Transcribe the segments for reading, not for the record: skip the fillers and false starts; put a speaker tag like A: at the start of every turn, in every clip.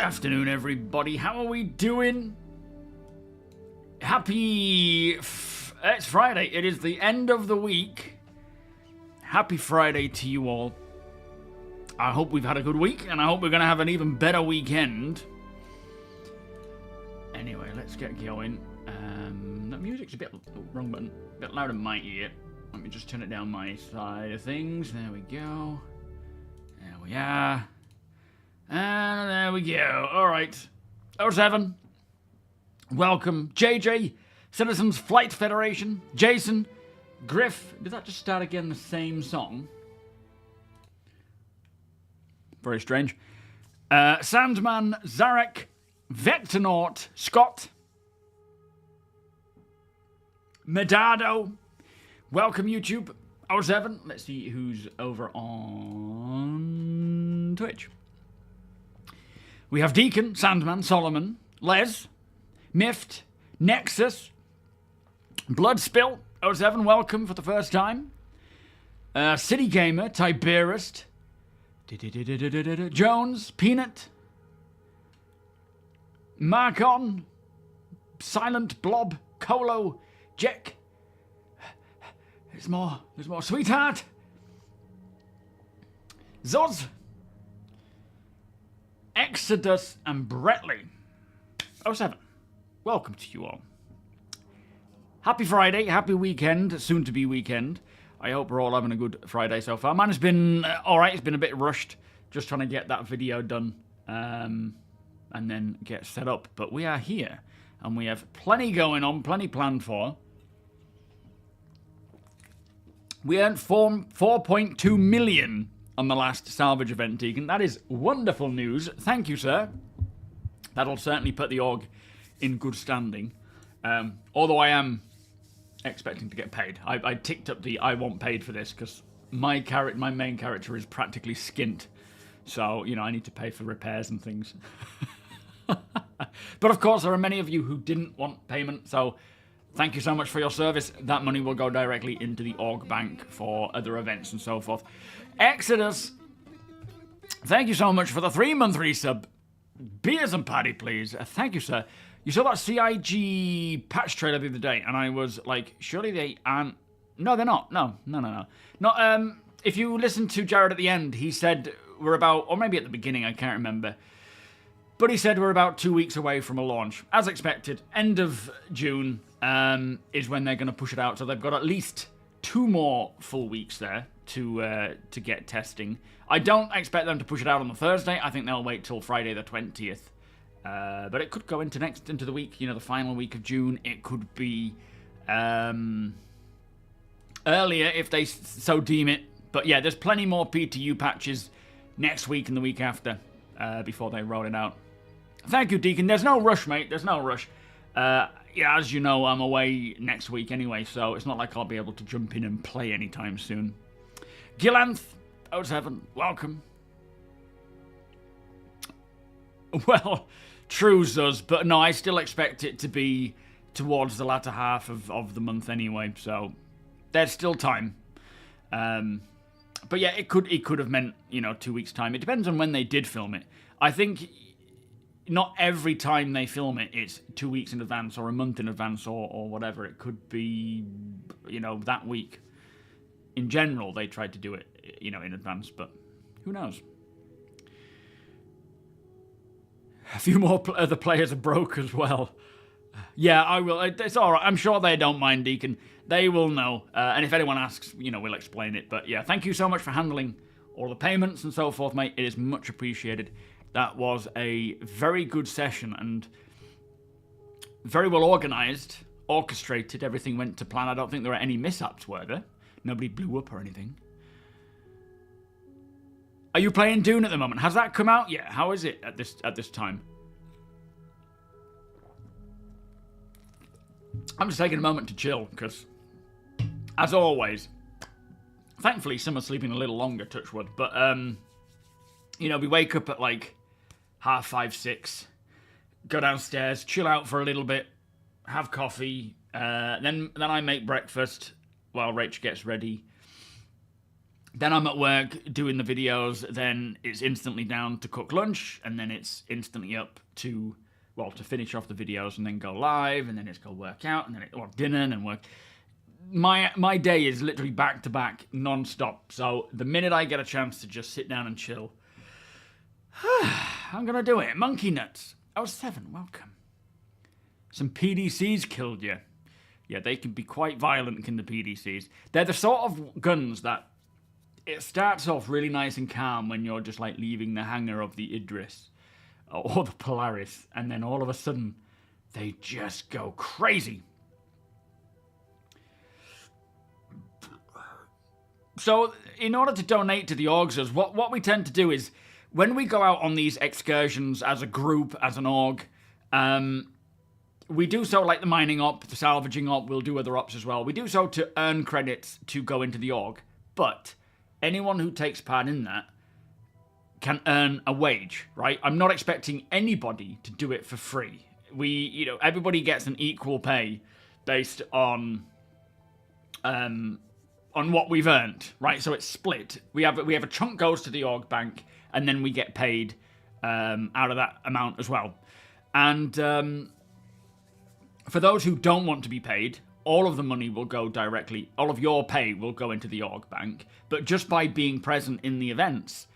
A: afternoon, everybody. How are we doing? It's Friday. It is the end of the week. Happy Friday to you all. I hope we've had a good week, and I hope we're going to have an even better weekend. Anyway, let's get going. That music's a bit wrong button. A bit loud in my ear. Let me just turn it down my side of things. There we go. There we are. And there we go. Alright. 07. Welcome. JJ. Citizens Flight Federation. Jason. Griff. Did that just start again the same song? Very strange. Sandman. Zarek. Vectornaut. Scott. Medado. Welcome, YouTube. 07. Let's see who's over on Twitch. We have Deacon, Sandman, Solomon, Les, Mift, Nexus, Bloodspill, 07, welcome for the first time. City Gamer, Tiberist, Jones, Peanut, Marcon, Silent Blob, Colo, Jack. There's more, Sweetheart, Zoz, Exodus, and Bretley. 07. Welcome to you all. Happy Friday, happy weekend, soon to be weekend. I hope we're all having a good Friday so far. Mine has been alright, it's been a bit rushed, just trying to get that video done and then get set up. But we are here, and we have plenty going on, plenty planned for. We earned 4.2 million on the last salvage event, Deacon. That is wonderful news. Thank you, sir. That'll certainly put the org in good standing. Although I am expecting to get paid. I ticked up the I want paid for this because my main character is practically skint. So, you know, I need to pay for repairs and things. But of course, there are many of you who didn't want payment, so thank you so much for your service. That money will go directly into the org bank for other events and so forth. Exodus, thank you so much for the 3-month resub. Beers and Paddy, please. Thank you, sir. You saw that CIG patch trailer the other day, and I was like, surely they aren't... No, they're not. No. Not, if you listen to Jared at the end, he said we're about... Or maybe at the beginning, I can't remember. But he said we're about 2 weeks away from a launch. As expected, end of June is when they're going to push it out. So they've got at least 2 more full weeks there to get testing. I don't expect them to push it out on the Thursday. I think they'll wait till Friday the 20th. But it could go into the week, you know, the final week of June. It could be earlier if they so deem it. But yeah, there's plenty more PTU patches next week and the week after before they roll it out. Thank you, Deacon. There's no rush, mate. There's no rush. Yeah, as you know, I'm away next week anyway, so it's not like I'll be able to jump in and play anytime soon. Gilanth, 07, welcome. Well, true, Zuz, but no, I still expect it to be towards the latter half of the month anyway, so there's still time. But yeah, it could have meant, you know, 2 weeks' time. It depends on when they did film it. I think not every time they film it, it's 2 weeks in advance or a month in advance or whatever. It could be, you know, that week. In general, they tried to do it, you know, in advance, but who knows? A few more other players are broke as well. Yeah, I will. It's all right. I'm sure they don't mind, Deacon. They will know. And if anyone asks, you know, we'll explain it. But yeah, thank you so much for handling all the payments and so forth, mate. It is much appreciated. That was a very good session and very well organised, orchestrated. Everything went to plan. I don't think there were any mishaps, were there? Nobody blew up or anything. Are you playing Dune at the moment? Has that come out yet? How is it at this time? I'm just taking a moment to chill because, as always, thankfully some are sleeping a little longer, touch wood. But you know, we wake up at like 5:30, 6, go downstairs, chill out for a little bit, have coffee, then I make breakfast while Rach gets ready. Then I'm at work doing the videos, then it's instantly down to cook lunch, and then it's instantly up to, well, to finish off the videos and then go live, and then it's go work out, and then dinner and then work. My day is literally back to back, non-stop. So the minute I get a chance to just sit down and chill, I'm gonna do it. Monkey nuts. Oh, 7, welcome. Some PDCs killed you. Yeah, they can be quite violent, can the PDCs. They're the sort of guns that it starts off really nice and calm when you're just like leaving the hangar of the Idris or the Polaris, and then all of a sudden they just go crazy. So in order to donate to the Orgsers, what we tend to do is when we go out on these excursions as a group, as an org, we do so like the mining op, the salvaging op, we'll do other ops as well. We do so to earn credits to go into the org, but anyone who takes part in that can earn a wage, right? I'm not expecting anybody to do it for free. Everybody gets an equal pay based on what we've earned, right? So it's split. We have a chunk goes to the org bank, and then we get paid out of that amount as well. And for those who don't want to be paid, all of the money will go directly, all of your pay will go into the org bank, but just by being present in the events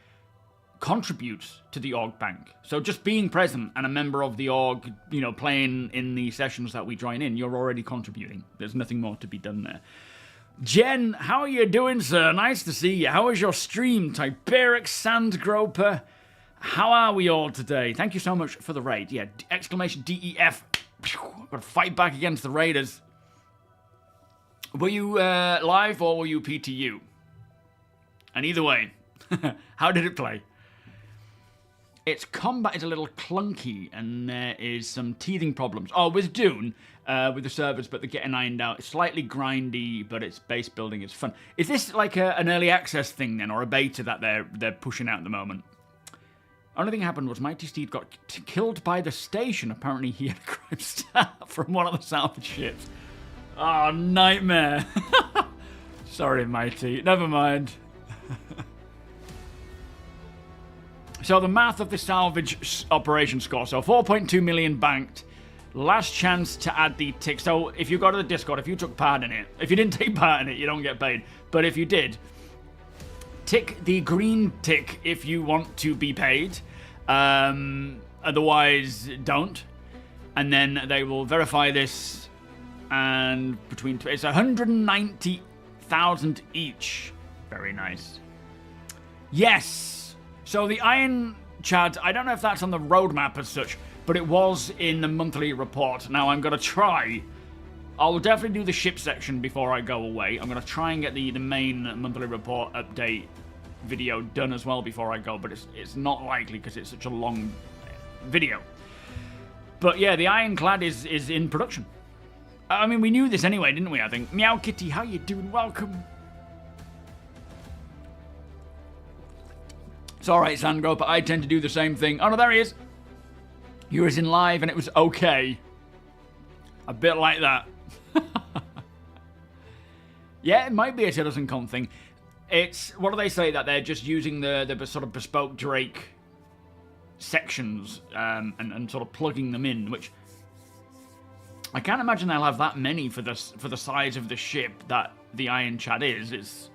A: contributes to the org bank. So just being present and a member of the org, playing in the sessions that we join in, you're already contributing. There's nothing more to be done there. Jen, how are you doing, sir? Nice to see you. How was your stream? Tiberic Sandgroper. How are we all today? Thank you so much for the raid. Yeah, exclamation DEF. I've got to fight back against the raiders. Were you live or were you PTU? And either way, how did it play? Its combat is a little clunky and there is some teething problems. Oh, with Dune, with the servers, but they're getting ironed out. It's slightly grindy, but its base building is fun. Is this like an early access thing then, or a beta that they're pushing out at the moment? Only thing happened was Mighty Steed got killed by the station. Apparently he had a crime stat from one of the salvage ships. Oh, nightmare. Sorry, Mighty. Never mind. So the math of the salvage operation score. So 4.2 million banked. Last chance to add the tick. So if you go to the Discord, if you took part in it, if you didn't take part in it, you don't get paid. But if you did, tick the green tick if you want to be paid. Otherwise, don't. And then they will verify this. And it's 190,000 each. Very nice. Yes. So the Iron Chad, I don't know if that's on the roadmap as such, but it was in the monthly report. Now I'm going to try. I'll definitely do the ship section before I go away. I'm going to try and get the main monthly report update video done as well before I go, but it's not likely because it's such a long video. But yeah, the Ironclad is in production. I mean, we knew this anyway, didn't we, I think? Meow Kitty, how you doing? Welcome. It's alright, Sandro, but I tend to do the same thing. Oh, no, there he is. You was in live and it was okay. A bit like that. Yeah, it might be a Citizen Con thing. It's, what do they say, that they're just using the sort of bespoke Drake sections and sort of plugging them in, which I can't imagine they'll have that many for the size of the ship that the Iron Chad is. It's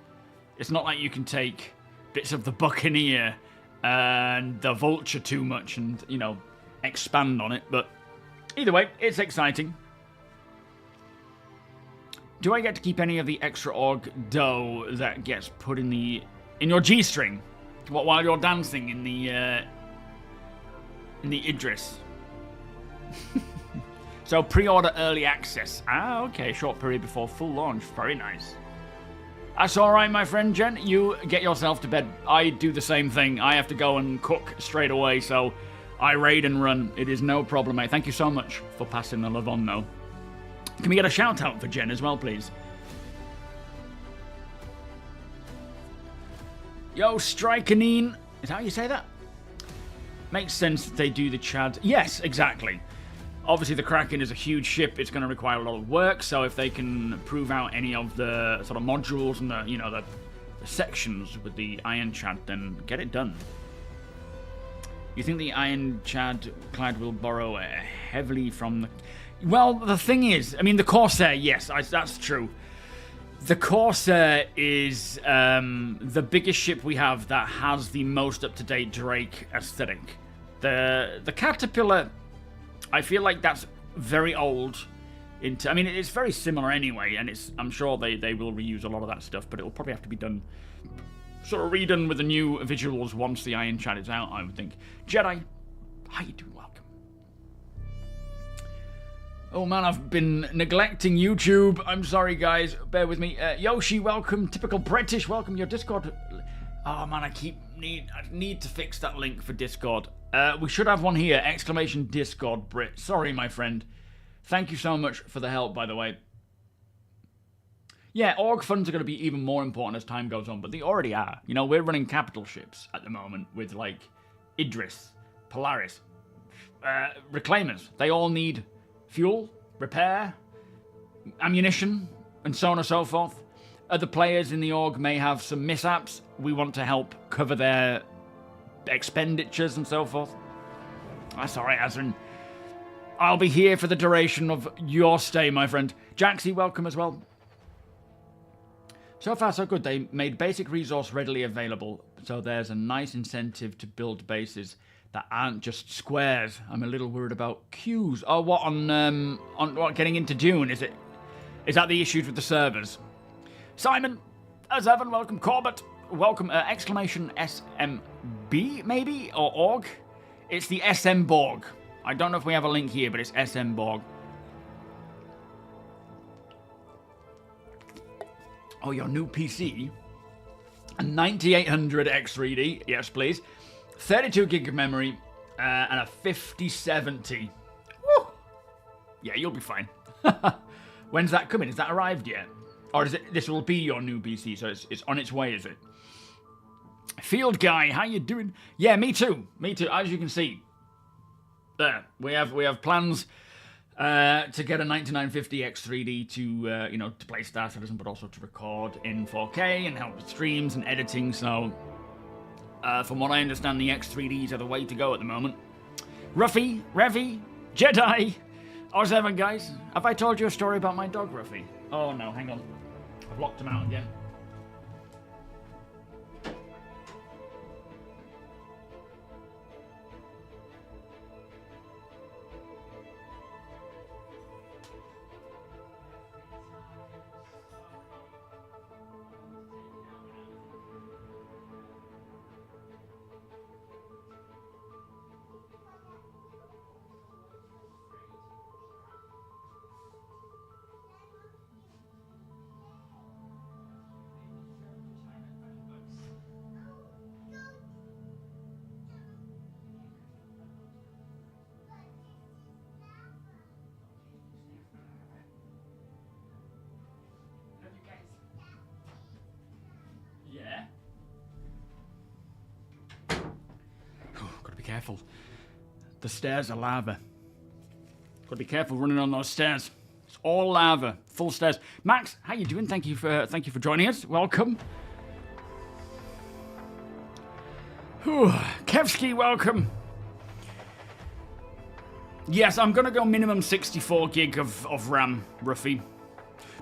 A: not like you can take bits of the Buccaneer and the Vulture too much and, expand on it. But either way, it's exciting. Do I get to keep any of the extra org dough that gets put in your G-string while you're dancing in the Idris? So pre-order early access. Ah, okay, short period before full launch. Very nice. That's all right, my friend Jen. You get yourself to bed. I do the same thing. I have to go and cook straight away, so I raid and run. It is no problem, mate. Thank you so much for passing the love on, though. Can we get a shout-out for Jen as well, please? Yo, Strikanine. Is that how you say that? Makes sense that they do the Chad. Yes, exactly. Obviously, the Kraken is a huge ship. It's going to require a lot of work. So if they can prove out any of the sort of modules and the sections with the Ironclad, then get it done. You think the Ironclad will borrow heavily from the... Well, the thing is, I mean, the Corsair, yes, that's true. The Corsair is the biggest ship we have that has the most up-to-date Drake aesthetic. The Caterpillar, I feel like that's very old. I mean, it's very similar anyway, and I'm sure they will reuse a lot of that stuff, but it'll probably have to be done, sort of redone with the new visuals once the Ironclad is out, I would think. Jedi, how you doing? Welcome. Oh man, I've been neglecting YouTube. I'm sorry, guys. Bear with me. Yoshi, welcome. Typical British, welcome. Your Discord. Oh man, I need to fix that link for Discord. We should have one here. Exclamation Discord Brit. Sorry, my friend. Thank you so much for the help, by the way. Yeah, org funds are going to be even more important as time goes on, but they already are. You know, we're running capital ships at the moment with, like, Idris, Polaris, Reclaimers. They all need fuel, repair, ammunition, and so on and so forth. Other players in the org may have some mishaps. We want to help cover their expenditures and so forth. That's alright, Azrin. I'll be here for the duration of your stay, my friend. Jaxie, welcome as well. So far, so good. They made basic resource readily available, so there's a nice incentive to build bases that aren't just squares. I'm a little worried about queues. Oh, what, on what, getting into June, is it? Is that the issues with the servers? Simon, as Evan, welcome. Corbett, welcome. Exclamation SMB, maybe? Or org? It's the SM Borg. I don't know if we have a link here, but it's SM Borg. Oh, your new PC? A 9800 X3D. Yes, please. 32 gig of memory, and a 5070. Woo! Yeah, you'll be fine. When's that coming? Is that arrived yet? Or is it? This will be your new PC, so it's on its way, is it? Field guy, how you doing? Yeah, me too. Me too. As you can see, there we have plans to get a 9950 X3D to you know, to play Star Citizen, but also to record in 4K and help with streams and editing. So. From what I understand, the X3Ds are the way to go at the moment. Ruffy, Revy, Jedi. How's Evan, guys? Have I told you a story about my dog, Ruffy? Oh no, hang on. I've locked him out again. Careful. The stairs are lava. Gotta be careful running on those stairs. It's all lava. Full stairs. Max, how you doing? Thank you for joining us. Welcome. Whew. Kevsky, welcome. Yes, I'm gonna go minimum 64 gig of RAM, Ruffy. Do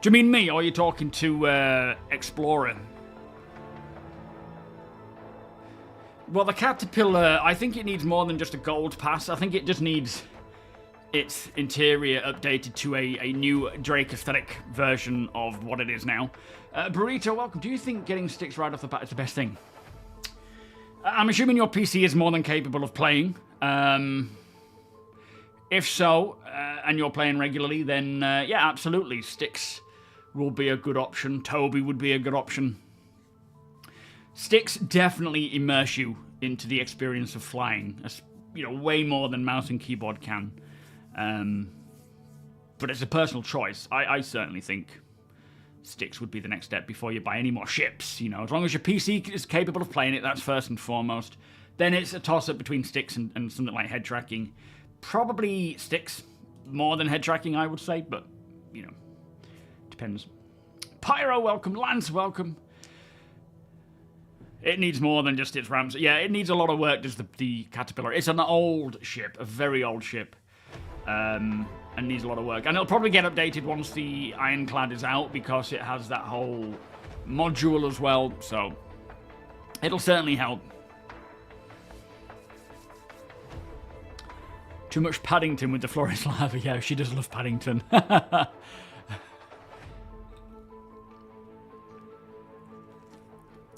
A: you mean me, or are you talking to Explorer? Well, the Caterpillar, I think it needs more than just a gold pass. I think it just needs its interior updated to a new Drake aesthetic version of what it is now. Burrito, welcome. Do you think getting sticks right off the bat is the best thing? I'm assuming your PC is more than capable of playing. If so, and you're playing regularly, then yeah, absolutely. Sticks will be a good option. TOBII would be a good option. Sticks definitely immerse you into the experience of flying, you know, way more than mouse and keyboard can. But it's a personal choice. I certainly think sticks would be the next step before you buy any more ships. You know, as long as your PC is capable of playing it, that's first and foremost. Then it's a toss-up between sticks and something like head tracking. Probably sticks more than head tracking, I would say, but, you know, depends. Pyro, welcome. Lance, welcome. It needs more than just its ramps. Yeah, it needs a lot of work, does the Caterpillar. It's an old ship, a very old ship. And needs a lot of work. And it'll probably get updated once the Ironclad is out, because it has that whole module as well. So it'll certainly help. Too much Paddington with the Flores lava. Yeah, she does love Paddington.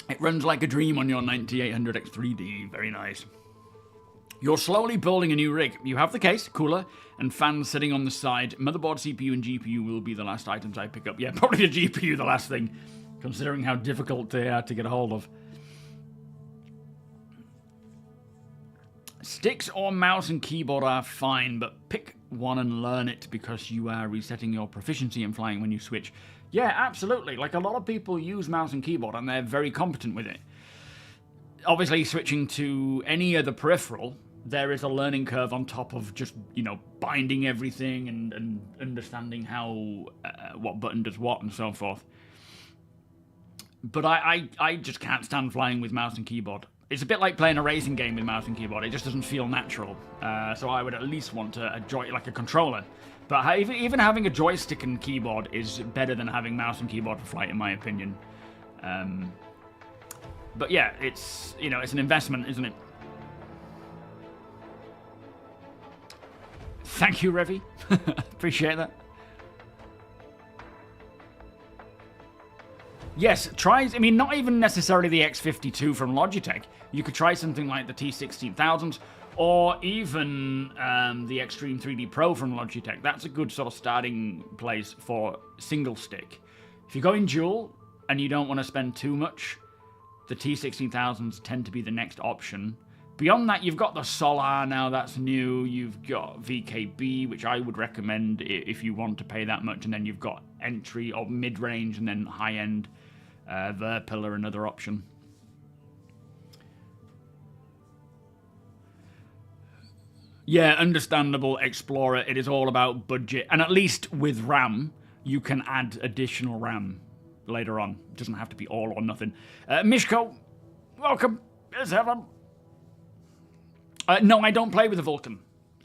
A: It runs like a dream on your 9800X3D. Very nice. You're slowly building a new rig. You have the case, cooler, and fans sitting on the side. Motherboard, CPU, and GPU will be the last items I pick up. Yeah, probably the GPU, the last thing, considering how difficult they are to get a hold of. Sticks or mouse and keyboard are fine, but pick one and learn it, because you are resetting your proficiency in flying when you switch. Yeah, absolutely. Like, a lot of people use mouse and keyboard, and they're very competent with it. Obviously, switching to any other peripheral, there is a learning curve on top of just, you know, binding everything and understanding how, what button does what and so forth. But I just can't stand flying with mouse and keyboard. It's a bit like playing a racing game with mouse and keyboard. It just doesn't feel natural. So I would at least want a controller. But even having a joystick and keyboard is better than having mouse and keyboard for flight, in my opinion. But yeah, it's, you know, it's an investment, isn't it? Thank you, Revy. Appreciate that. Yes, try, I mean, not even necessarily the X52 from Logitech. You could try something like the T16000s, or even the Extreme 3D Pro from Logitech. That's a good sort of starting place for single stick. If you're going dual and you don't want to spend too much, the T16000s tend to be the next option. Beyond that, you've got the Solar now, that's new. You've got VKB, which I would recommend if you want to pay that much. And then you've got entry or mid-range, and then high-end Verpil are another option. Yeah, understandable, Explorer. It is all about budget. And at least with RAM, you can add additional RAM later on. It doesn't have to be all or nothing. Mishko, welcome. It's heaven. No, I don't play with the Vulcan.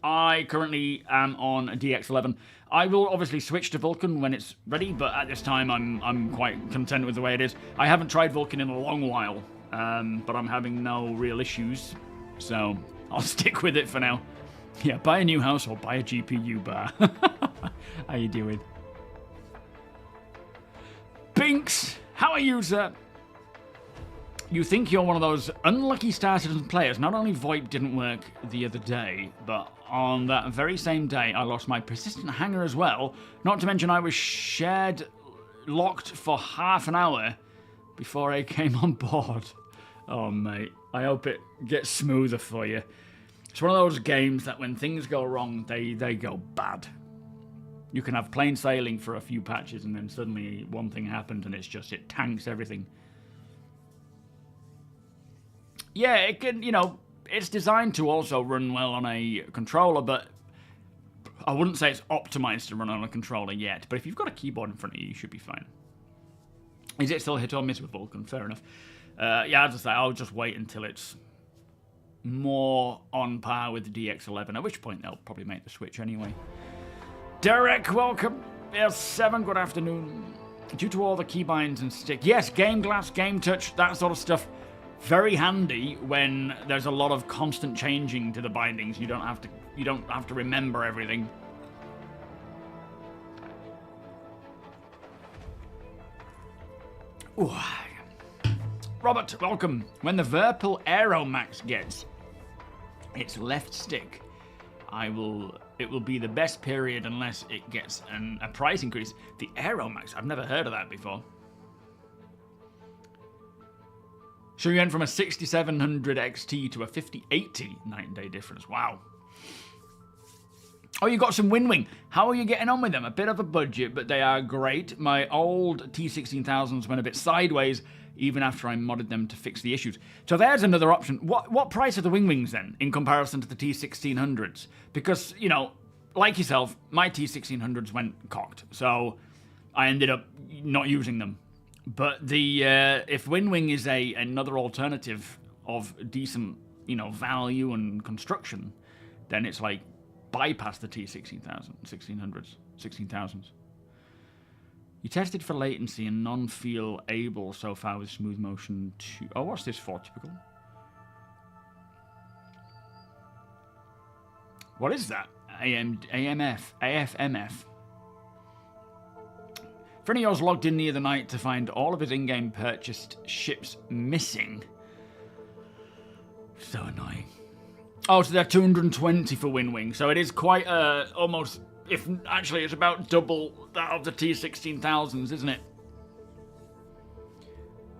A: I currently am on a DX11. I will obviously switch to Vulcan when it's ready, but at this time I'm quite content with the way it is. I haven't tried Vulcan in a long while, but I'm having no real issues, so I'll stick with it for now. Yeah, buy a new house or buy a GPU bar. How you doing? Binks, how are you, sir? You think you're one of those unlucky StarCitizen players. Not only VoIP didn't work the other day, but on that very same day, I lost my persistent hanger as well. Not to mention I was locked for half an hour before I came on board. Oh, mate. I hope it gets smoother for you. It's one of those games that when things go wrong, they go bad. You can have plain sailing for a few patches, and then suddenly one thing happens, and it tanks everything. Yeah, it can, you know, it's designed to also run well on a controller, but I wouldn't say it's optimized to run on a controller yet. But if you've got a keyboard in front of you, you should be fine. Is it still hit or miss with Vulcan? Fair enough. Yeah, as I say, I'll just wait until it's more on par with the DX11, at which point they'll probably make the switch anyway. Derek, welcome. Yes, 7, good afternoon. Due to all the keybinds and stick. Yes, GameGlass, GameTouch, that sort of stuff. Very handy when there's a lot of constant changing to the bindings. You don't have to remember everything. Ooh. Robert, welcome. When the Verpil Aeromax gets its left stick, it will be the best period unless it gets a price increase. The Aeromax, I've never heard of that before. So you went from a 6700 XT to a 5080, night-and-day difference. Wow. Oh, you got some Winwing. How are you getting on with them? A bit of a budget, but they are great. My old T16000s went a bit sideways, even after I modded them to fix the issues. So there's another option. What price are the Wingwings then, in comparison to the T1600s? Because, you know, like yourself, my T1600s went cocked, so I ended up not using them. But the if Wing is another alternative of decent, value and construction, then it's like bypass the T-16,000, 1600s. You tested for latency and none feel able so far with smooth motion to... Oh, what's this for? Typical. What is that? AFMF. Friend of yours logged in the other night to find all of his in-game purchased ships missing. So annoying. Oh, so they're 220 for Wing. So it is quite almost... If actually, it's about double that of the T-16,000s, isn't it?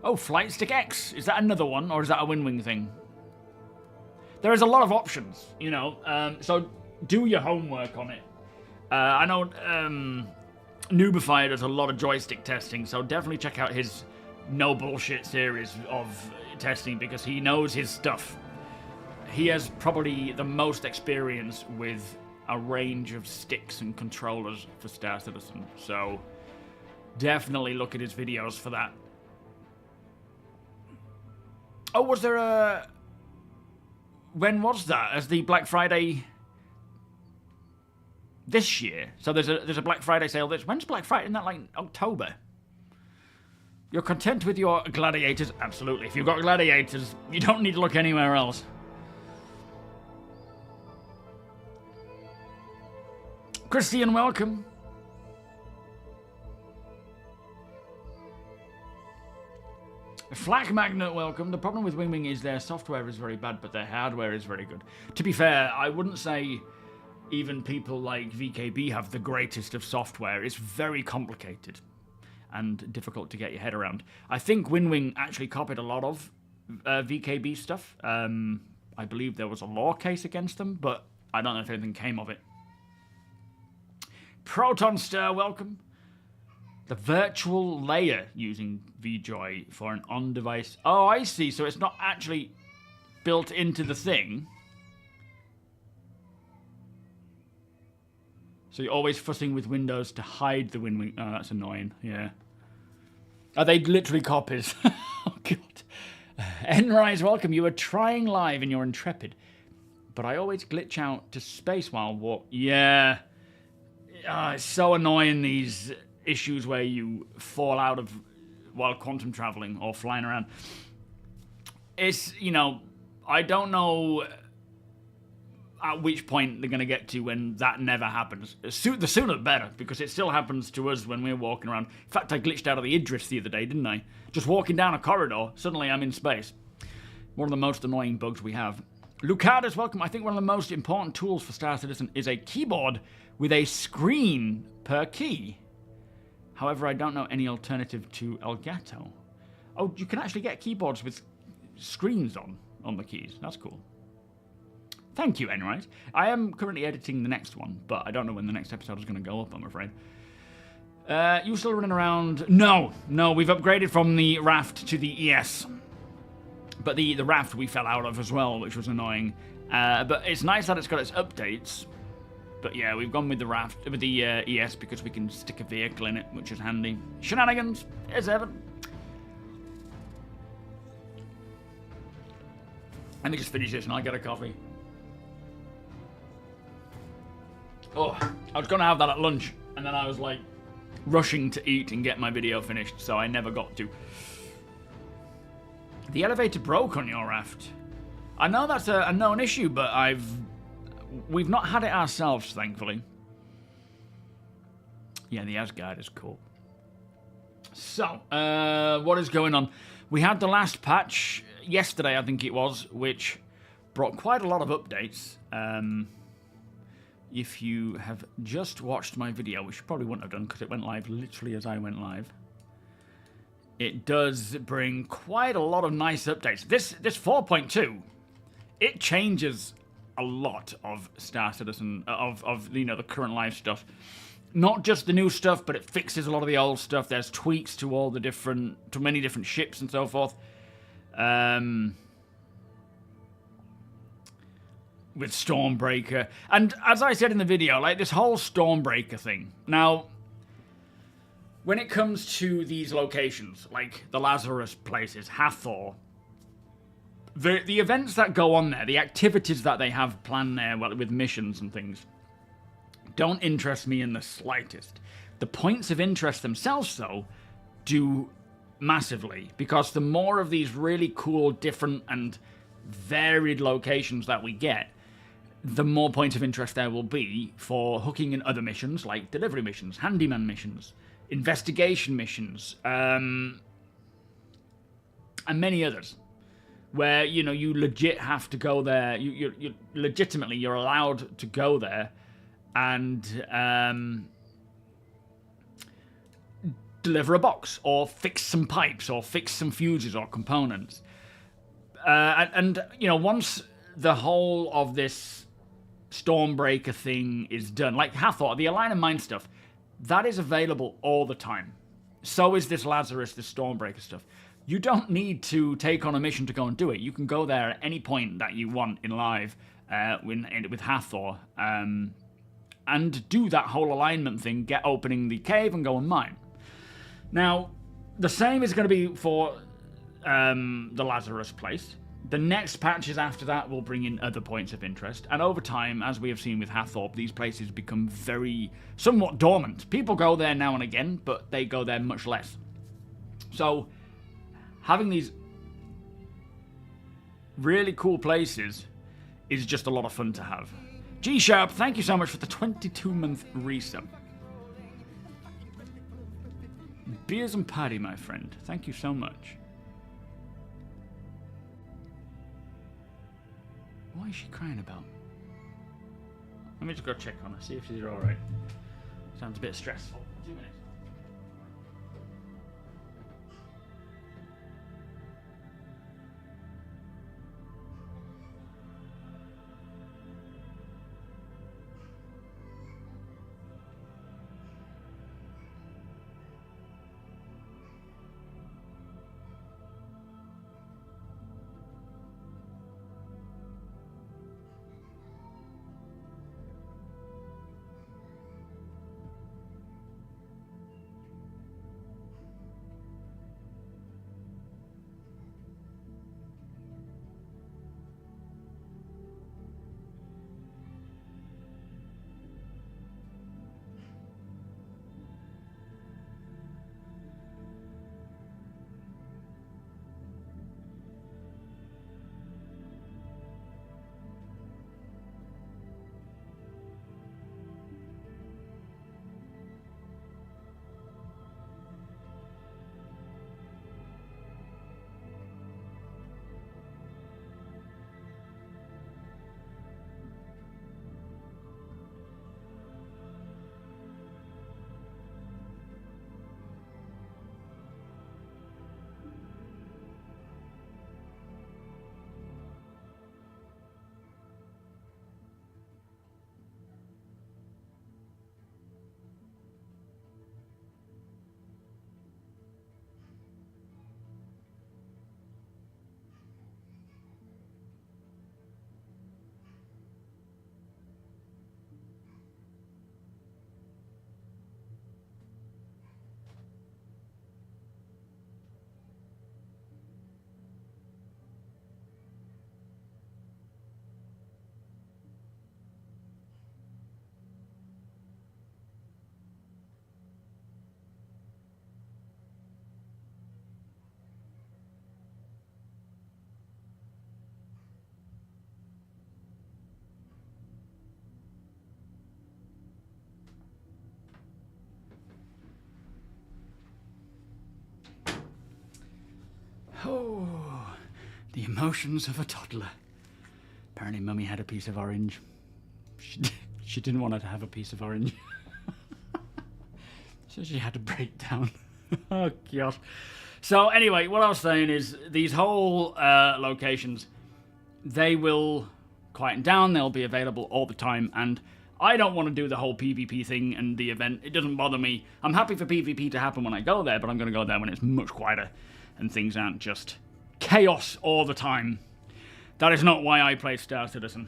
A: Oh, Flight Stick X. Is that another one, or is that a Wing thing? There is a lot of options, so do your homework on it. I know Noobify does a lot of joystick testing, so definitely check out his no bullshit series of testing because he knows his stuff. He has probably the most experience with a range of sticks and controllers for Star Citizen, so definitely look at his videos for that. Oh, was there a... When was that? As the Black Friday this year? So there's a Black Friday sale this... When's Black Friday? Isn't that like October? You're content with your gladiators? Absolutely. If you've got gladiators, you don't need to look anywhere else. Christian, welcome. Flak Magnet, welcome. The problem with Wing is their software is very bad, but their hardware is very good. To be fair, I wouldn't say even people like VKB have the greatest of software. It's very complicated and difficult to get your head around. I think Wing actually copied a lot of VKB stuff. I believe there was a law case against them, but I don't know if anything came of it. Proton Stir, welcome. The virtual layer using VJoy for an on-device... Oh, I see. So it's not actually built into the thing. So you're always fussing with Windows to hide the Wing. Oh, that's annoying. Yeah. Are they literally copies? Oh, God. Enrise, welcome. You are trying live and you're intrepid. But I always glitch out to space while walk... Yeah. Oh, it's so annoying, these issues where you fall out of while quantum traveling or flying around. It's, I don't know at which point they're going to get to when that never happens. The sooner the better, because it still happens to us when we're walking around. In fact, I glitched out of the Idris the other day, didn't I? Just walking down a corridor, suddenly I'm in space. One of the most annoying bugs we have. Lucardus, welcome. I think one of the most important tools for Star Citizen is a keyboard with a screen per key. However, I don't know any alternative to Elgato. Oh, you can actually get keyboards with screens on the keys. That's cool. Thank you, Enright. I am currently editing the next one, but I don't know when the next episode is going to go up, I'm afraid. You still running around? No, we've upgraded from the Raft to the ES. But the Raft we fell out of as well, which was annoying. But it's nice that it's got its updates. But yeah, we've gone with the Raft, with the ES because we can stick a vehicle in it, which is handy. Shenanigans, here's Evan. Let me just finish this and I'll get a coffee. Oh, I was going to have that at lunch, and then I was like rushing to eat and get my video finished, so I never got to. The elevator broke on your Raft. I know that's a known issue, but we've not had it ourselves, thankfully. Yeah, the Asgard is cool. So, what is going on? We had the last patch yesterday, I think it was, which brought quite a lot of updates. If you have just watched my video, which you probably wouldn't have done because it went live literally as I went live, it does bring quite a lot of nice updates. This 4.2, it changes a lot of Star Citizen, of the current live stuff. Not just the new stuff, but it fixes a lot of the old stuff. There's tweaks to all the to many different ships and so forth. With Stormbreaker. And as I said in the video, like this whole Stormbreaker thing. Now, when it comes to these locations, like the Lazarus places, Hathor, the events that go on there, the activities that they have planned there, well, with missions and things, don't interest me in the slightest. The points of interest themselves, though, do massively, because the more of these really cool, different, and varied locations that we get, the more points of interest there will be for hooking in other missions, like delivery missions, handyman missions, investigation missions, and many others, where, you know, you legit have to go there, you legitimately, you're allowed to go there and deliver a box, or fix some pipes, or fix some fuses or components. And you know, once the whole of this Stormbreaker thing is done, like Hathor, the Align and Mine stuff, that is available all the time. So is this Lazarus, this Stormbreaker stuff. You don't need to take on a mission to go and do it. You can go there at any point that you want in live with Hathor, and do that whole alignment thing, get opening the cave and go and mine. Now, the same is going to be for the Lazarus place. The next patches after that will bring in other points of interest, and over time, as we have seen with Hathor, these places become somewhat dormant. People go there now and again, but they go there much less. So, having these really cool places is just a lot of fun to have. G-Sharp, thank you so much for the 22-month resub. Beers and Paddy, my friend, thank you so much. What is she crying about? Let me just go check on her, see if she's alright. Sounds a bit stressful. 2 minutes. Oh, the emotions of a toddler. Apparently Mummy had a piece of orange. She didn't want her to have a piece of orange. So she had a breakdown. Oh, God. So anyway, what I was saying is these whole locations, they will quieten down. They'll be available all the time. And I don't want to do the whole PvP thing and the event. It doesn't bother me. I'm happy for PvP to happen when I go there, but I'm going to go there when it's much quieter and things aren't just chaos all the time. That is not why I play Star Citizen.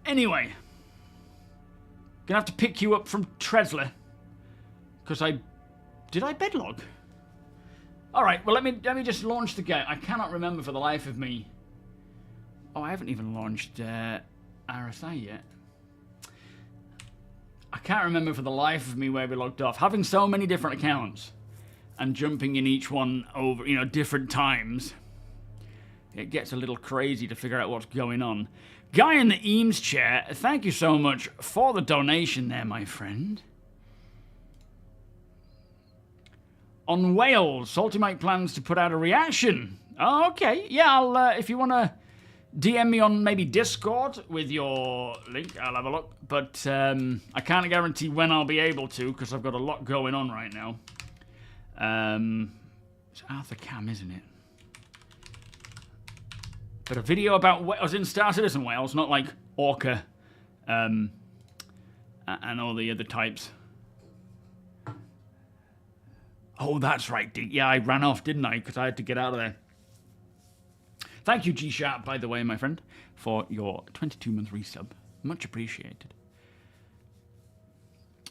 A: Anyway, gonna have to pick you up from Tressler. Because did I bedlog? Alright, well let me just launch the game. I cannot remember for the life of me. Oh, I haven't even launched RSI yet. I can't remember for the life of me where we logged off. Having so many different accounts and jumping in each one over, you know, different times, it gets a little crazy to figure out what's going on. Guy in the Eames chair, thank you so much for the donation there, my friend. On Wales, Salty Mike plans to put out a reaction. Oh, okay, yeah, I'll, if you want to DM me on maybe Discord with your link, I'll have a look. But I can't guarantee when I'll be able to, because I've got a lot going on right now. It's Arthur Cam, isn't it? But a video about Wales in Star Citizen Wales, not like Orca and all the other types. Oh, that's right. Yeah, I ran off, didn't I? Because I had to get out of there. Thank you, G-Sharp, by the way, my friend, for your 22-month resub. Much appreciated.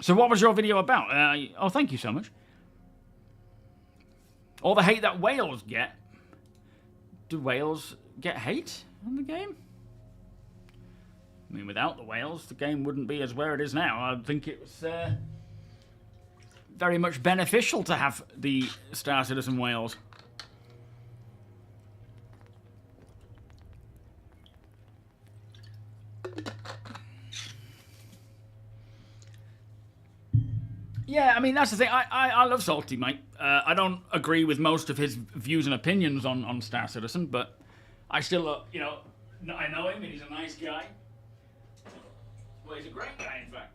A: So what was your video about? Oh, thank you so much. All the hate that whales get. Do whales get hate in the game? I mean, without the whales, the game wouldn't be as where it is now. I think it was very much beneficial to have the Star Citizen whales. Yeah, I mean, that's the thing. I love Salty Mike. I don't agree with most of his views and opinions on Star Citizen, but I still, you know, I know him and he's a nice guy. Well, he's a great guy, in fact.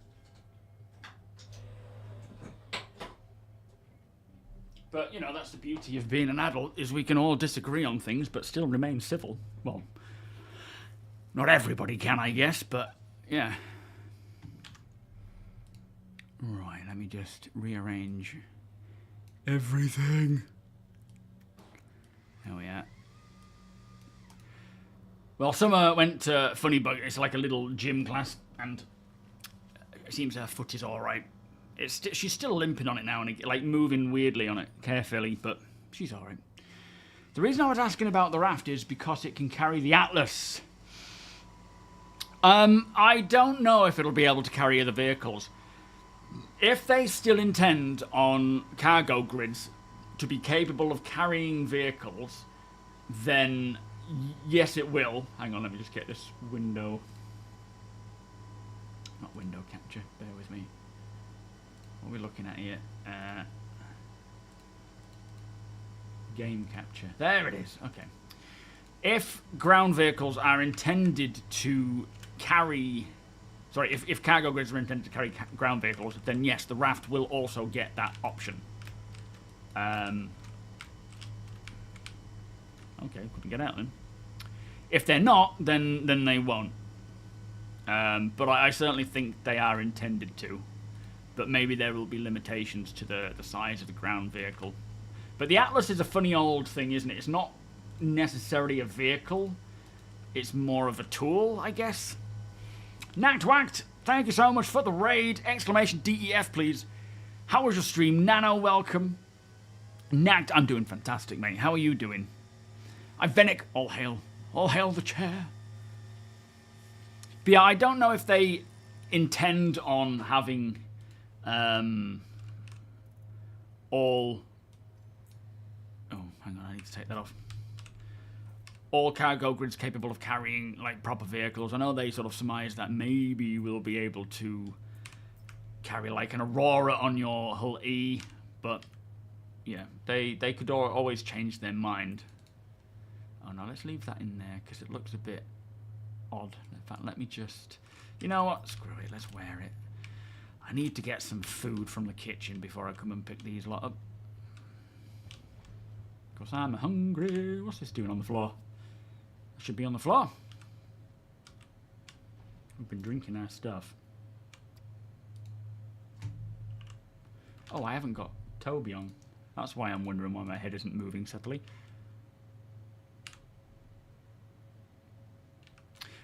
A: But, you know, that's the beauty of being an adult, is we can all disagree on things, but still remain civil. Well, not everybody can, I guess, but, yeah. Right, let me just rearrange everything. There we are. Well, Summer went to Funny Bug. It's like a little gym class, and it seems her foot is all right. She's still limping on it now, and like moving weirdly on it, carefully, but she's all right. The reason I was asking about the Raft is because it can carry the Atlas. I don't know if it'll be able to carry other vehicles. If they still intend on cargo grids to be capable of carrying vehicles, then yes, it will. Hang on, let me just get this window. Not window capture, bear with me. What are we looking at here? Game capture. There it is. Okay. If ground vehicles are intended to carry... Sorry, if cargo grids are intended to carry ground vehicles, then yes, the Raft will also get that option. Okay, couldn't get out then. If they're not, then they won't. But I certainly think they are intended to. But maybe there will be limitations to the size of the ground vehicle. But the Atlas is a funny old thing, isn't it? It's not necessarily a vehicle. It's more of a tool, I guess. Nact Whacked, thank you so much for the raid! Exclamation DEF, please. How was your stream? Nano, welcome. Nact, I'm doing fantastic, mate. How are you doing? Ivenic, all hail. All hail the chair. But yeah, I don't know if they intend on having all... Oh, hang on, I need to take that off. All cargo grids capable of carrying like proper vehicles. I know they sort of surmise that maybe we'll be able to carry like an Aurora on your Hull E, but yeah, they could always change their mind. Oh no, let's leave that in there because it looks a bit odd. In fact, let me just... You know what? Screw it, let's wear it. I need to get some food from the kitchen before I come and pick these lot up. Because I'm hungry. What's this doing on the floor? I should be on the floor. We've been drinking our stuff. Oh, I haven't got TOBII on. That's why I'm wondering why my head isn't moving subtly.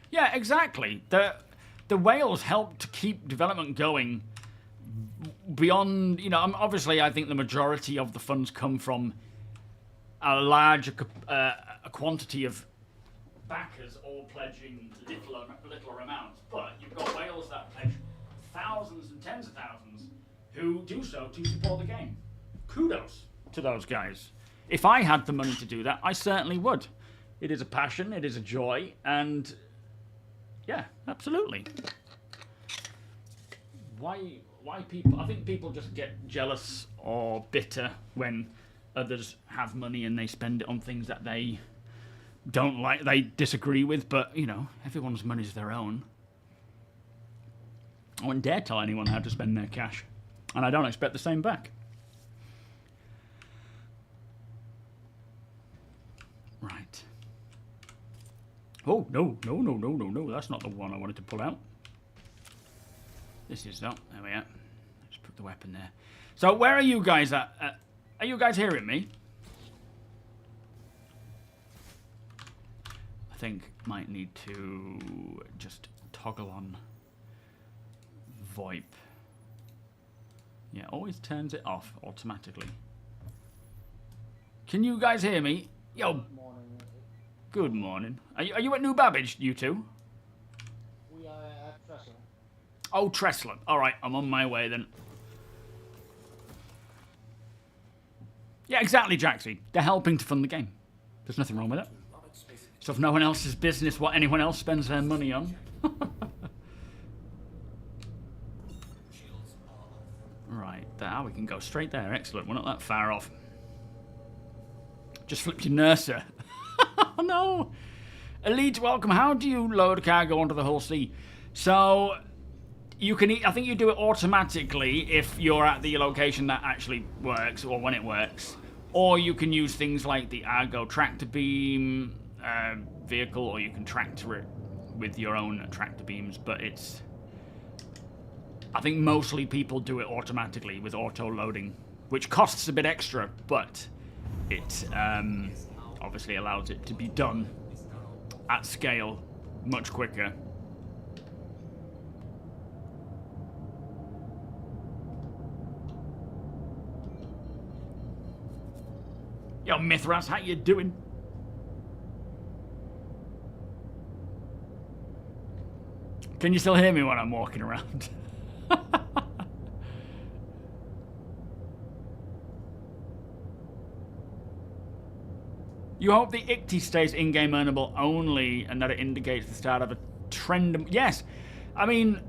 A: Yeah, exactly. The whales help to keep development going beyond, you know, obviously I think the majority of the funds come from a large a quantity of backers all pledging littler amounts, but you've got whales that pledge thousands and tens of thousands who do so to support the game. Kudos to those guys. If I had the money to do that, I certainly would. It is a passion, it is a joy, and yeah, absolutely. Why people? I think people just get jealous or bitter when others have money and they spend it on things that they don't like, they disagree with, but, you know, everyone's money's their own. I wouldn't dare tell anyone how to spend their cash, and I don't expect the same back. Right. Oh, no, that's not the one I wanted to pull out. This is, though. There we are. Let's put the weapon there. So, where are you guys at? Are you guys hearing me? I think might need to just toggle on VoIP. Yeah, always turns it off automatically. Can you guys hear me? Yo.
B: Good morning.
A: Good morning. Are you at New Babbage, you two?
B: We are at Tressler.
A: Oh, Tressler. Alright, I'm on my way then. Yeah, exactly, Jaxie. They're helping to fund the game. There's nothing wrong with it. So if no one else's business what anyone else spends their money on. Right, there. We can go straight there. Excellent. We're not that far off. Just flipped your nurser. Oh, no. Elite, welcome. How do you load cargo onto the Hull C? So, you can. I think you do it automatically if you're at the location that actually works, or when it works. Or you can use things like the Argo tractor beam vehicle, or you can tractor it with your own tractor beams, but it's... I think mostly people do it automatically with auto-loading, which costs a bit extra, but it obviously allows it to be done at scale much quicker. Yo, Mithras, how you doing? Can you still hear me when I'm walking around? You hope the ICTY stays in-game earnable only and that it indicates the start of a trend. Yes, I mean,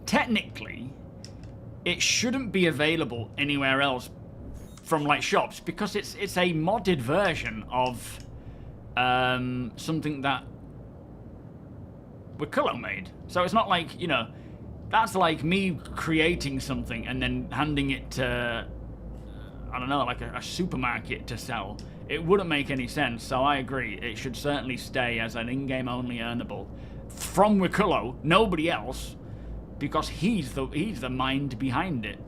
A: technically, it shouldn't be available anywhere else from like shops because it's a modded version of something that Wakillo made. So it's not like, you know, that's like me creating something and then handing it to, I don't know, like a supermarket to sell. It wouldn't make any sense, so I agree. It should certainly stay as an in-game only earnable from Wakillo, nobody else, because he's the mind behind it.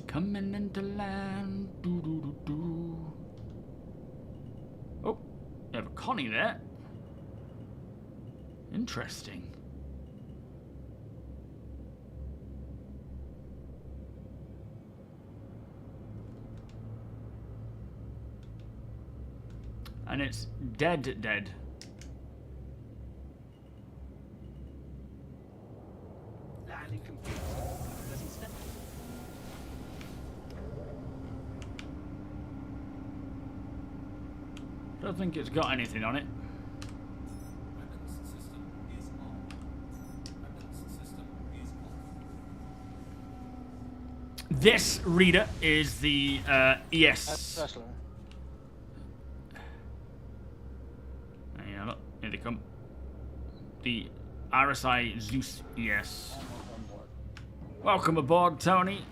A: Coming into land, doo doo doo doo. Oh, you have a Connie there. Interesting. And it's dead.
C: Landing complete. Doesn't step.
A: Don't think it's got anything on it. This reader is the ES.
B: Tressler.
A: Yeah, look, here they come. The RSI Zeus ES. Welcome aboard, Tony.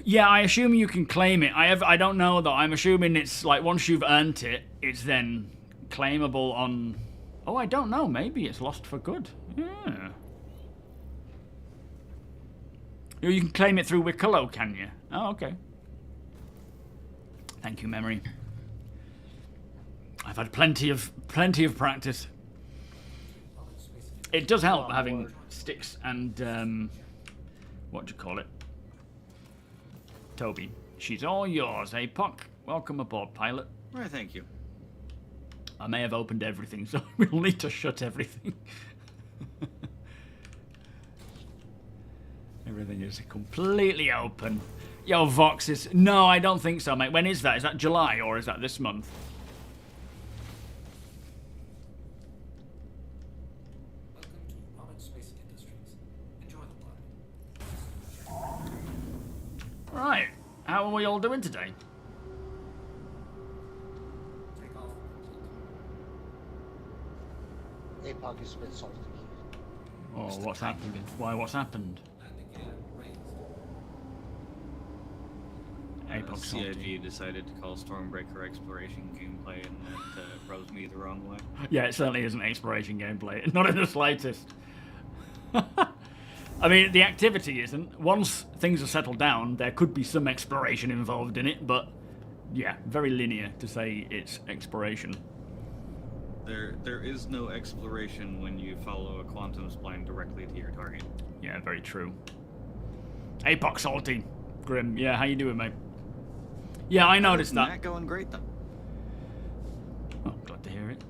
A: Yeah, I assume you can claim it. I don't know though. I'm assuming it's like once you've earned it, it's then claimable on... Oh, I don't know. Maybe it's lost for good. Yeah. You can claim it through Wicklow, can you? Oh, okay. Thank you, memory. I've had plenty of practice. It does help having sticks and what do you call it? TOBII. She's all yours, eh, Puck? Welcome aboard, pilot.
D: Why, thank you.
A: I may have opened everything, so we'll need to shut everything. Everything is completely open. Yo, Vox is... No, I don't think so, mate. When is that? Is that July or is that this month? Right. How are we all doing today?
B: APOC is a bit salty.
A: Oh, what's happened? Why, what's happened? APOC
D: CIG decided to call Stormbreaker exploration gameplay, and that rubs me the wrong way.
A: Yeah, it certainly isn't exploration gameplay. Not in the slightest. I mean, the activity isn't. Once things are settled down, there could be some exploration involved in it, but yeah, very linear to say it's exploration.
D: There is no exploration when you follow a quantum spline directly to your target.
A: Yeah, very true. APOC salty. Grim. Yeah, how you doing, mate? Yeah, I noticed that.
D: Not going great though.
A: Oh, glad to hear it.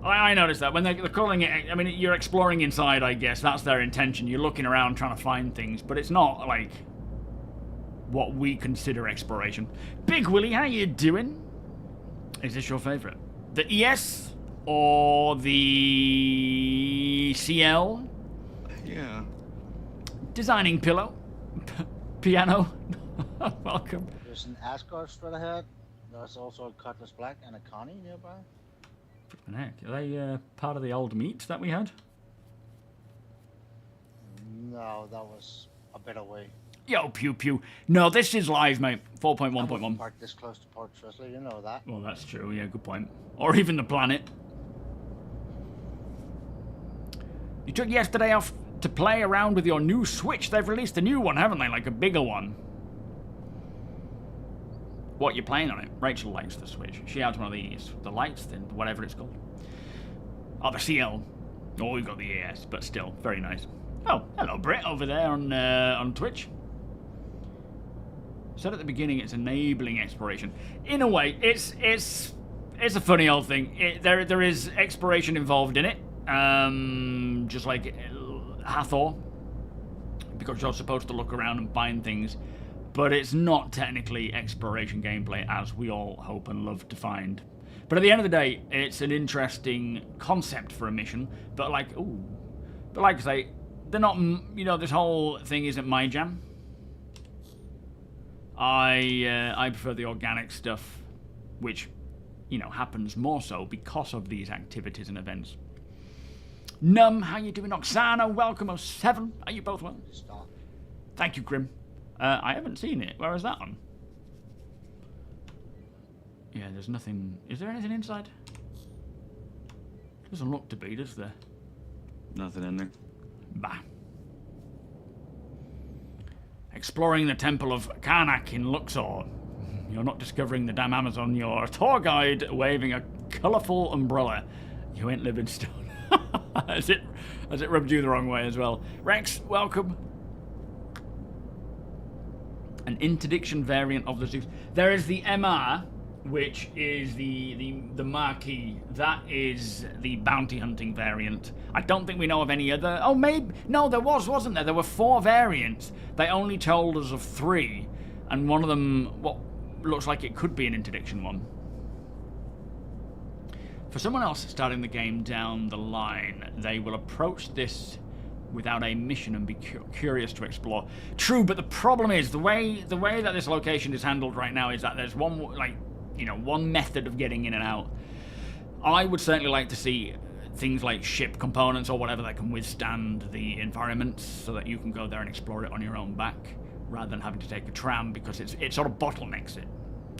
A: I noticed that when they're calling it. I mean, you're exploring inside. I guess that's their intention. You're looking around trying to find things, but it's not like what we consider exploration. Big Willie, how you doing? Is this your favourite? The ES or the CL?
D: Yeah.
A: Designing pillow, piano. Welcome.
B: There's an Asgard straight ahead. There's also a Cutlass Black and a Connie nearby.
A: Flippin' heck, are they part of the old meat that we had?
B: No, that was a bit away.
A: Yo, pew pew. No, this is live, mate. 4.1.1.
B: Parked this close to Port Tressler, you know that.
A: Well, that's true. Yeah, good point. Or even the planet. You took yesterday off to play around with your new Switch. They've released a new one, haven't they? Like a bigger one. What, you're playing on it? Rachel likes the Switch. She has one of these. The lights, then whatever it's called. Oh, the CL. Oh, we've got the ES, but still, very nice. Oh, hello, Britt, over there on Twitch. Said at the beginning it's enabling exploration. In a way, it's a funny old thing. There is exploration involved in it. Just like Hathor, because you're supposed to look around and find things, but it's not technically exploration gameplay as we all hope and love to find. But at the end of the day, it's an interesting concept for a mission. But like I say, they're not. You know, this whole thing isn't my jam. I prefer the organic stuff, which, you know, happens more so because of these activities and events. Num, how you doing? Oksana, welcome. 07, are you both well?
B: Stop.
A: Thank you, Grim. I haven't seen it. Where is that on? Yeah, there's nothing. Is there anything inside? Doesn't look to be, does there?
D: Nothing in there.
A: Bah. Exploring the Temple of Karnak in Luxor. You're not discovering the damn Amazon. You're a tour guide waving a colourful umbrella. You ain't Livingstone. Has it rubbed you the wrong way as well? Rex, welcome. An interdiction variant of the Zeus. There is the MR, which is the marquee. That is the bounty hunting variant. I don't think we know of any other. Oh, maybe. No, there wasn't there? There were 4 variants. They only told us of 3. And one of them, what looks like it could be an interdiction one. For someone else starting the game down the line, they will approach this without a mission and be curious to explore. True, but the problem is the way that this location is handled right now is that there's one method of getting in and out. I would certainly like to see things like ship components or whatever that can withstand the environment, so that you can go there and explore it on your own back, rather than having to take a tram, because it sort of bottlenecks it.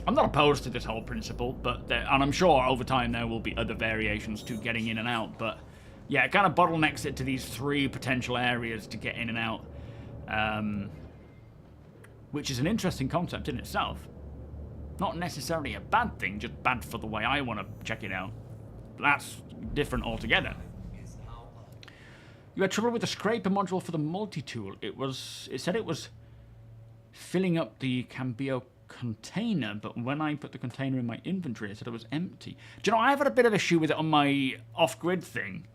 A: I'm not opposed to this whole principle, but and I'm sure over time there will be other variations to getting in and out, but yeah, it kind of bottlenecks it to these 3 potential areas to get in and out. which is an interesting concept in itself. Not necessarily a bad thing, just bad for the way I want to check it out. But that's different altogether. You had trouble with the scraper module for the multi-tool. It said it was filling up the Cambio container, but when I put the container in my inventory, it said it was empty. Do you know, I've had a bit of issue with it on my off-grid thing,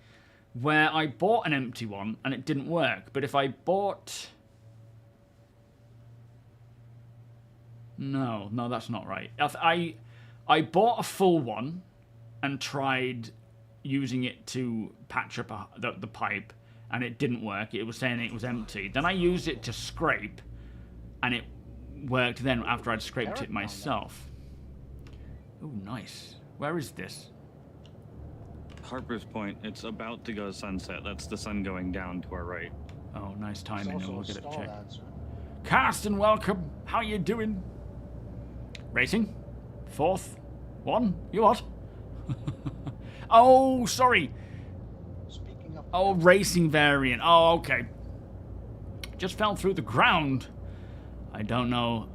A: where I bought an empty one and it didn't work. But if I bought... No, that's not right. I bought a full one and tried using it to patch up the pipe, and it didn't work. It was saying it was empty. Then I used it to scrape, and it worked then after I'd scraped it myself. Oh, nice. Where is this?
D: Harper's Point. It's about to go sunset. That's the sun going down to our right.
A: Oh, nice timing. We'll get it checked.
B: Answer.
A: Carsten, welcome. How you doing? Racing? 4th? 1? You what? Oh, sorry.
B: Speaking of...
A: Oh, racing variant. Oh, okay. Just fell through the ground. I don't know.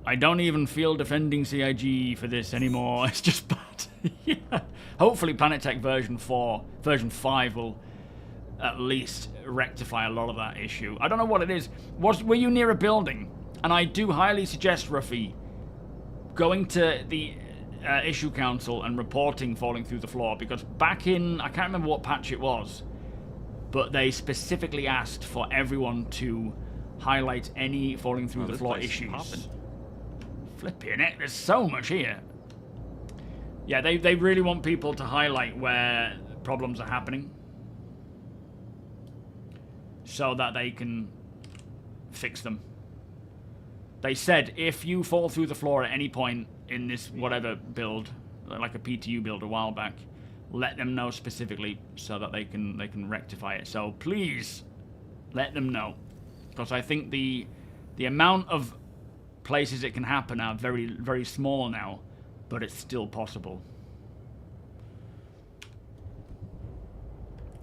A: I don't even feel defending CIG for this anymore. It's just bad. Yeah. Hopefully Planetech version 5 will at least rectify a lot of that issue. I don't know what it is. Were you near a building? And I do highly suggest, Ruffy, going to the issue council and reporting falling through the floor, because back in, I can't remember what patch it was, but they specifically asked for everyone to highlight any falling through the floor issues. Flipping it, there's so much here. Yeah, they really want people to highlight where problems are happening so that they can fix them. They said if you fall through the floor at any point in this whatever build, like a PTU build a while back, let them know specifically so that they can rectify it. So please let them know, because I think the amount of places it can happen are very, very small now, but it's still possible.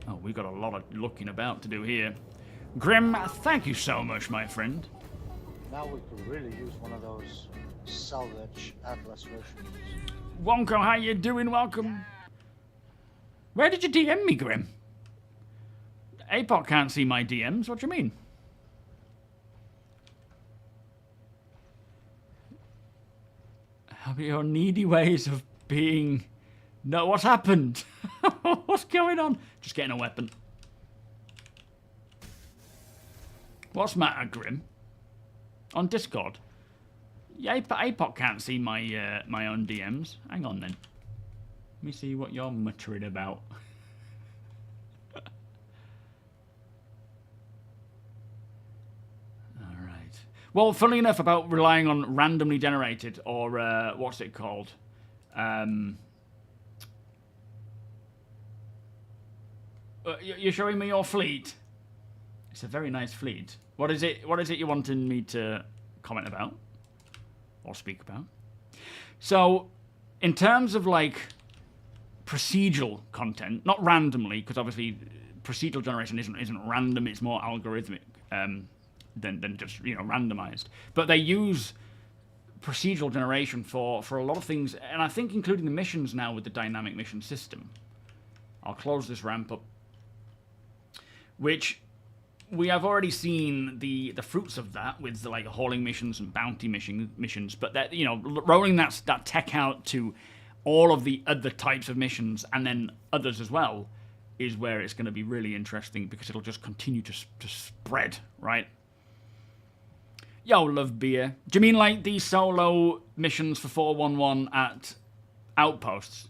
A: Oh, we've got a lot of looking about to do here. Grim, thank you so much, my friend.
B: Now we could really use one of those salvage Atlas versions.
A: Wonko, how you doing? Welcome. Where did you DM me, Grim? APOC can't see my DMs. What do you mean? Have your needy ways of being... No, what's happened? What's going on? Just getting a weapon. What's matter, Grim? On Discord? Yeah, APOC can't see my my own DMs. Hang on then. Let me see what you're muttering about. Alright. Well, funnily enough, about relying on randomly generated, or what's it called? You're showing me your fleet? It's a very nice fleet. What is it you wanted me to comment about? Or speak about? So, in terms of, like, procedural content, not randomly, because obviously procedural generation isn't random, it's more algorithmic than just, you know, randomized. But they use procedural generation for a lot of things, and I think including the missions now with the dynamic mission system. I'll close this ramp up. Which we have already seen the fruits of that with the, like, hauling missions and bounty missions, but that, you know, rolling that tech out to all of the other types of missions and then others as well is where it's going to be really interesting, because it'll just continue to spread, right? Yo, love beer. Do you mean like the solo missions for 411 at outposts?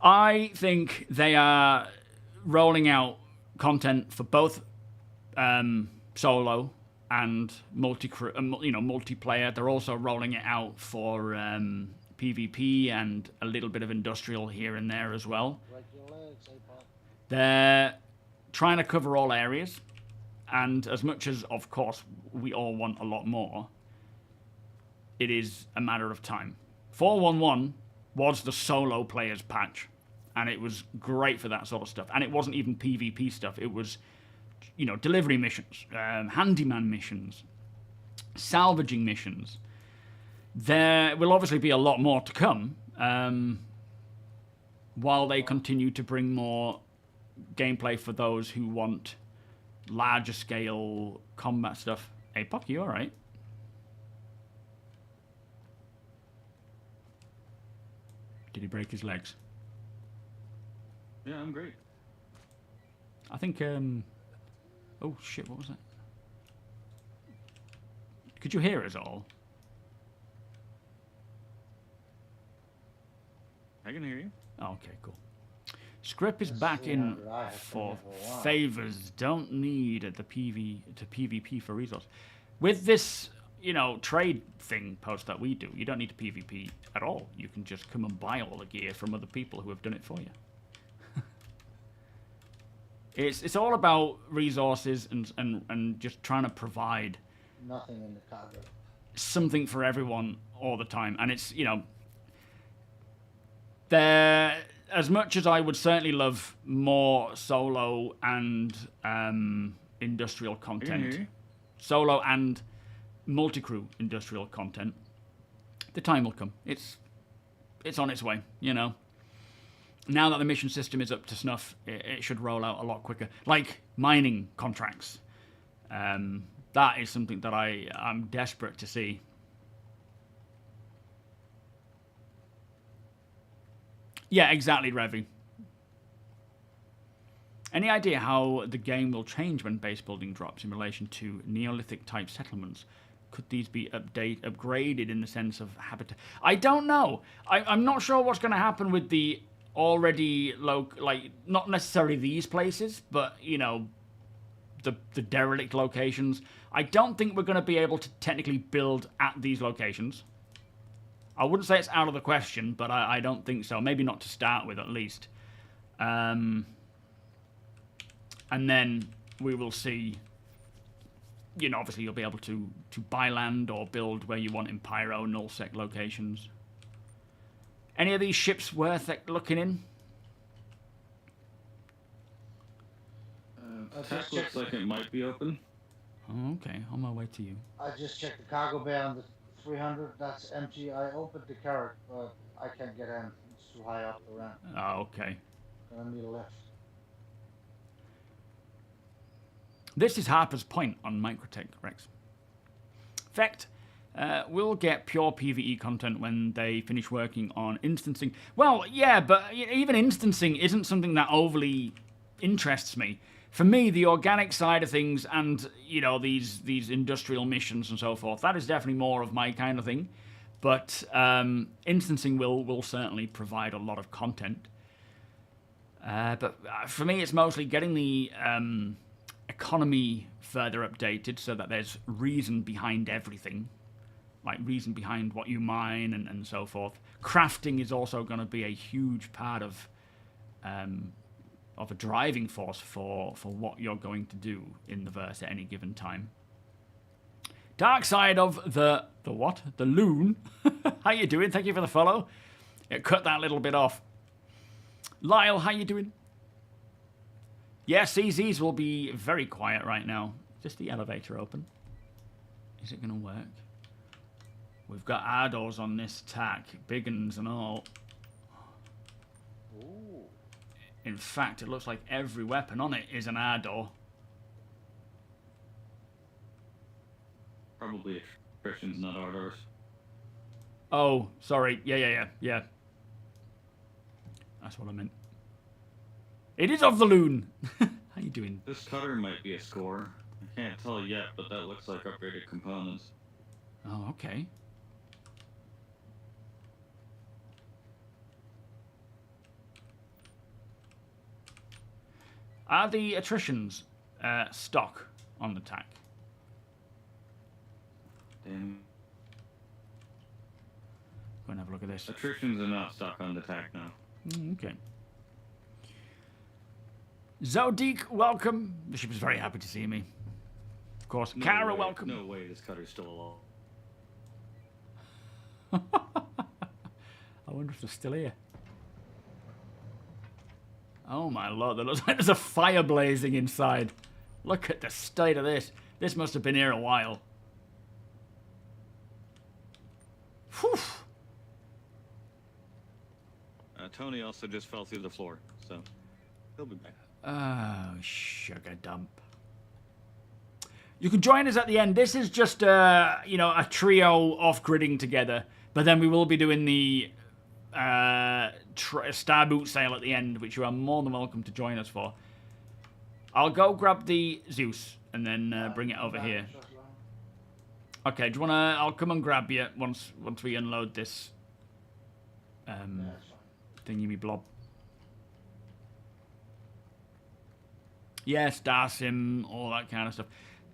A: I think they are rolling out content for both solo and multiplayer. They're also rolling it out for PvP and a little bit of industrial here and there as well. They're trying to cover all areas, and as much as, of course, we all want a lot more, it is a matter of time. 411 was the solo players patch, and it was great for that sort of stuff. And it wasn't even PvP stuff. It was, you know, delivery missions, handyman missions, salvaging missions. There will obviously be a lot more to come while they continue to bring more gameplay for those who want larger scale combat stuff. Hey, Puck, you alright? Did he break his legs?
D: Yeah, I'm great.
A: I think, oh shit, what was that? Could you hear us all?
D: I can hear you.
A: Oh, okay, cool. Script is back in for favors. Don't need the PvP for resource. With this, you know, trade thing post that we do, you don't need to PvP at all. You can just come and buy all the gear from other people who have done it for you. It's all about resources and just trying to provide
B: Nothing in the cargo.
A: something for everyone all the time. And it's, you know, there, as much as I would certainly love more solo and industrial content, solo and multi-crew industrial content, the time will come. It's on its way, you know. Now that the mission system is up to snuff, it should roll out a lot quicker. Like mining contracts. That is something that I'm desperate to see. Yeah, exactly, Revy. Any idea how the game will change when base building drops in relation to Neolithic type settlements? Could these be upgraded in the sense of habitat? I don't know. I'm not sure what's going to happen with the already like not necessarily these places, but you know, the derelict locations. I don't think we're going to be able to technically build at these locations. I wouldn't say it's out of the question, but I don't think so. Maybe not to start with, at least. And then we will see. You know, obviously you'll be able to buy land or build where you want in pyro, nullsec locations. Any of these ships worth looking in?
D: Tech looks like it might be open.
A: Oh, okay, on my way to you.
B: I just checked the cargo bay on the 300. That's empty. I opened the carrot, but I can't get in. It's too high up the ramp.
A: Oh, okay.
B: Gonna need a lift.
A: This is Harper's point on Microtech, Rex. In fact, we'll get pure PvE content when they finish working on instancing. Well, yeah, but even instancing isn't something that overly interests me. For me, the organic side of things and, you know, these industrial missions and so forth, that is definitely more of my kind of thing. But instancing will certainly provide a lot of content. But for me, it's mostly getting the economy further updated so that there's reason behind everything. Like reason behind what you mine and so forth. Crafting is also going to be a huge part of a driving force for what you're going to do in the verse at any given time. Dark side of the what? The loon. How you doing? Thank you for the follow. Cut that little bit off. Lyle, how you doing? Yeah, CZs will be very quiet right now. Just the elevator open. Is it going to work? We've got Ardos on this tack. Big uns and all.
B: Ooh.
A: In fact, it looks like every weapon on it is an Ardor.
D: Probably attritions, not Ardors.
A: Oh, sorry. Yeah. That's what I meant. It is of the loon. How you doing?
D: This cutter might be a score. I can't tell yet, but that looks like upgraded components.
A: Oh, okay. Are the attritions stock on the tack?
D: Damn.
A: Go and have a look at this.
D: Attritions are not stuck on the tack now.
A: Okay. Zodique, welcome. The ship is very happy to see me. Of course.
D: No
A: Kara,
D: way,
A: welcome.
D: No way this cutter's still alive.
A: I wonder if they're still here. Oh my lord, there looks like there's a fire blazing inside. Look at the state of this. This must have been here a while. Whew.
D: Tony also just fell through the floor, so he'll be back.
A: Oh, sugar dump. You can join us at the end. This is just, you know, a trio off-gridding together. But then we will be doing the Star Boot sale at the end, which you are more than welcome to join us for. I'll go grab the Zeus and then bring it over here. Okay, do you want to... I'll come and grab you once we unload this thingy blob. Yeah, Star Sim, all that kind of stuff.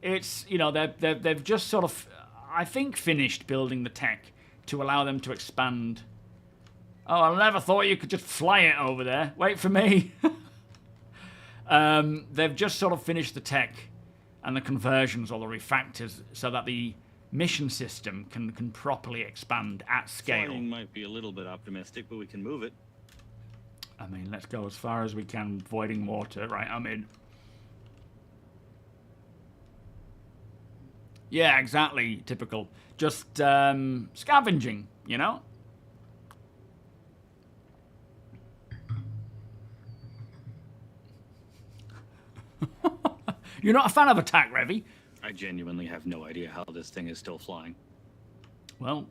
A: It's, you know, they've just sort of, I think, finished building the tech to allow them to expand. Oh, I never thought you could just fly it over there. Wait for me. They've just sort of finished the tech and the conversions or the refactors so that the mission system can properly expand at scale.
D: Flying might be a little bit optimistic, but we can move it.
A: I mean, let's go as far as we can, voiding water. Right, I'm in. Yeah, exactly. Typical. Just scavenging, you know? You're not a fan of Attack, Revy?
D: I genuinely have no idea how this thing is still flying.
A: Well,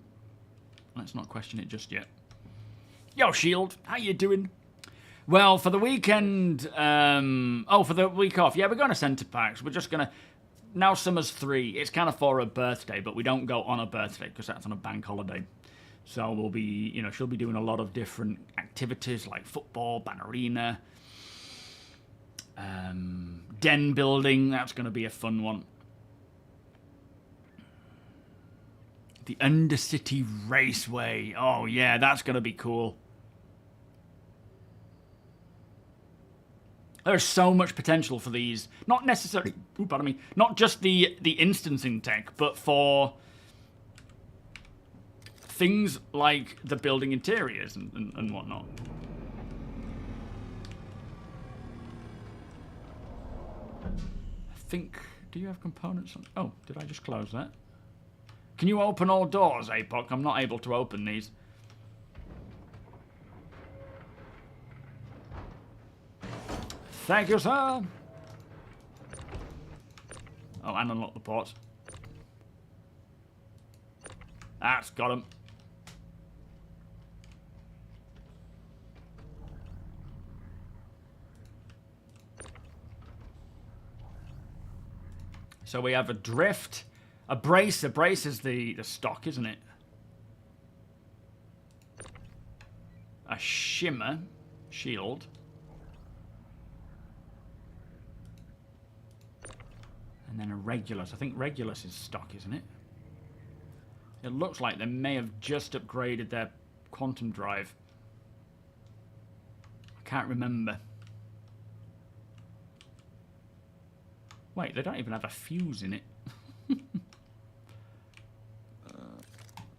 A: let's not question it just yet. Yo, Shield, how you doing? Well, for the weekend... for the week off. Yeah, we're going to Centre Parks. We're just going to... Now summer's 3. It's kind of for her birthday, but we don't go on her birthday because that's on a bank holiday. So we'll be, you know, she'll be doing a lot of different activities like football, ballerina, den building. That's going to be a fun one. The Undercity Raceway. Oh, yeah, that's going to be cool. There's so much potential for these. Not necessarily, pardon me, not just the instancing tech, but for things like the building interiors and whatnot. I think, do you have components on? Oh, did I just close that? Can you open all doors, APOC? I'm not able to open these. Thank you, sir. Oh, and unlock the ports. That's got him. So we have a drift, a brace. A brace is the stock, isn't it? A shimmer, shield. And then a Regulus. I think Regulus is stock, isn't it? It looks like they may have just upgraded their quantum drive. I can't remember. Wait, they don't even have a fuse in it.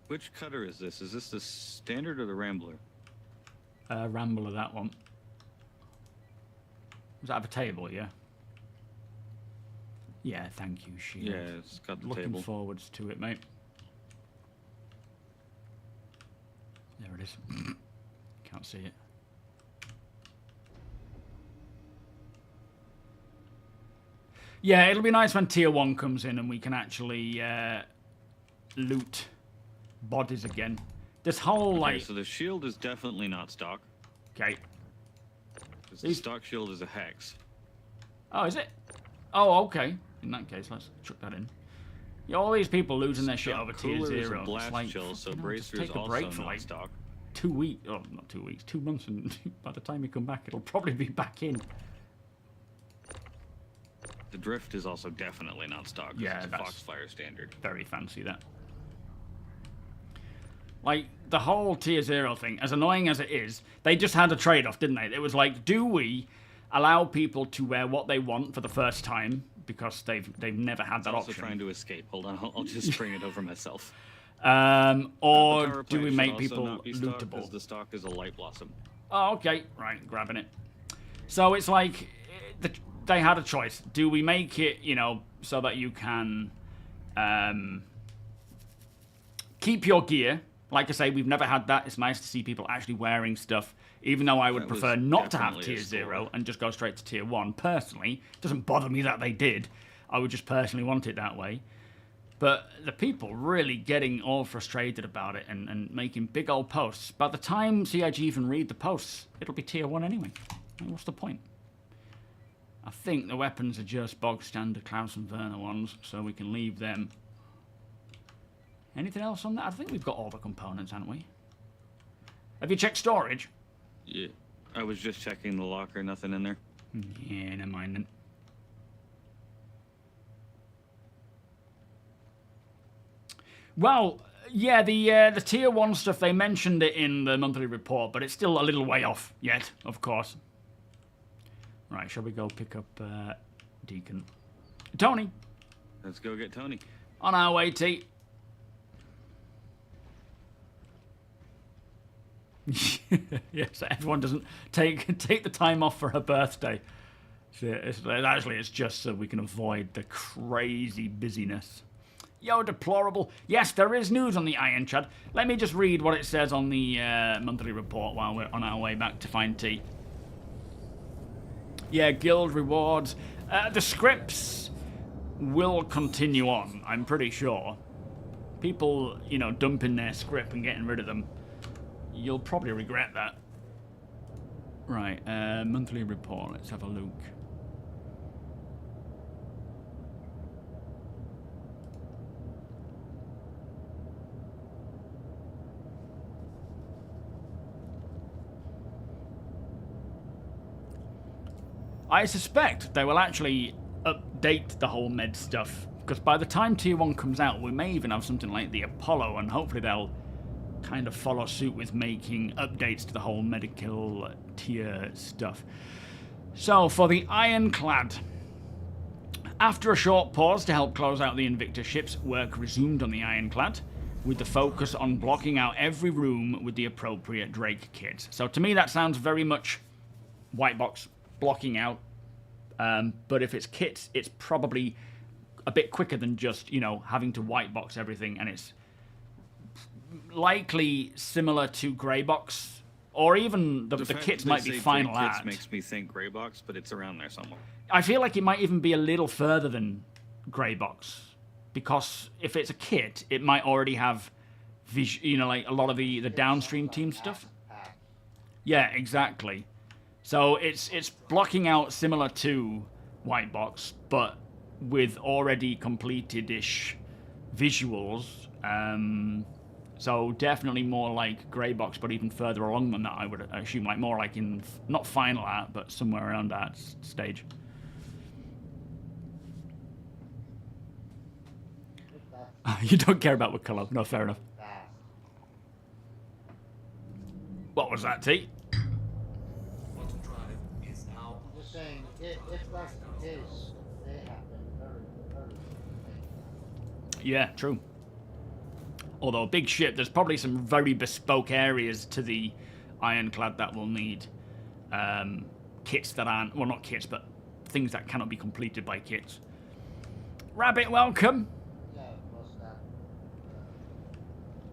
D: Which cutter is this? Is this the Standard or the Rambler?
A: Rambler, that one. Does that have a table, yeah? Yeah, thank you, Shield.
D: Yeah, it's got the
A: Looking
D: table.
A: forwards to it, mate. There it is. Can't see it. Yeah, it'll be nice when Tier 1 comes in and we can actually loot bodies again. This whole,
D: Okay,
A: like...
D: so the shield is definitely not stock.
A: Okay.
D: 'Cause the stock shield is a hex.
A: Oh, is it? Oh, okay. In that case, let's chuck that in. Yeah, all these people losing their shit over Tier
D: Cooler is a
A: 0.
D: blast
A: It's like,
D: chill, so
A: fucking hell, just
D: bracer is
A: take a
D: also
A: break for
D: not
A: like
D: stock.
A: 2 weeks. Oh, not 2 weeks. 2 months, and by the time you come back, it'll probably be back in.
D: The drift is also definitely not stock. 'Cause
A: Yeah,
D: it's a
A: that's-
D: Foxfire standard.
A: Very fancy, that. Like, the whole Tier 0 thing, as annoying as it is, they just had a trade-off, didn't they? It was like, do we allow people to wear what they want for the first time, because they've never had that
D: Also
A: option?
D: trying to escape. Hold on, I'll just bring it over myself.
A: Or
D: Power
A: do we
D: plant
A: make
D: should
A: people
D: also not be stock, 'cause
A: lootable?
D: the stock is a light blossom.
A: Oh, okay. Right, grabbing it. So it's like, they had a choice. Do we make it, you know, so that you can keep your gear Like I say, we've never had that. It's nice to see people actually wearing stuff, even though I would
D: That
A: prefer
D: was
A: not to have
D: definitely a
A: tier
D: score.
A: 0 and just go straight to tier 1. Personally, it doesn't bother me that they did. I would just personally want it that way. But the people really getting all frustrated about it and making big old posts. By the time CIG even read the posts, it'll be tier 1 anyway. What's the point? I think the weapons are just bog standard Klaus and Werner ones, so we can leave them. Anything else on that? I think we've got all the components, haven't we? Have you checked storage?
D: Yeah, I was just checking the locker. Nothing in there.
A: Yeah, never mind then. Well, yeah, the tier 1 stuff, they mentioned it in the monthly report, but it's still a little way off yet, of course. Right, shall we go pick up Deacon? Tony!
D: Let's go get Tony.
A: On our way, T. Yes, everyone doesn't take the time off for her birthday. Actually, it's just so we can avoid the crazy busyness. Yo, deplorable. Yes, there is news on the Ironclad. Let me just read what it says on the monthly report while we're on our way back to find T. Yeah, guild rewards. The scripts will continue on, I'm pretty sure. People, you know, dumping their script and getting rid of them. You'll probably regret that. Right, monthly report. Let's have a look. I suspect they will actually update the whole med stuff, because by the time Tier 1 comes out, we may even have something like the Apollo, and hopefully they'll kind of follow suit with making updates to the whole medical tier stuff. So, for the Ironclad, after a short pause to help close out the Invictus ships, work resumed on the Ironclad, with the focus on blocking out every room with the appropriate Drake kits. So to me that sounds very much white box, blocking out, but if it's kits, it's probably a bit quicker than just, you know, having to white box everything, and it's likely similar to grey box, or even the kits might be final
D: kits
A: art.
D: makes me think grey box, but it's around there somewhere.
A: I feel like it might even be a little further than grey box, because if it's a kit, it might already have, you know, like a lot of the downstream team stuff. Yeah, exactly. So it's blocking out similar to white box, but with already completed-ish visuals. So definitely more like grey box, but even further along than that, I would assume, like more like in not final art, but somewhere around that stage. You don't care about what colour? No, fair enough. What was that, T?
B: I'm just saying, if that's the case, they have been very, very good.
A: Yeah, true. Although a big ship, there's probably some very bespoke areas to the Ironclad that will need kits that aren't, well, not kits, but things that cannot be completed by kits. Rabbit, welcome.
B: Yeah, plus that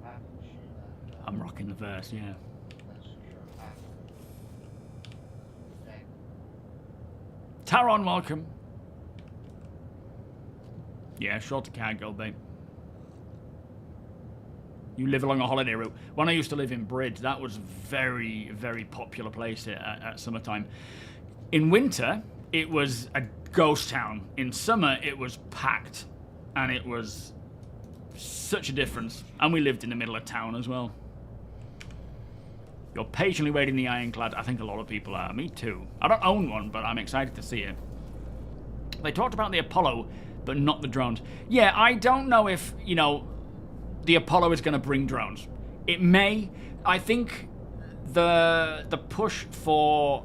B: packing machine that
A: I'm rocking the verse, yeah.
B: lets you pack. Okay.
A: Taron, welcome. Yeah, shorter cargo, babe. You live along a holiday route. When I used to live in Bridge, that was a very, very popular place at summertime. In winter, it was a ghost town. In summer, it was packed. And it was such a difference. And we lived in the middle of town as well. You're patiently waiting the Ironclad. I think a lot of people are. Me too. I don't own one, but I'm excited to see it. They talked about the Apollo, but not the drones. Yeah, I don't know if, you know, the Apollo is going to bring drones. It may. I think the push for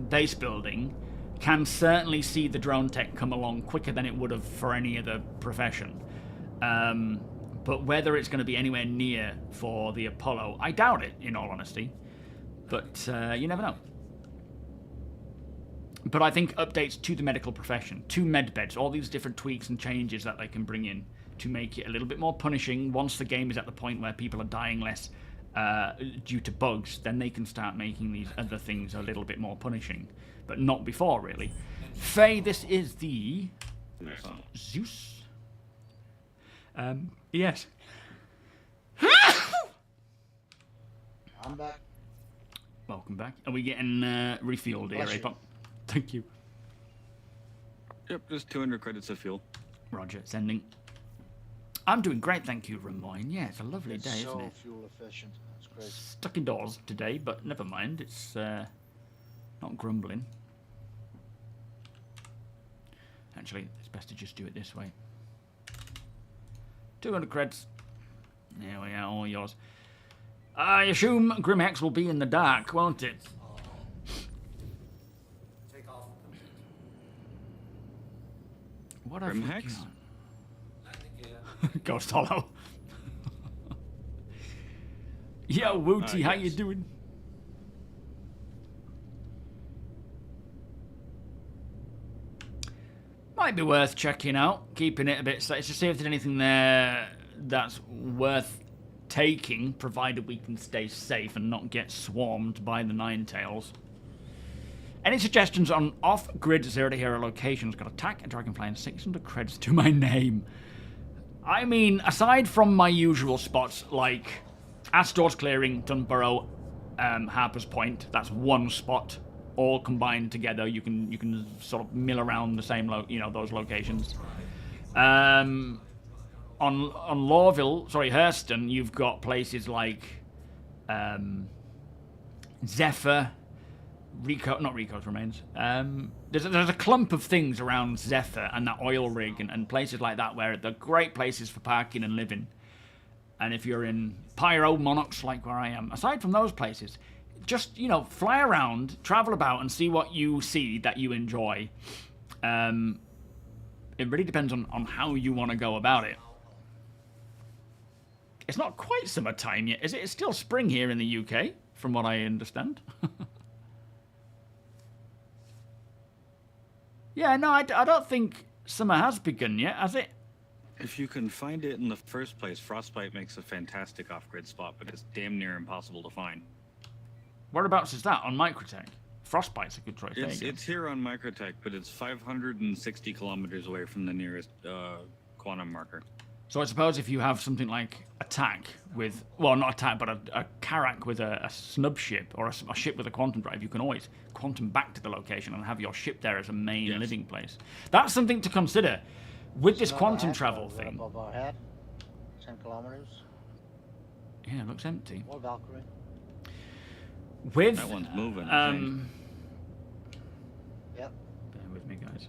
A: base building can certainly see the drone tech come along quicker than it would have for any other profession. But whether it's going to be anywhere near for the Apollo, I doubt it, in all honesty. But you never know. But I think updates to the medical profession, to medbeds, all these different tweaks and changes that they can bring in to make it a little bit more punishing. Once the game is at the point where people are dying less due to bugs, then they can start making these other things a little bit more punishing. But not before, really. Faye, this is the Zeus. Yes.
B: I'm back.
A: Welcome back. Are we getting refueled here, Apop? Thank you.
D: Yep, just 200 credits of fuel.
A: Roger, sending. I'm doing great, thank you, Ramoyne. Yeah, it's a lovely day,
B: So
A: isn't it?
B: fuel efficient. That's great.
A: Stuck indoors today, but never mind. It's not grumbling. Actually, it's best to just do it this way. 200 creds. There we are, all yours. I assume Grimhex will be in the dark, won't it?
E: Take off.
A: What have we
D: Grimhex?
A: got?
E: Landing gear.
A: Ghost Hollow. Yo, Wooty, how you
D: yes.
A: doing? Might be worth checking out, keeping it a bit safe to see if there's anything there that's worth taking, provided we can stay safe and not get swarmed by the Ninetails. Any suggestions on off-grid zero-to-hero locations? Got attack and dragonfly and 600 creds to my name. I mean, aside from my usual spots like Astor's Clearing, Dunborough, Harper's Point, that's one spot. All combined together, you can sort of mill around the same those locations. On Lawville, sorry, Hurston, you've got places like Zephyr, not Rico's remains. There's a clump of things around Zephyr and that oil rig and places like that where they're great places for parking and living. And if you're in Pyro, Monarchs, like where I am, aside from those places, just, fly around, travel about, and see what you see that you enjoy. It really depends on how you want to go about it. It's not quite summertime yet, is it? It's still spring here in the UK, from what I understand. Yeah, no, I don't think summer has begun yet, has it?
D: If you can find it in the first place, Frostbite makes a fantastic off-grid spot, but it's damn near impossible to find.
A: Whereabouts is that? On Microtech? Frostbite's a good choice.
D: It's here on Microtech, but it's 560 kilometers away from the nearest quantum marker.
A: So I suppose if you have something like attack with, well, not attack, but a Karak with a snub ship or a ship with a quantum drive, you can always quantum back to the location and have your ship there as a main living place. That's something to consider with this quantum travel thing.
B: Above our head, 10 kilometers.
A: Yeah, it looks empty.
B: More Valkyrie.
A: With
D: That one's moving, I think.
B: Yep.
A: Bear with me, guys.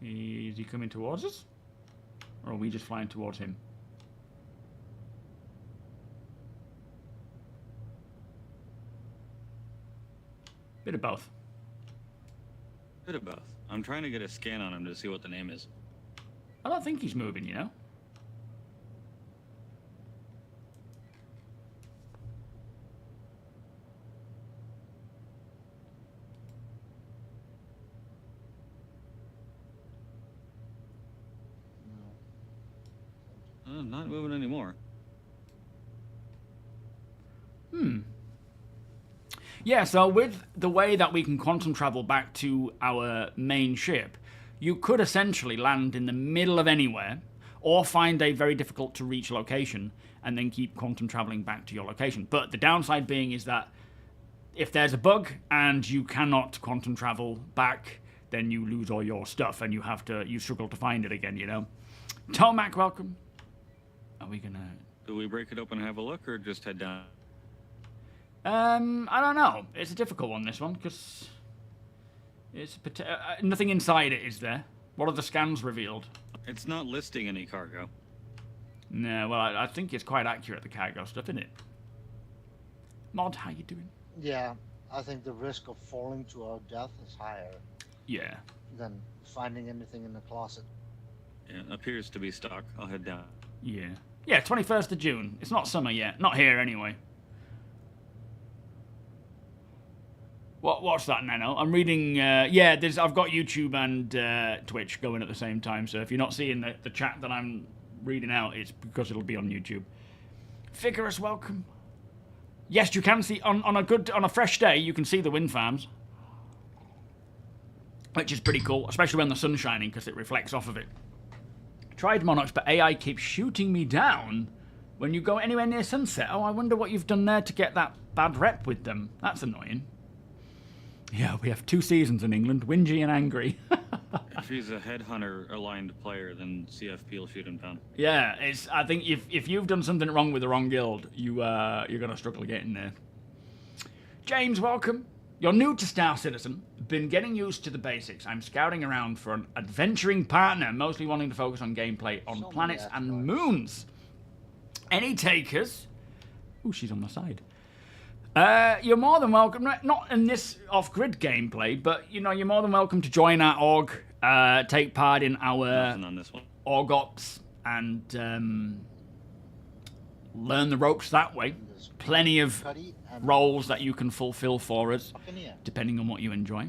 A: Is he coming towards us? Or are we just flying towards him? Bit of both.
D: Bit of both. I'm trying to get a scan on him to see what the name is.
A: I don't think he's moving, you know?
D: Not moving anymore.
A: Yeah, so with the way that we can quantum travel back to our main ship, you could essentially land in the middle of anywhere or find a very difficult to reach location and then keep quantum traveling back to your location. But the downside being is that if there's a bug and you cannot quantum travel back, then you lose all your stuff and you struggle to find it again, you know? Tomac, welcome. Are we gonna...
D: Do we break it open and have a look, or just head down?
A: I don't know. It's a difficult one, this one, because it's nothing inside it, is there? What are the scans revealed?
D: It's not listing any cargo.
A: No, well, I think it's quite accurate, the cargo stuff, isn't it? Mod, how you doing?
B: Yeah, I think the risk of falling to our death is higher
A: Yeah.
B: than finding anything in the closet.
D: Yeah, appears to be stock. I'll head down.
A: Yeah. Yeah, 21st of June. It's not summer yet. Not here, anyway. What's that, Nano? I'm reading. Yeah, I've got YouTube and Twitch going at the same time. So if you're not seeing the chat that I'm reading out, it's because it'll be on YouTube. Vigorous welcome. Yes, you can see on a fresh day. You can see the wind farms, which is pretty cool, especially when the sun's shining because it reflects off of it. Tried Monarchs, but AI keeps shooting me down when you go anywhere near sunset. Oh, I wonder what you've done there to get that bad rep with them. That's annoying. Yeah, we have 2 seasons in England, whingy and angry.
D: If he's a headhunter-aligned player, then CFP will shoot him down.
A: Yeah, I think if you've done something wrong with the wrong guild, you're going to struggle getting there. James, welcome. You're new to Star Citizen. Been getting used to the basics. I'm scouting around for an adventuring partner, mostly wanting to focus on gameplay on planets and moons. Any takers? Ooh, she's on my side. You're more than welcome, not in this off-grid gameplay, but you're more than welcome to join our org, take part in our
D: on this one.
A: org ops, and learn the ropes that way. Plenty of roles that you can fulfill for us, depending on what you enjoy.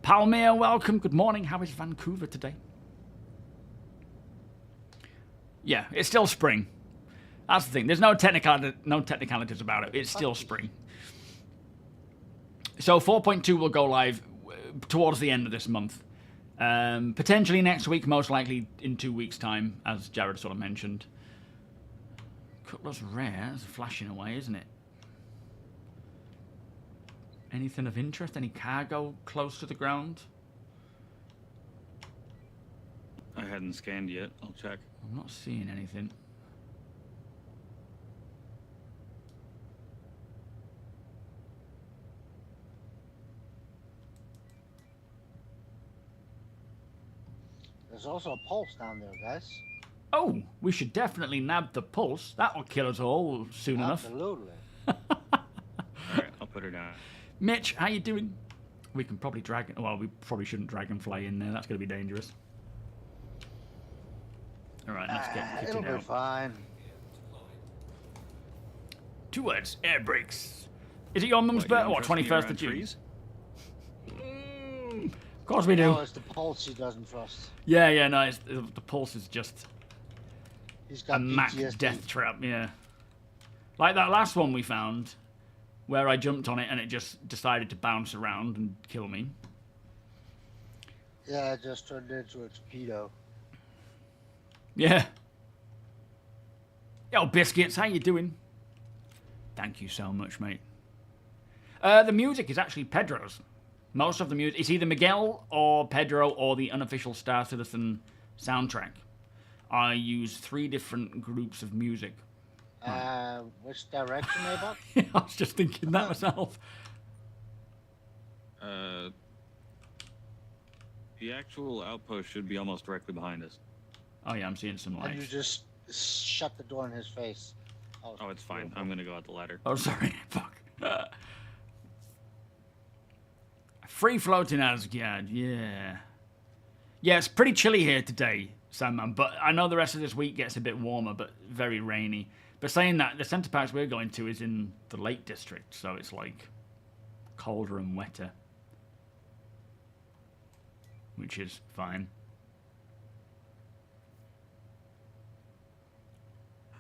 A: Palmyra, welcome. Good morning. How is Vancouver today? Yeah, it's still spring. That's the thing. There's no technicalities about it. It's still spring. So 4.2 will go live towards the end of this month. Potentially next week, most likely in 2 weeks' time, as Jared sort of mentioned. Cutlass rare. It's flashing away, isn't it? Anything of interest? Any cargo close to the ground?
D: I hadn't scanned yet. I'll check.
A: I'm not seeing anything.
B: There's also a pulse down there, guys.
A: Oh, we should definitely nab the pulse. That'll kill us all soon enough.
B: Absolutely.
D: Alright, I'll put her down.
A: Mitch, how you doing? We can probably well, we probably shouldn't dragonfly in there. That's going to be dangerous. Alright, let's get kitted
B: It'll be
A: out.
B: fine.
A: 2 words, air brakes. Is it your mum's birthday? What, 21st of June? Of course we do.
B: No, it's the pulse he doesn't trust.
A: Yeah, no, the pulse is just
B: He's got
A: a Mac
B: PTSD.
A: death trap, yeah. Like that last one we found, where I jumped on it and it just decided to bounce around and kill me.
B: Yeah, it just turned into a torpedo.
A: Yeah. Yo, Biscuits, how you doing? Thank you so much, mate. The music is actually Pedro's. Most of the music, it's either Miguel or Pedro or the unofficial Star Citizen soundtrack. I use 3 different groups of music.
B: Which direction, Abel?
A: I was just thinking that myself.
D: The actual outpost should be almost directly behind us.
A: Oh yeah, I'm seeing some
B: And you
A: lights.
B: just shut the door in his face.
D: Oh, it's fine. I'm gonna go out the ladder.
A: Oh, sorry. Fuck. Free floating Asgard, yeah. Yeah, it's pretty chilly here today, Sandman, but I know the rest of this week gets a bit warmer, but very rainy. But saying that, the centre parks we're going to is in the Lake District, so it's like colder and wetter. Which is fine.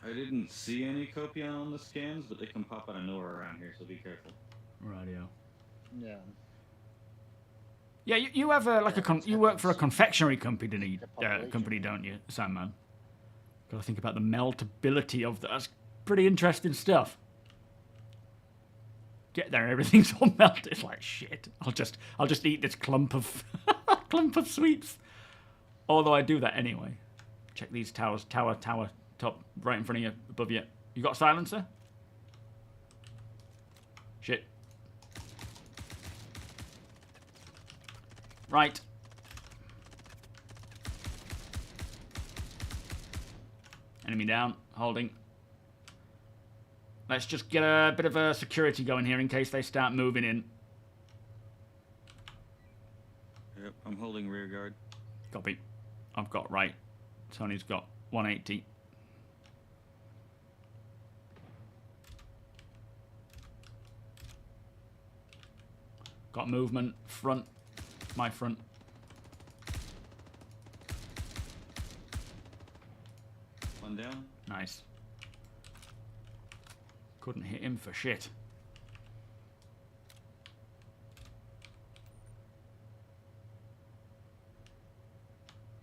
D: I didn't see any Copion on the scans, but they can pop out of nowhere around here, so be careful.
A: Radio.
B: Yeah.
A: Yeah, you have you work for a confectionery company, don't you, Sandman? Got to think about the meltability of that. That's pretty interesting stuff. Get there, everything's all melted. It's like shit. I'll just eat this clump of sweets. Although I do that anyway. Check these towers. Tower, top, right in front of you, above you. You got a silencer? Shit. Right. Enemy down. Holding. Let's just get a bit of a security going here in case they start moving in.
D: Yep, I'm holding rear guard.
A: Copy. I've got right. Tony's got 180. Got movement. Front. My front.
D: One down.
A: Nice. Couldn't hit him for shit.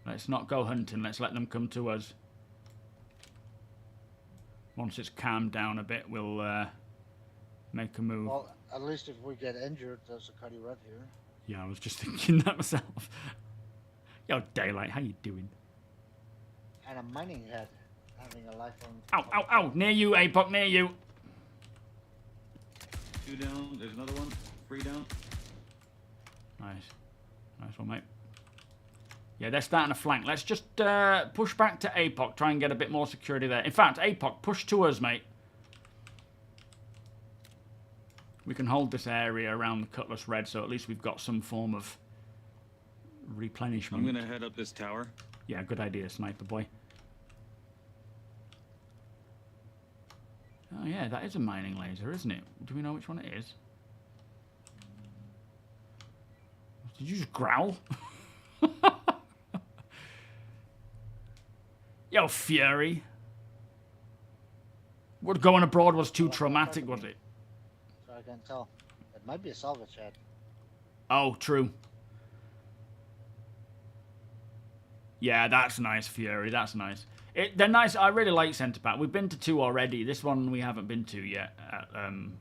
A: Let's not go hunting. Let's let them come to us. Once it's calmed down a bit, we'll make a move.
B: Well, at least if we get injured, there's a Cuddy Red here.
A: Yeah, I was just thinking that myself. Yo, Daylight, how you doing?
B: And a mining head having a life on.
A: Ow, ow, ow! Near you, APOC, near you!
D: 2 down. There's another one. 3 down.
A: Nice. Nice one, mate. Yeah, they're starting to flank. Let's just push back to APOC, try and get a bit more security there. In fact, APOC, push to us, mate. We can hold this area around the Cutlass Red, so at least we've got some form of replenishment.
D: I'm gonna head up this tower.
A: Yeah, good idea, Sniper Boy. Oh yeah, that is a mining laser, isn't it? Do we know which one it is? Did you just growl? Yo, Fury. What, going abroad was too traumatic, was it?
B: So I can't tell. It might be a salvage head.
A: Oh, true. Yeah, that's nice, Fury. That's nice. They're nice. I really like Centre Pack. We've been to 2 already. This one we haven't been to yet at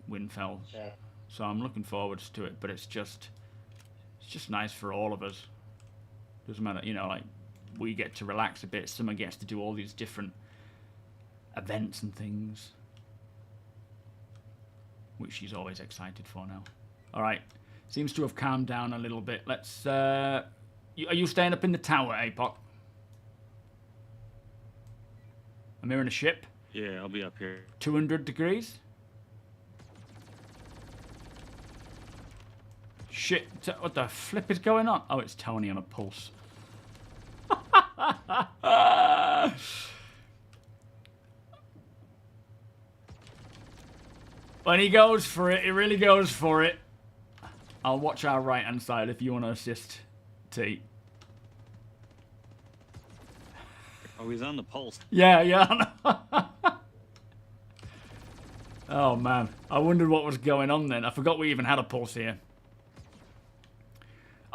A: Windfell.
B: Yeah.
A: So I'm looking forward to it. But it's just nice for all of us. Doesn't matter, you know, like we get to relax a bit. Summer gets to do all these different events and things, which she's always excited for now. All right, seems to have calmed down a little bit. Let's. Are you staying up in the tower, APOC? I'm here in a ship.
D: Yeah, I'll be up here. 200
A: degrees. Shit, what the flip is going on? Oh, it's Tony on a pulse. When he goes for it, he really goes for it. I'll watch our right-hand side if you want to assist, T.
D: Oh, he's on the pulse.
A: Yeah. Oh, man. I wondered what was going on then. I forgot we even had a pulse here.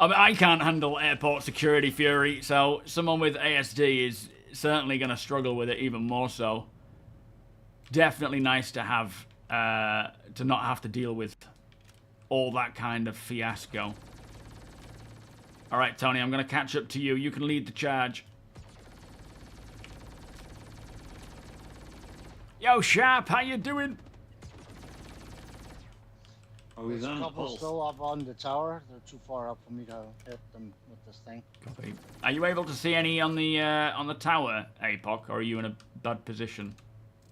A: I mean, I can't handle airport security, Fury, so someone with ASD is certainly going to struggle with it even more so. Definitely nice to have, to not have to deal with all that kind of fiasco. All right, Tony, I'm going to catch up to you. You can lead the charge. Yo, Sharp, how you doing?
D: Oh, he's
B: There's
D: on
B: a
D: the
B: couple
D: pulse.
B: still up on the tower. They're too far up for me to hit them with this thing.
A: Copy. Are you able to see any on the tower, APOC, or are you in a bad position?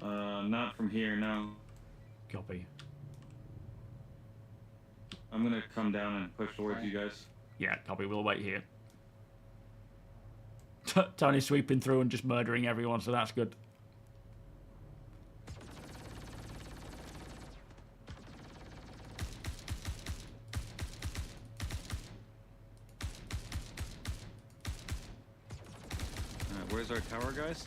D: Not from here, no.
A: Copy.
D: I'm gonna come down and push towards you guys.
A: Yeah, copy. We'll wait here. Tony's sweeping through and just murdering everyone, so that's good.
D: Where's our tower, guys?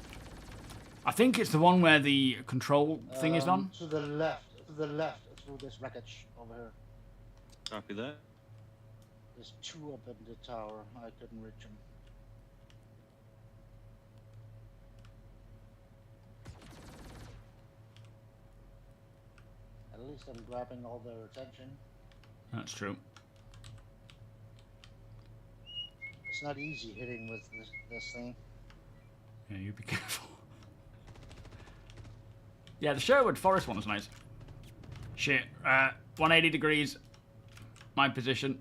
A: I think it's the one where the control thing is on.
B: To the left, through this wreckage over here.
D: Copy that.
B: There's 2 up in the tower. I couldn't reach them. At least I'm grabbing all their attention.
A: That's true.
B: It's not easy hitting with this thing.
A: Yeah, you be careful. Yeah, the Sherwood Forest one was nice. Shit. 180 degrees. My position.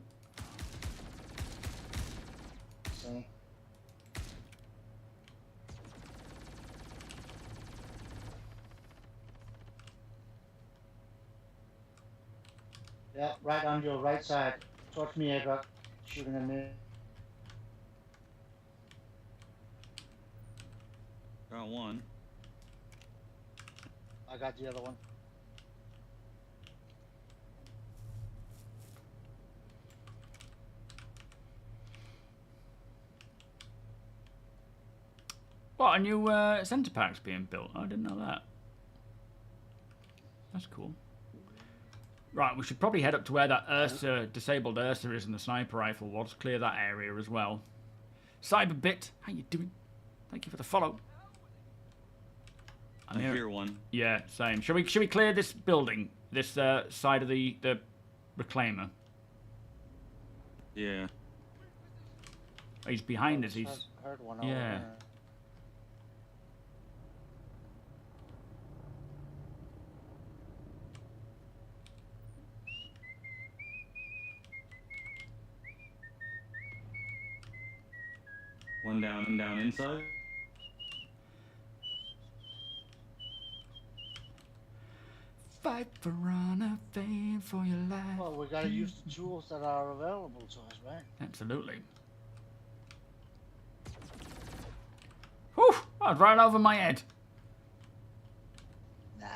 B: See? Yeah, right on your right side. Towards me, I got shooting at me.
D: Got one.
B: I got the other one.
A: What, a new centre pack's being built? I didn't know that. That's cool. Right, we should probably head up to where that Ursa, disabled Ursa is and the sniper rifle was. Clear that area as well. Cyberbit, how you doing? Thank you for the follow.
D: I hear one.
A: Yeah, same. Should we clear this building? This side of the reclaimer?
D: Yeah.
A: He's behind us. He's
B: Heard one
A: yeah.
B: over there.
D: One down inside.
A: Fight for honor, fame for your life.
B: Well, we gotta use the tools that are available to us, right?
A: Absolutely. Whew! I was right over my head.
B: Nah.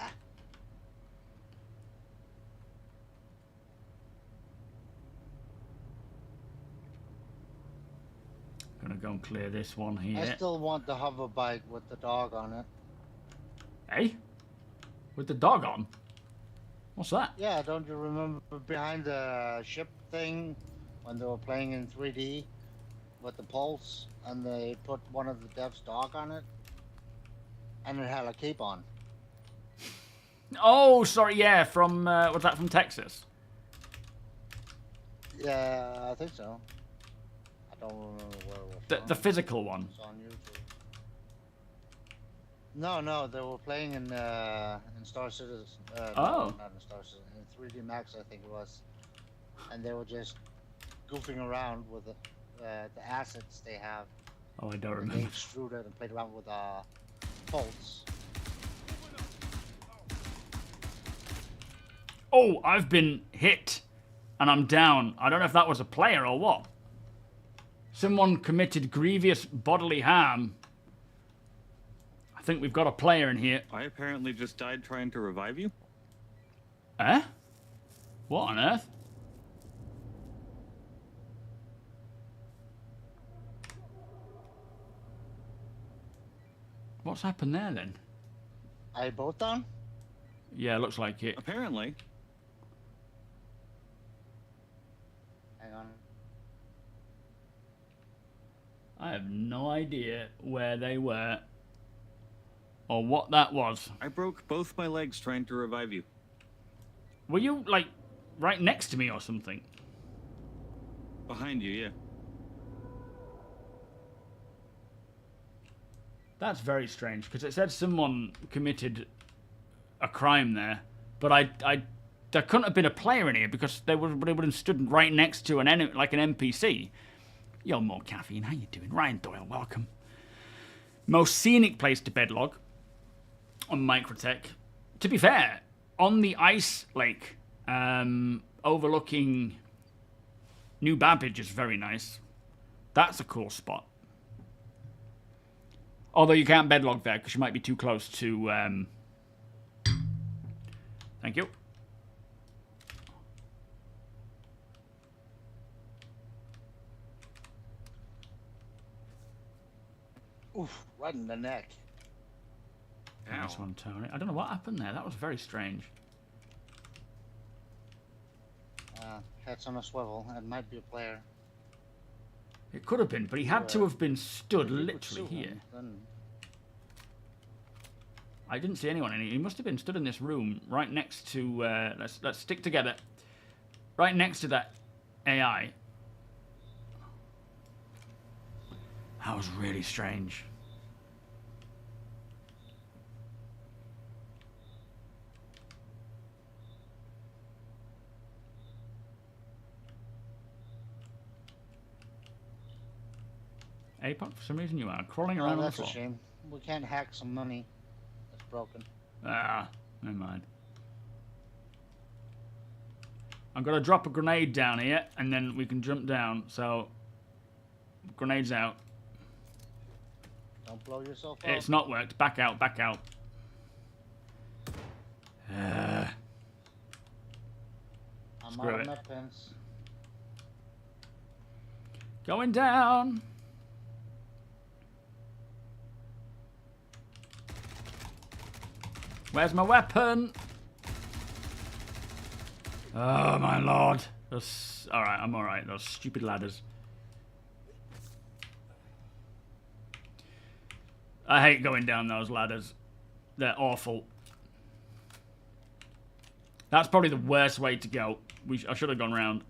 A: Gonna go and clear this one here.
B: I still want the hoverbike with the dog on it.
A: Hey? With the dog on? What's that?
B: Yeah, don't you remember behind the ship thing when they were playing in 3D with the pulse and they put one of the devs' dog on it? And it had a cape on.
A: Oh, sorry, yeah, from, was that from Texas?
B: Yeah, I think so. I don't remember where it was from.
A: The physical one.
B: It's on YouTube. No, they were playing in Star Citizen.
A: Oh.
B: No, not in Star Citizen. In 3D Max, I think it was. And they were just goofing around with the assets they have.
A: Oh, I don't
B: And they
A: remember.
B: extruded and played around with bolts.
A: Oh, I've been hit. And I'm down. I don't know if that was a player or what. Someone committed grievous bodily harm. I think we've got a player in here.
D: I apparently just died trying to revive you.
A: Eh? What on earth? What's happened there then?
B: Are you both down?
A: Yeah, looks like it.
D: Apparently.
B: Hang on.
A: I have no idea where they were or what that was.
D: I broke both my legs trying to revive you.
A: Were you, like, right next to me or something?
D: Behind you, yeah.
A: That's very strange, because it said someone committed a crime there, but there couldn't have been a player in here because they would have stood right next to an NPC. Yo, more caffeine, how you doing? Ryan Doyle, welcome. Most scenic place to bedlog on Microtech. To be fair, on the ice lake, overlooking New Babbage is very nice. That's a cool spot. Although you can't bedlog there because you might be too close to... Thank you.
B: Oof, right in the neck.
A: Nice one, Tony. I don't know what happened there. That was very strange.
B: Head's on a swivel. It might be a player.
A: It could have been, but he had to have been stood
B: You could
A: literally
B: sue
A: here.
B: him, then.
A: I didn't see anyone in it. He must have been stood in this room right next to... let's stick together. Right next to that AI. That was really strange. APOC, for some reason you are crawling around on the
B: That's a
A: floor.
B: shame. We can't hack some money that's broken.
A: Ah, never mind. I'm going to drop a grenade down here, and then we can jump down. So, grenade's out.
B: Don't blow yourself up.
A: It's not worked. Back out, back out.
B: I'm
A: screw
B: out of
A: it.
B: med pens.
A: Going down. Where's my weapon? Oh, my lord. Alright, I'm alright. Those stupid ladders. I hate going down those ladders. They're awful. That's probably the worst way to go. I should have gone round.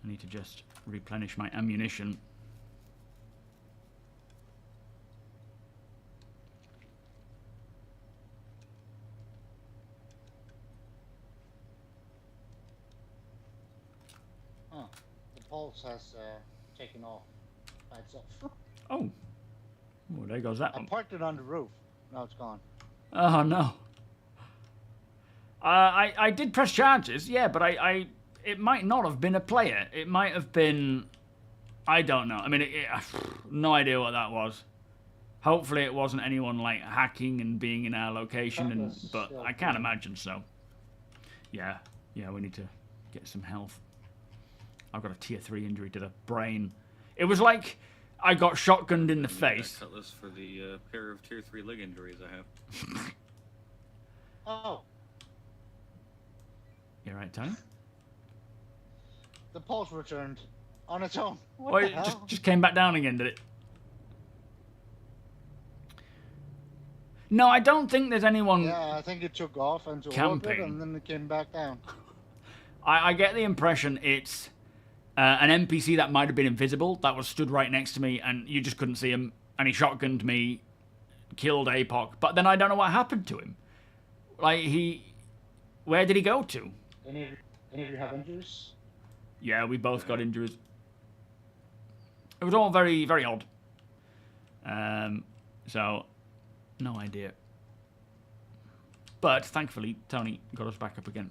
A: I need to just replenish my ammunition.
B: Oh, the pulse has taken off by itself.
A: Oh. Oh, there goes that
B: I
A: one.
B: parked it on the roof. Now it's gone.
A: Oh, no. I did press charges, yeah, but it might not have been a player. It might have been... I don't know. I mean, no idea what that was. Hopefully it wasn't anyone, like, hacking and being in our location, but I can't imagine so. Yeah, we need to get some health. I've got a tier 3 injury to the brain. It was like I got shotgunned in the face.
D: Cutlass for the pair of tier 3 leg injuries I have.
B: Oh,
A: You right, Tony?
B: the pulse returned on its own. What
A: Well,
B: the
A: it
B: hell?
A: just came back down again, did it? No, I don't think there's anyone...
B: Yeah, I think it took off into
A: Camping.
B: orbit and then it came back down.
A: I get the impression it's an NPC that might have been invisible, that was stood right next to me, and you just couldn't see him, and he shotgunned me, killed APOC, but then I don't know what happened to him. Like, where did he go to?
B: Any of you have injuries?
A: Yeah, we both got injuries. It was all very, very odd. So, no idea. But, thankfully, Tony got us back up again.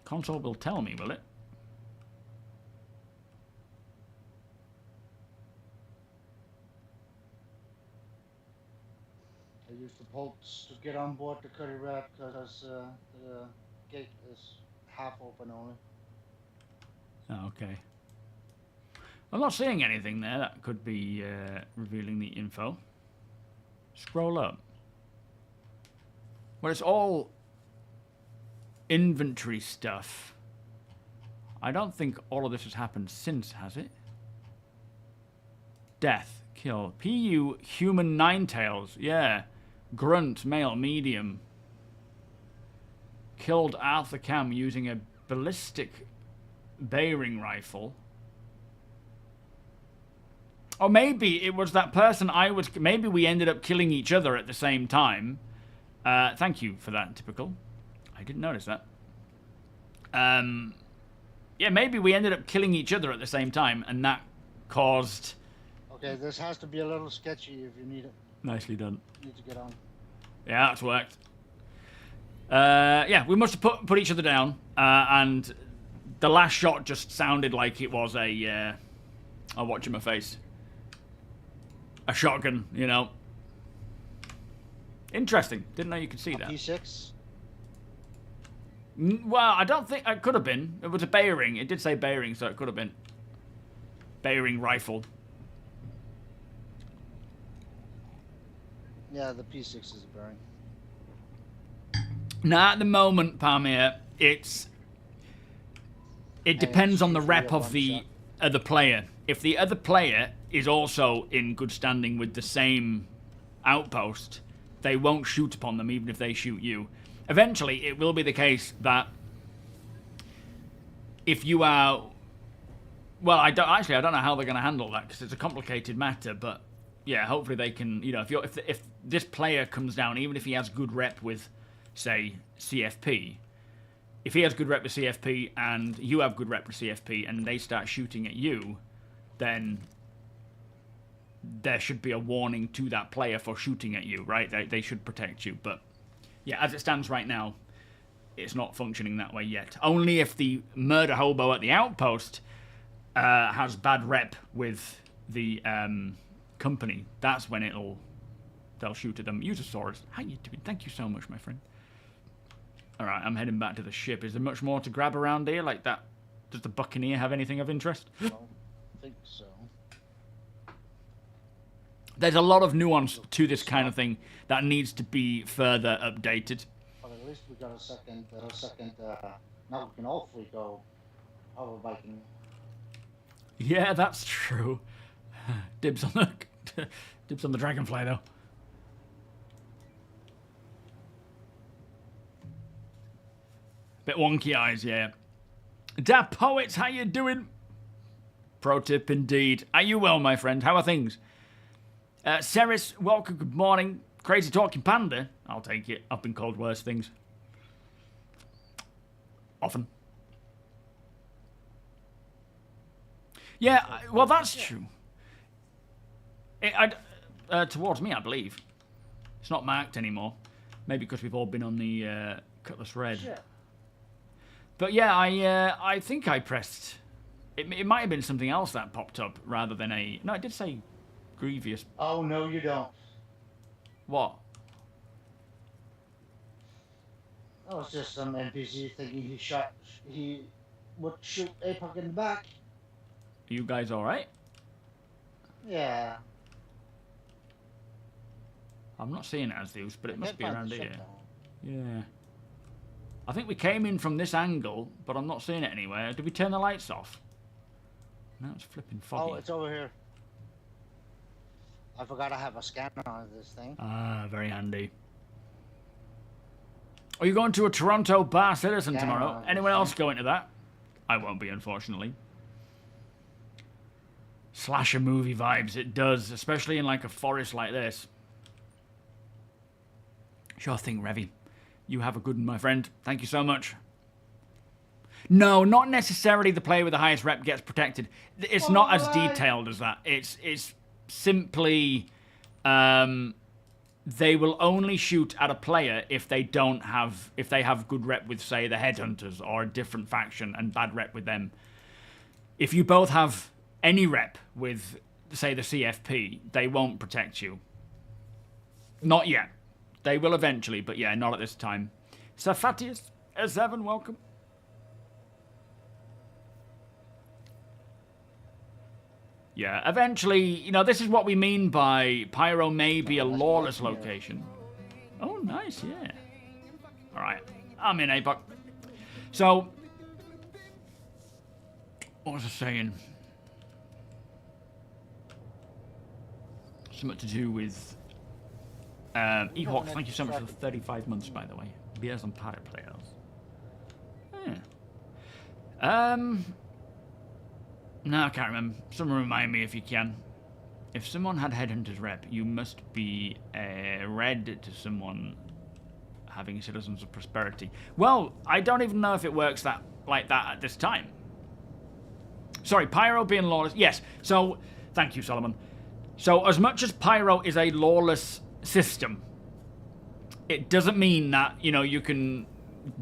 A: Console will tell me, will it?
B: I used the pulse to get on board the Curry Rat because the gate is half open only.
A: Oh, okay. I'm not seeing anything there that could be revealing the info. Scroll up. Well, it's all inventory stuff. I don't think all of this has happened since, has it? Death, kill. PU, human ninetails, yeah. Grunt, male, medium. Killed Arthur Cam using a ballistic bearing rifle. Or maybe it was that person maybe we ended up killing each other at the same time. Thank you for that, Typical. I didn't notice that. Yeah, maybe we ended up killing each other at the same time, and that caused...
B: Okay, this has to be a little sketchy if you need it.
A: Nicely done.
B: Need to get on.
A: Yeah, that's worked. Yeah, we must have put each other down, and the last shot just sounded like it was I'll watch my face. A shotgun, you know. Interesting. Didn't know you could see that.
B: P6?
A: Well, I don't think it could have been. It was a bearing. It did say bearing, so it could have been. Bearing rifle.
B: Yeah, the P6 is a bearing.
A: Now, at the moment, Pamir, it depends on the rep of the other player. If the other player is also in good standing with the same outpost, they won't shoot upon them even if they shoot you. Eventually, it will be the case that if you are... Well, I don't know how they're going to handle that because it's a complicated matter, but yeah, hopefully they can, you know, if this player comes down, even if he has good rep with, say, CFP, if he has good rep with CFP and you have good rep with CFP and they start shooting at you, then there should be a warning to that player for shooting at you, right? They should protect you, but yeah, as it stands right now, it's not functioning that way yet. Only if the murder hobo at the outpost has bad rep with the company, that's when they'll shoot at them. Usersaurus, how you doing? Thank you so much, my friend. Alright, I'm heading back to the ship. Is there much more to grab around here like that? Does the Buccaneer have anything of interest?
B: No. think so.
A: There's a lot of nuance to this kind of thing that needs to be further updated.
B: But at least we got a second. Now we can all free go hoverbiking.
A: Yeah, that's true. Dibs on the dibs on the dragonfly though. Bit wonky eyes, yeah. Da Poets, how you doing? Pro tip indeed. Are you well, my friend? How are things? Ceres, welcome, good morning. Crazy Talking Panda. I'll take it. I've been called worse things. Often. Yeah, well, that's true. Towards me, I believe. It's not marked anymore. Maybe because we've all been on the Cutlass Red.
B: Shit.
A: But yeah, I think I pressed... It might have been something else that popped up rather than a... No, it did say Grievous.
B: Oh, no, you don't.
A: What?
B: That was just some NPC thinking he would shoot APOC in the back.
A: Are you guys alright?
B: Yeah.
A: I'm not seeing it as Zeus, but it must be
B: Can't
A: around
B: find the
A: here.
B: ship, though.
A: Yeah. I think we came in from this angle, but I'm not seeing it anywhere. Did we turn the lights off? No, it's flipping foggy.
B: Oh, it's over here. I forgot I have a scanner on this thing.
A: Ah, very handy. Are you going to a Toronto bar citizen
B: Yeah,
A: tomorrow? Anyone else going to that? I won't be, unfortunately. Slasher movie vibes, it does, especially in like a forest like this. Sure thing, Revy. You have a good one, my friend. Thank you so much. No, not necessarily the player with the highest rep gets protected. It's not as detailed as that. It's simply they will only shoot at a player if they have good rep with, say, the headhunters or a different faction and bad rep with them. If you both have any rep with, say, the CFP, they won't protect you. Not yet. They will eventually, but yeah, not at this time. Safatius S7, welcome. Yeah, eventually, you know, this is what we mean by Pyro may be a lawless location. Oh, nice, yeah. Alright, I'm in APOC. So, what was I saying? Something to do with... Ehawk, thank you so much for the 35 months, by the way. Beers on Pirate Players. Yeah. No, I can't remember. Someone remind me if you can. If someone had Headhunter's rep, you must be red to someone having Citizens of Prosperity. Well, I don't even know if it works like that at this time. Sorry, Pyro being lawless. Yes, so, thank you, Solomon. So, as much as Pyro is a lawless system, it doesn't mean that, you know, you can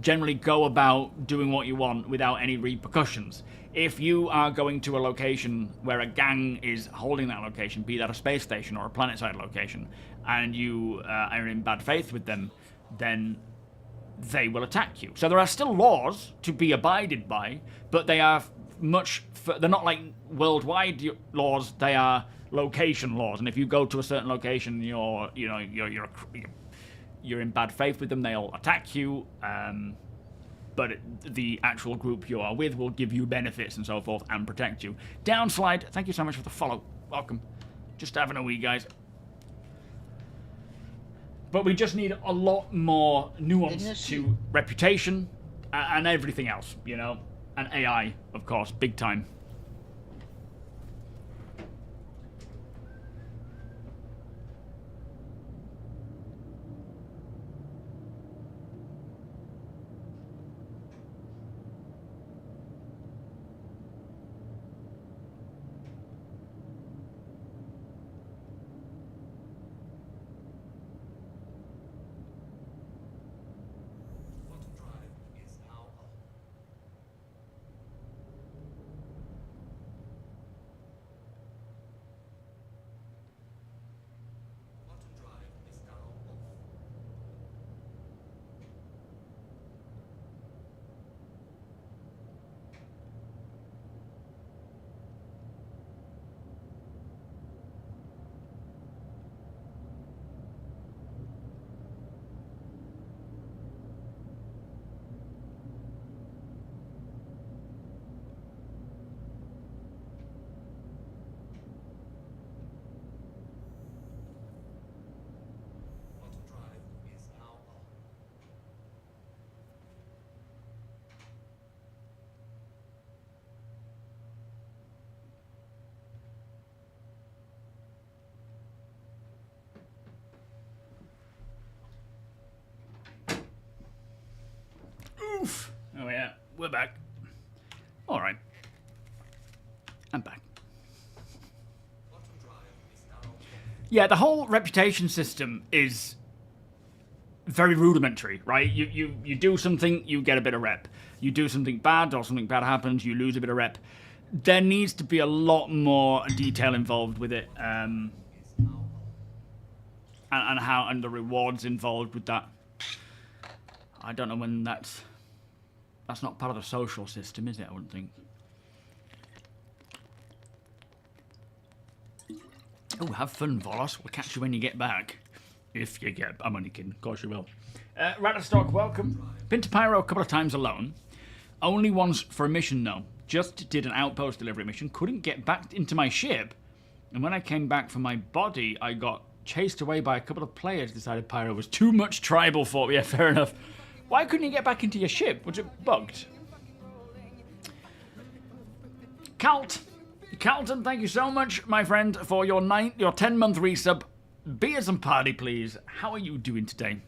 A: generally go about doing what you want without any repercussions. If you are going to a location where a gang is holding that location, be that a space station or a planetside location, and you are in bad faith with them, then they will attack you. So there are still laws to be abided by, but they are they're not like worldwide laws, they are location laws. And if you go to a certain location, you're in bad faith with them, they'll attack you. But the actual group you are with will give you benefits and so forth and protect you. Downslide, thank you so much for the follow. Welcome. Just having a wee, guys. But we just need a lot more nuance to reputation and everything else, you know? And AI, of course, big time. we're back. All right. I'm back. Yeah, the whole reputation system is very rudimentary, right? You do something, you get a bit of rep. You do something bad or something bad happens, you lose a bit of rep. There needs to be a lot more detail involved with it, and the rewards involved with that. I don't know when that's not part of the social system, is it? I wouldn't think. Oh, have fun, Volos. We'll catch you when you get back. If you get... I'm only kidding. Of course you will. Ratterstock, welcome. Been to Pyro a couple of times alone. Only once for a mission, though. Just did an outpost delivery mission. Couldn't get back into my ship. And when I came back for my body, I got chased away by a couple of players. Decided Pyro was too much tribal for me. Yeah, fair enough. Why couldn't you get back into your ship? Was it bugged? Carlton, thank you so much, my friend, for your 10-month resub. Beers and party, please. How are you doing today?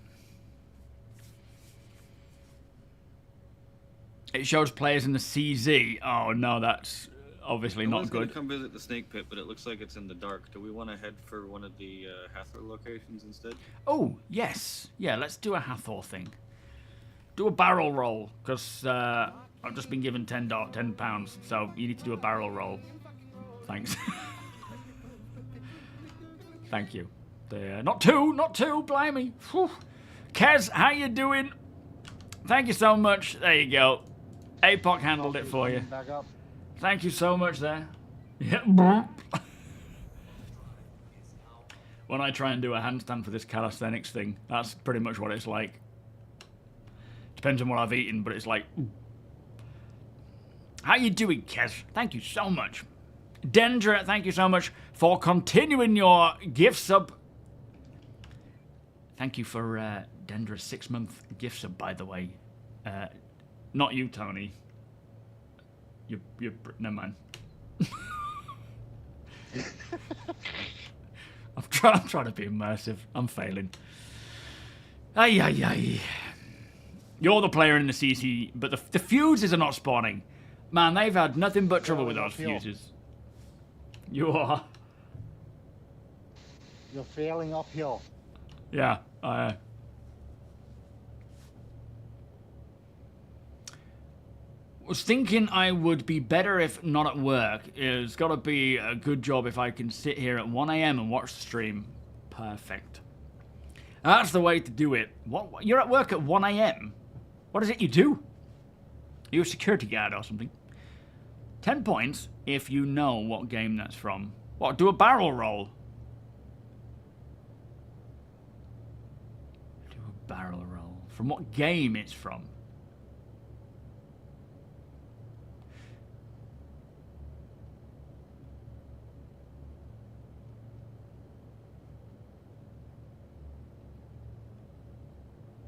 A: It shows players in the CZ. Oh no, that's obviously not good.
D: Come visit the snake pit, but it looks like it's in the dark. Do we want to head for one of the Hathor locations instead?
A: Oh yes, yeah. Let's do a Hathor thing. Do a barrel roll, because I've just been given £10, so you need to do a barrel roll. Thanks. Thank you. Not two, blimey. Whew. Kez, how you doing? Thank you so much. There you go. APOC handled it for you.
B: Back up.
A: Thank you so much there. Yeah. When I try and do a handstand for this calisthenics thing, that's pretty much what it's like. Depends on what I've eaten, but it's like... How you doing, Kez? Thank you so much. Dendra, thank you so much for continuing your gift sub. Thank you for Dendra's 6-month gift sub, by the way. Not you, Tony. You're never mind. I'm trying to be immersive. I'm failing. Ay. You're the player in the CC, but the fuses are not spawning. Man, they've had nothing but trouble with those fuses. You are.
B: You're failing uphill.
A: Yeah, was thinking I would be better if not at work. It's got to be a good job if I can sit here at 1 AM and watch the stream. Perfect. That's the way to do it. What? You're at work at 1 AM? What is it you do? You're a security guard or something? 10 points if you know what game that's from. What, do a barrel roll? Do a barrel roll. From what game it's from?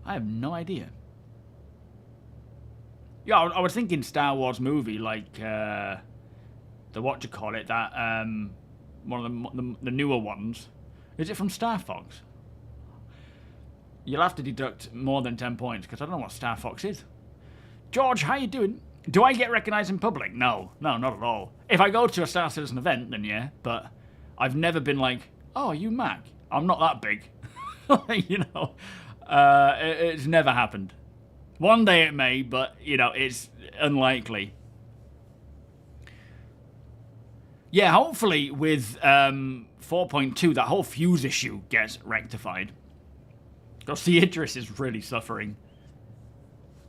A: I have no idea. Yeah, I was thinking Star Wars movie, like the whatchamacallit, that one of the newer ones. Is it from Star Fox? You'll have to deduct more than 10 points because I don't know what Star Fox is. George, how you doing? Do I get recognised in public? No, not at all. If I go to a Star Citizen event, then yeah. But I've never been like, oh, are you Mac? I'm not that big. You know, it's never happened. One day it may, but, you know, it's unlikely. Yeah, hopefully with 4.2, that whole fuse issue gets rectified. Because the Idris is really suffering.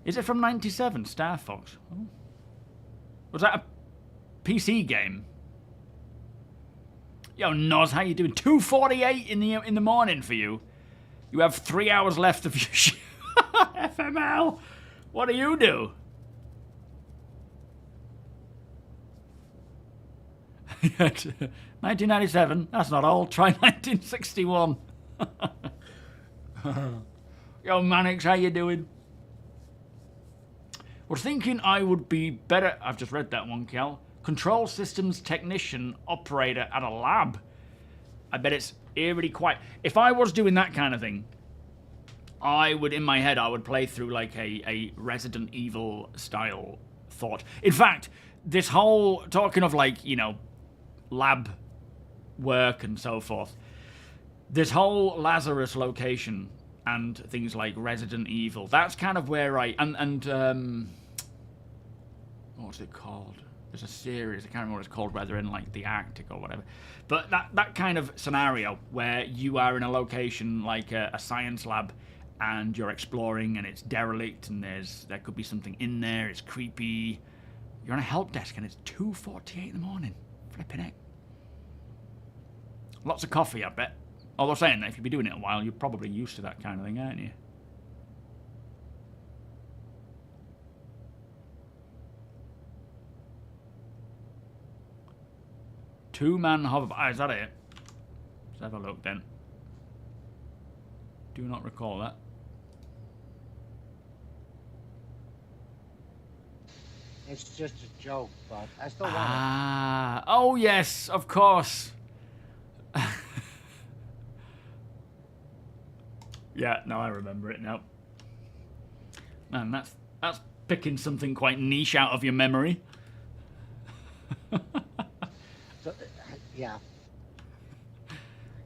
A: Is it from 97, Star Fox? Oh. Was that a PC game? Yo, Noz, how you doing? 2:48 in the morning for you. You have 3 hours left of your shift. FML, what do you do? $1997, that's not old. Try 1961. Yo, Mannix, how you doing? Was thinking I would be better... I've just read that one, Kel. Control systems technician operator at a lab. I bet it's eerily quiet. If I was doing that kind of thing, I would, in my head, I would play through like a Resident Evil style thought. In fact, this whole, talking of like, you know, lab work and so forth, this whole Lazarus location and things like Resident Evil, that's kind of where what's it called? There's a series, I can't remember what it's called, where they're in like the Arctic or whatever. But that kind of scenario where you are in a location like a science lab and you're exploring and it's derelict and there could be something in there, it's creepy. You're on a help desk and it's 2:48 in the morning. Flipping it. Lots of coffee, I bet. Although saying that, if you've been doing it a while, you're probably used to that kind of thing, aren't you? Two-man hoverbike. Is that it? Let's have a look then. Do not recall that.
B: It's just a joke, but I still want
A: Ah, oh yes, of course. Yeah, no, I remember it now. Man, that's picking something quite niche out of your memory.
B: it. So, yeah.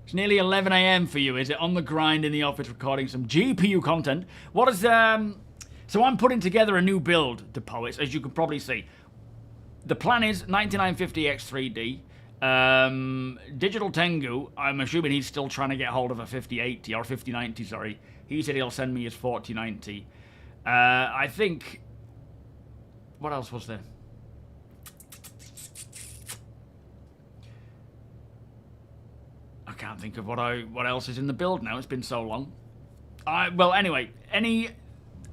A: It's nearly 11 a.m. for you, is it? On the grind in the office recording some GPU content. What is, so I'm putting together a new build, the poets, as you can probably see. The plan is 9950X3D. Digital Tengu, I'm assuming he's still trying to get hold of a 5080 or 5090, sorry. He said he'll send me his 4090. I think, what else was there? I can't think of what else is in the build now. It's been so long. Well, anyway, any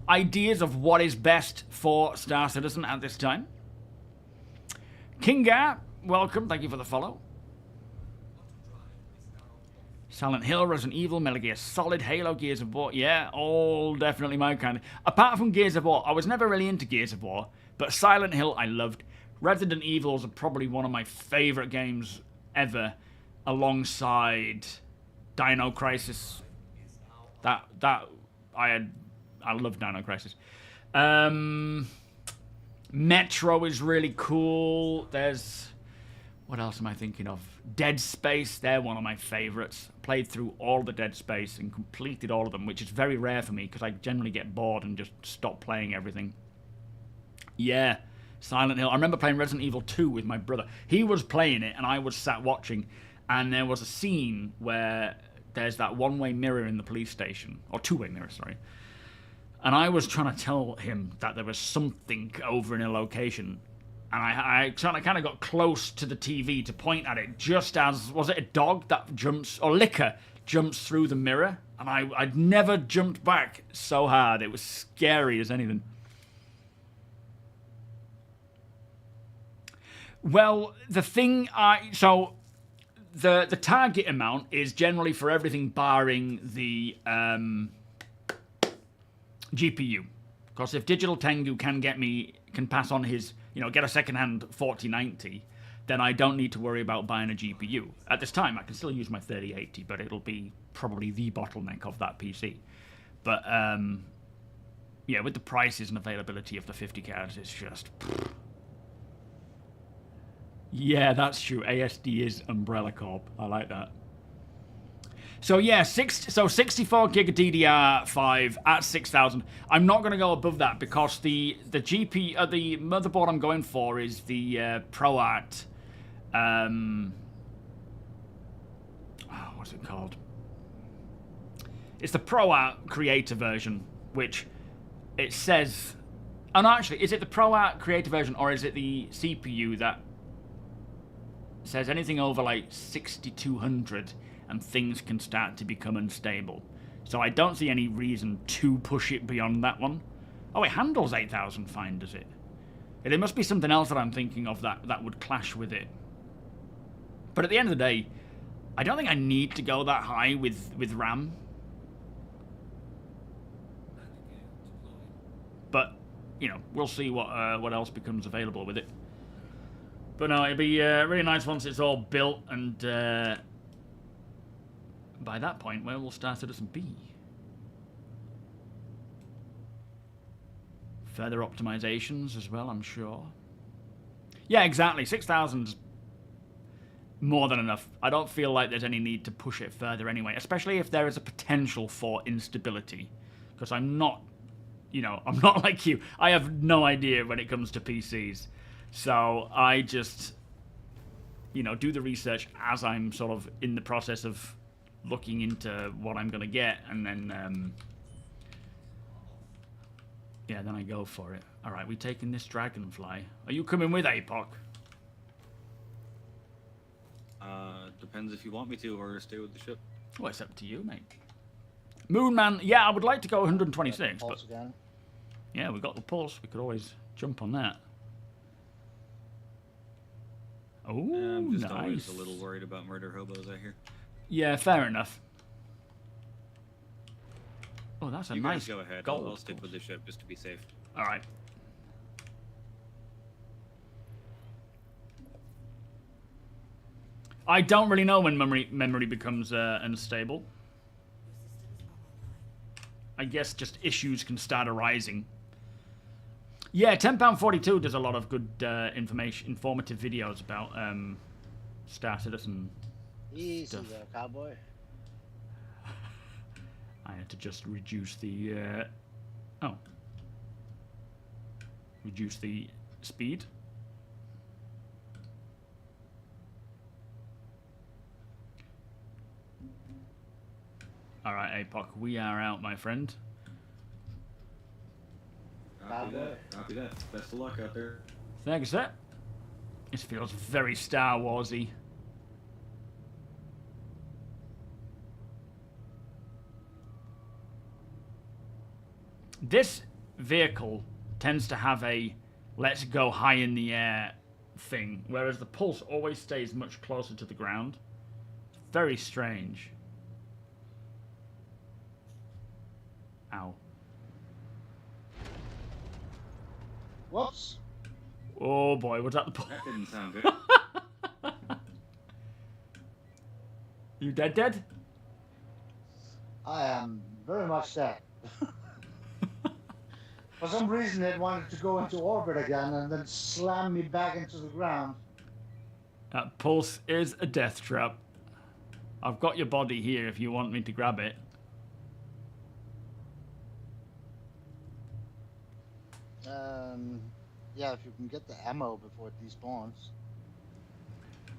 A: ideas of what is best for Star Citizen at this time? Kinga, welcome. Thank you for the follow. Silent Hill, Resident Evil, Metal Gear Solid, Halo, Gears of War. Yeah, all definitely my kind. Apart from Gears of War, I was never really into Gears of War, but Silent Hill I loved. Resident Evil is probably one of my favorite games ever, alongside Dino Crisis. I love Dino Crisis. Metro is really cool. There's, what else am I thinking of? Dead Space, they're one of my favorites. Played through all the Dead Space and completed all of them, which is very rare for me because I generally get bored and just stop playing everything. Yeah, Silent Hill. I remember playing Resident Evil 2 with my brother. He was playing it and I was sat watching, and there was a scene where there's that one-way mirror in the police station, or two-way mirror, sorry. And I was trying to tell him that there was something over in a location. And I kind of got close to the TV to point at it, just as, was it a dog that jumps, or liquor jumps through the mirror? And I'd never jumped back so hard. It was scary as anything. Well, the thing so the target amount is generally for everything barring the GPU. Because if Digital Tengu can pass on his, get a second-hand 4090, then I don't need to worry about buying a GPU. At this time, I can still use my 3080, but it'll be probably the bottleneck of that PC. But, yeah, with the prices and availability of the 50 cards, it's just... Yeah, that's true. ASD is Umbrella Corp. I like that. So yeah, 64 gig of DDR5 at 6,000. I'm not going to go above that because the motherboard I'm going for is the ProArt. What's it called? It's the ProArt Creator version, which it says. Oh no, actually, is it the ProArt Creator version or is it the CPU that says anything over like 6200? And things can start to become unstable. So I don't see any reason to push it beyond that one. Oh, it handles 8,000 fine, does it? There must be something else that I'm thinking of that would clash with it. But at the end of the day, I don't think I need to go that high with RAM. But, we'll see what else becomes available with it. But no, it'd be really nice once it's all built and... by that point, where will Star Citizen be? further optimizations as well, I'm sure. Yeah, exactly. 6,000's more than enough. I don't feel like there's any need to push it further anyway, especially if there is a potential for instability. Because I'm not, you know, I'm not like you. I have no idea when it comes to PCs. So I just, you know, do the research as I'm sort of in the process of looking into what I'm going to get, and then, yeah, then I go for it. All right, we taking this dragonfly. Are you coming with APOC?
D: Depends if you want me to or stay with the ship.
A: Well, it's up to you, mate. Moonman, yeah, I would like to go 126, but
B: Again.
A: yeah, we got the pulse. We could always jump on that. Oh,
D: I'm just
A: nice.
D: always a little worried about murder hobos, I hear.
A: Yeah, fair enough. Oh, that's a
D: You
A: nice
D: guys go ahead.
A: gold.
D: I'll stick with the ship just to be safe.
A: All right. I don't really know when memory becomes unstable. I guess just issues can start arising. Yeah, £10.42 does a lot of good informative videos about Star Citizen.
B: Easy
A: Stuff.
B: there, cowboy.
A: I had to just reduce the reduce the speed. All right, APOC, we are out, my friend.
D: Copy that. Copy that. Best of luck out there.
A: Thanks, sir. This feels very Star Warsy. This vehicle tends to have a let's go high in the air thing, whereas the Pulse always stays much closer to the ground. It's very strange. Ow.
B: Whoops.
A: Oh boy, was that the Pulse?
D: That didn't sound good.
A: You dead?
B: I am very much dead. For some reason, it wanted to go into orbit again and then slam me back into the ground.
A: That Pulse is a death trap. I've got your body here if you want me to grab it.
B: Yeah, if you can get the ammo before it despawns.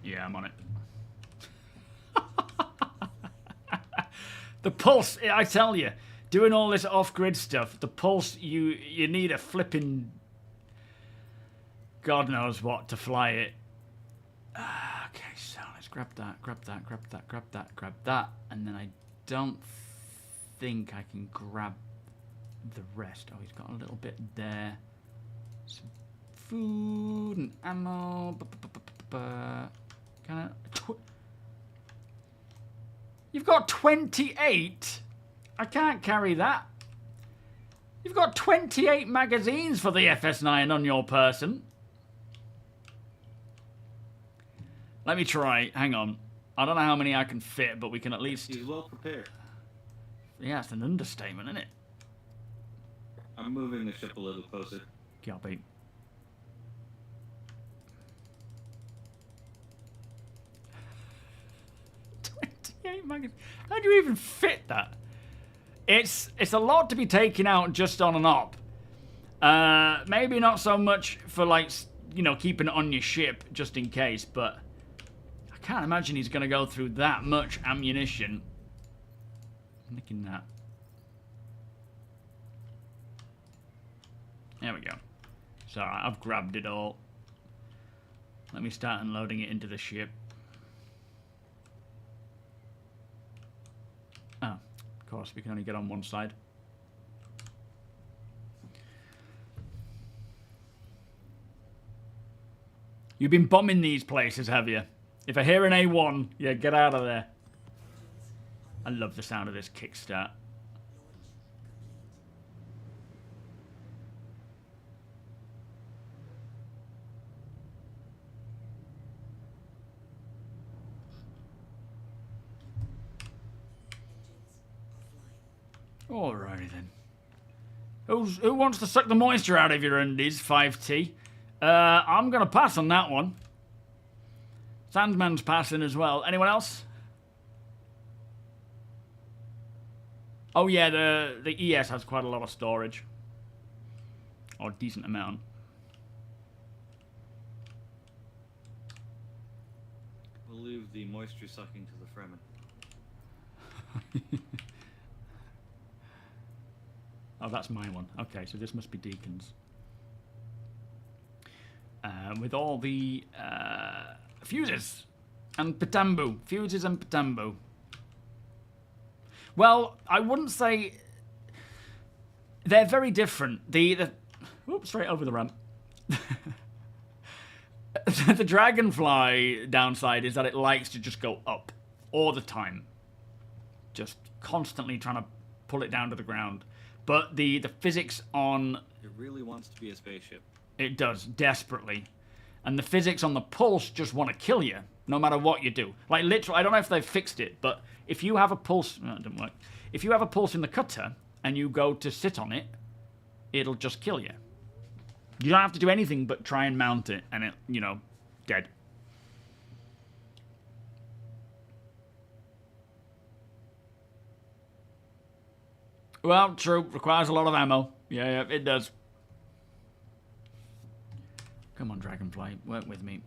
A: Yeah, I'm on it. The Pulse, I tell you, doing all this off-grid stuff, the Pulse, you need a flipping God knows what to fly it. Okay, so let's grab that, and then I don't think I can grab the rest. Oh, he's got a little bit there. Some food and ammo. You've got 28? I can't carry that. You've got 28 magazines for the FS9 on your person. Let me try. Hang on. I don't know how many I can fit, but we can at least...
D: He's well prepared.
A: Yeah, it's an understatement, isn't it?
D: I'm moving the ship a little closer.
A: Copy. How do you even fit that? It's a lot to be taken out just on an op. Maybe not so much for, like, you know, keeping it on your ship just in case, but I can't imagine he's going to go through that much ammunition. Nicking that. There we go. It's alright, I've grabbed it all. Let me start unloading it into the ship. Oh, of course, we can only get on one side. You've been bombing these places, have you? If I hear an A1, yeah, get out of there. I love the sound of this kickstart. Alrighty then. Who wants to suck the moisture out of your undies, 5T? I'm going to pass on that one. Sandman's passing as well. Anyone else? Oh yeah, the ES has quite a lot of storage. Or a decent amount.
D: We'll leave the moisture sucking to the Fremen.
A: Oh, that's my one. Okay, so this must be Deacon's. With all the fuses and Patambu. Fuses and Patambu. Well, I wouldn't say... They're very different. Oops, straight over the ramp. The Dragonfly downside is that it likes to just go up all the time. Just constantly trying to pull it down to the ground. But the physics on...
D: It really wants to be a spaceship.
A: It does, desperately. And the physics on the pulse just want to kill you, no matter what you do. Like, literally, I don't know if they've fixed it, but if you have a pulse... No, it didn't work. If you have a pulse in the cutter, and you go to sit on it, it'll just kill you. You don't have to do anything but try and mount it, and it, you know, dead. Well, true. Requires a lot of ammo. Yeah, it does. Come on, Dragonfly. Work with me.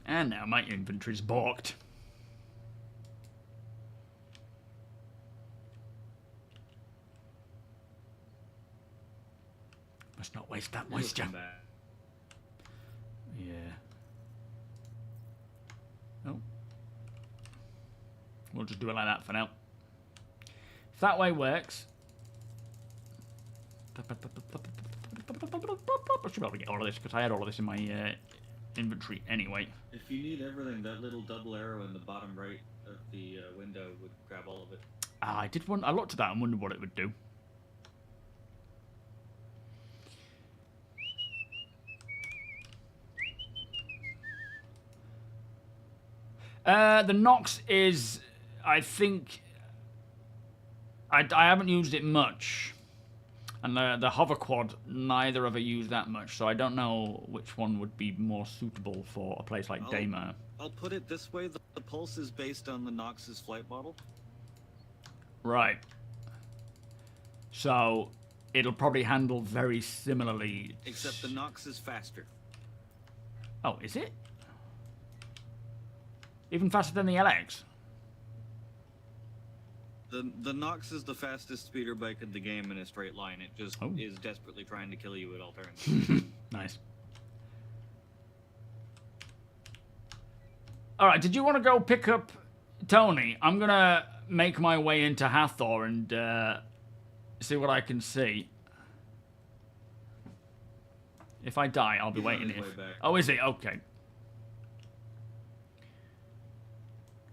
A: And now my inventory's balked. Must not waste that moisture. Yeah. Oh. We'll just do it like that for now. If that way works... I should be able to get all of this, because I had all of this in my inventory anyway.
D: If you need everything, that little double arrow in the bottom right of the window would grab all of it.
A: I looked at that and wondered what it would do. The Nox is, I think, I haven't used it much. And the hover quad, neither of us use that much, so I don't know which one would be more suitable for a place like Daymar.
D: I'll put it this way, the pulse is based on the Nox's flight model.
A: Right. So, it'll probably handle very similarly.
D: Except the Nox is faster.
A: Oh, is it? Even faster than the LX?
D: The Nox is the fastest speeder bike in the game in a straight line. It just is desperately trying to kill you at all turns.
A: Nice. Alright, did you want to go pick up Tony? I'm going to make my way into Hathor and see what I can see. If I die, I'll be waiting here. Oh, is it? Okay.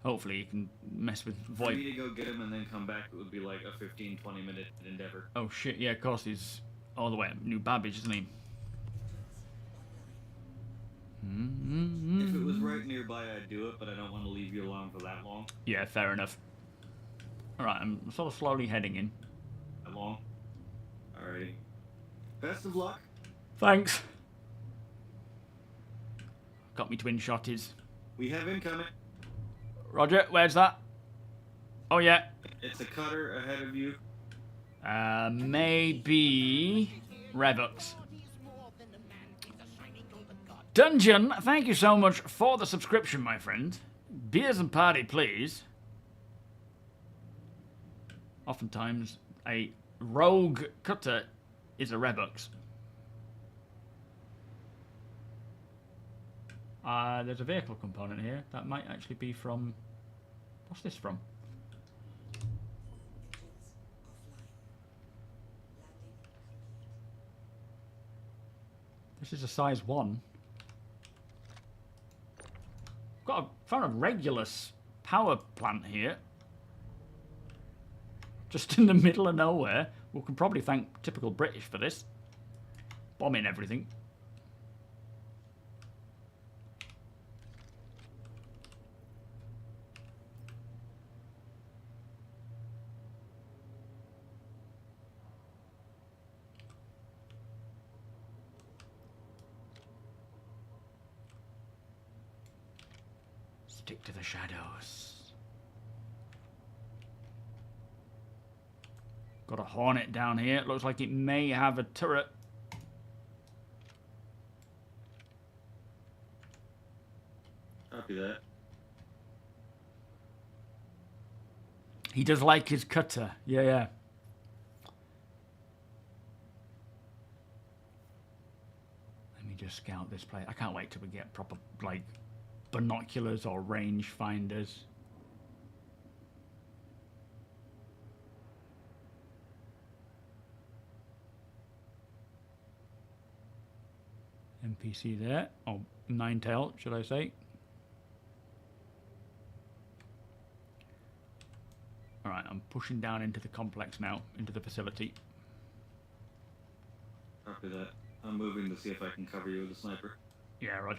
A: Hopefully you can mess with Void.
D: For me to go get him and then come back, it would be like a 15-20 minute endeavor.
A: Oh shit, yeah, of course he's all the way at New Babbage, isn't he?
D: If it was right nearby, I'd do it, but I don't want to leave you alone for that long.
A: Yeah, fair enough. Alright, I'm sort of slowly heading in.
D: That long? Alrighty. Best of luck.
A: Thanks. Got me twin shotties.
D: We have incoming.
A: Roger, where's that? Oh, yeah.
D: It's a cutter ahead of you.
A: Maybe... Revux. Dungeon, thank you so much for the subscription, my friend. Beers and party, please. Oftentimes, a rogue cutter is a Revux. There's a vehicle component here that might actually be from... What's this from? This is a size 1. Found a Regulus power plant here. Just in the middle of nowhere. We can probably thank typical British for this. Bombing everything. Stick to the shadows. Got a Hornet down here. It looks like it may have a turret.
D: Copy that.
A: He does like his cutter. Yeah, yeah. Let me just scout this place. I can't wait till we get proper, like, binoculars or range finders. NPC there. Oh, Ninetail, should I say. Alright, I'm pushing down into the complex now, into the facility.
D: Copy that. I'm moving to see if I can cover you with a sniper.
A: Yeah, right.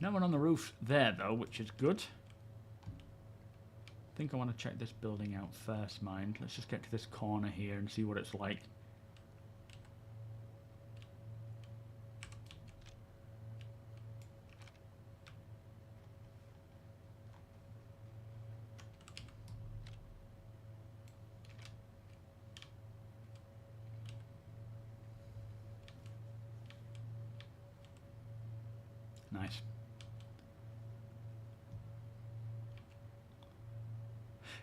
A: No one on the roof there, though, which is good. I think I want to check this building out first, mind. Let's just get to this corner here and see what it's like. Nice.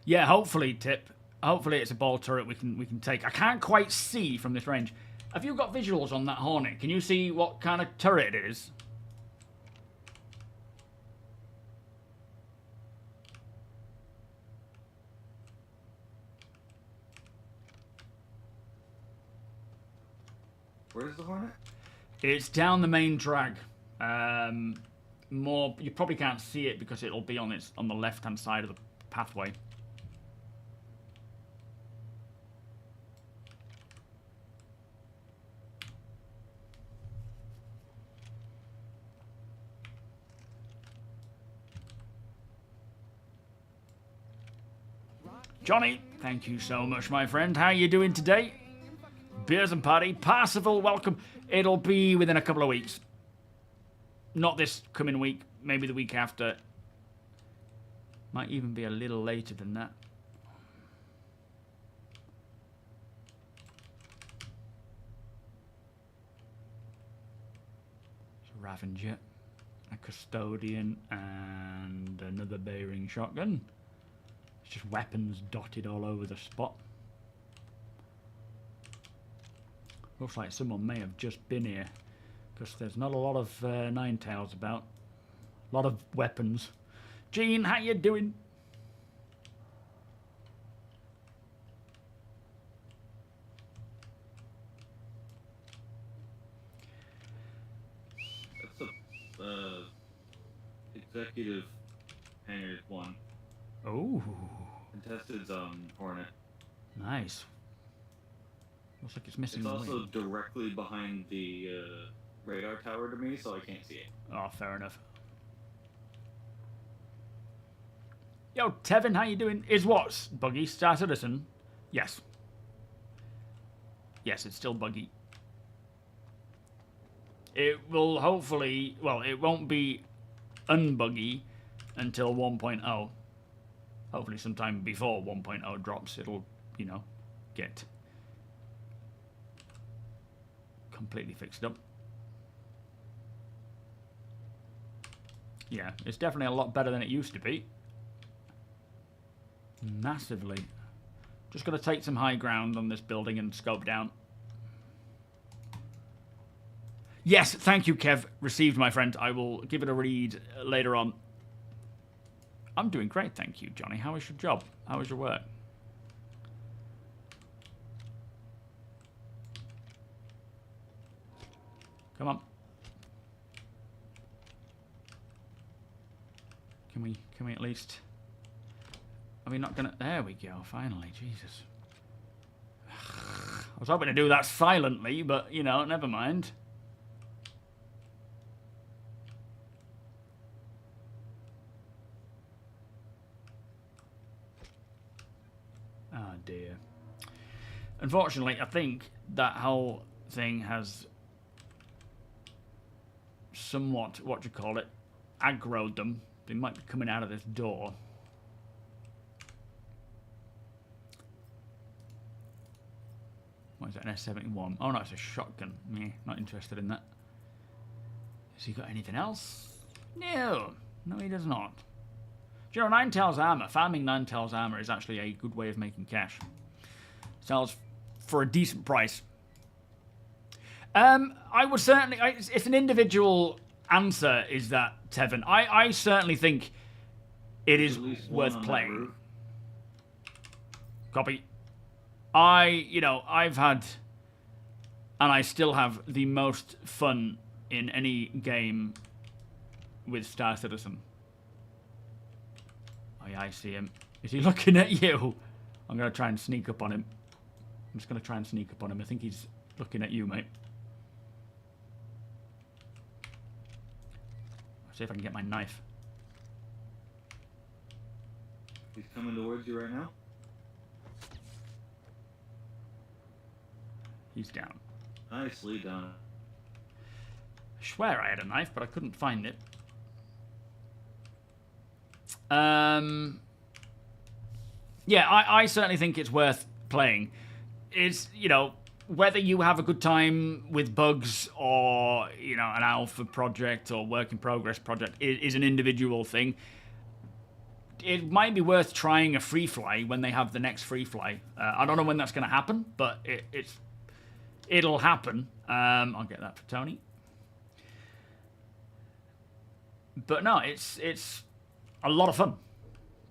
A: Yeah, hopefully, Tip. Hopefully it's a ball turret we can take. I can't quite see from this range. Have you got visuals on that Hornet? Can you see what kind of turret it is?
D: Where's the Hornet?
A: It's down the main drag. More, you probably can't see it because it'll be on the left-hand side of the pathway. Johnny, thank you so much, my friend. How are you doing today? Beers and party. Parsifal, welcome. It'll be within a couple of weeks. Not this coming week. Maybe the week after. Might even be a little later than that. It's a Ravager, a Custodian, and another Bearing shotgun. Just weapons dotted all over the spot. Looks like someone may have just been here, because there's not a lot of Ninetails about. A lot of weapons. Gene, how you doing?
D: That's a executive hangar 1.
A: Oh,
D: Contested Hornet.
A: nice. Looks like it's missing
D: It's
A: the
D: also
A: wing.
D: directly behind the radar tower to me, so I can't see it.
A: Oh, fair enough. Yo, Tevin, how you doing? Is what? Buggy starcitizen? Yes. Yes, it's still buggy. It will hopefully... Well, it won't be unbuggy until 1.0. Hopefully sometime before 1.0 drops, it'll, you know, get completely fixed up. Yeah, it's definitely a lot better than it used to be. Massively. Just got to take some high ground on this building and scope down. Yes, thank you, Kev. Received, my friend. I will give it a read later on. I'm doing great, thank you, Johnny. How is your job? How is your work? Come on. Can we at least... Are we not gonna... There we go, finally. Jesus. I was hoping to do that silently, but, you know, never mind. Unfortunately, I think that whole thing has somewhat, what do you call it, aggroed them. They might be coming out of this door. What is that, an S71? Oh no, it's a shotgun. Meh, not interested in that. Has he got anything else? No. No, he does not. Do you know, Ninetales armor, farming Ninetales armor is actually a good way of making cash. Sells for a decent price. I would certainly... it's an individual answer, is that, Tevin. I certainly think it is worth playing. Copy. I've had, and I still have, the most fun in any game with Star Citizen. Oh yeah, I see him. Is he looking at you? I'm going to try and sneak up on him. I'm just going to try and sneak up on him. I think he's looking at you, mate. I'll see if I can get my knife.
D: He's coming towards you right now.
A: He's down.
D: Nicely done.
A: I swear I had a knife, but I couldn't find it. Yeah, I certainly think it's worth playing. It's, whether you have a good time with bugs or, an alpha project or work in progress project is an individual thing. It might be worth trying a free fly when they have the next free fly. I don't know when that's going to happen, but it'll happen. I'll get that for Tony. But no, it's a lot of fun.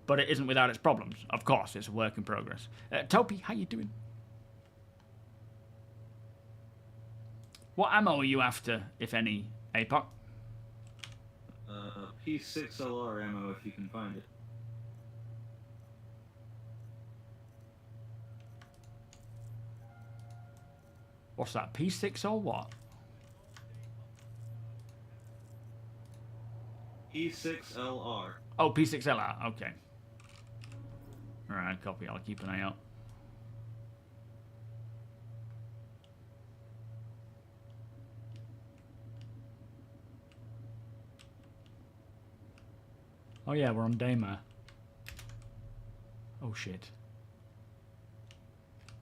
A: But it isn't without its problems. Of course, it's a work in progress. TOBII, how you doing? What ammo are you after, if any, APOC?
D: P6LR ammo, if you can find it.
A: What's that, P6 or what?
D: P6LR.
A: Oh, P6LR, okay. Alright, copy, I'll keep an eye out. Oh yeah, we're on Daymare. Oh shit.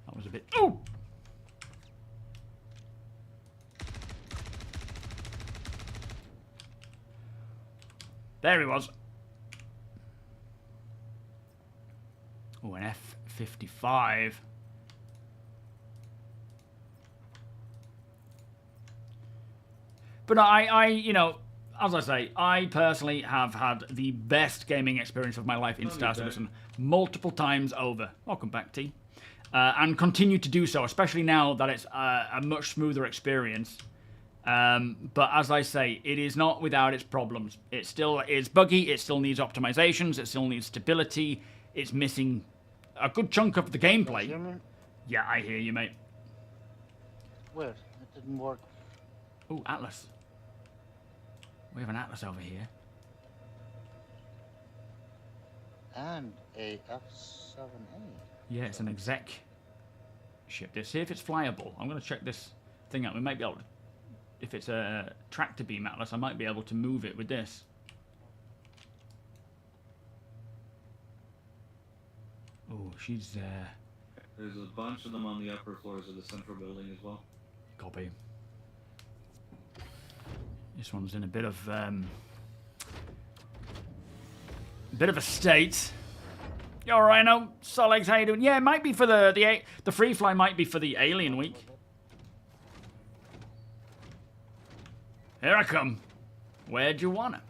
A: That was a bit... Ooh! There he was. Oh, an F-55. But as I say, I personally have had the best gaming experience of my life in Star Citizen multiple times over. Welcome back, T. And continue to do so, especially now that it's a much smoother experience. But as I say, it is not without its problems. It still is buggy, it still needs optimizations, it still needs stability, it's missing a good chunk of the gameplay.
B: You hear me?
A: Yeah, I hear you, mate.
B: Weird. It didn't work.
A: Ooh, Atlas. We have an Atlas over here.
B: And a F7A.
A: Yeah, it's an exec ship. Let's see if it's flyable. I'm going to check this thing out. We might be able to... If it's a tractor beam Atlas, I might be able to move it with this. Oh, she's there.
D: There's a bunch of them on the upper floors of the central building as well.
A: Copy. This one's in a bit of a state. You all right, no? Solex, how you doing? Yeah, it might be for the free fly. Might be for the alien week. Here I come. Where'd you want it?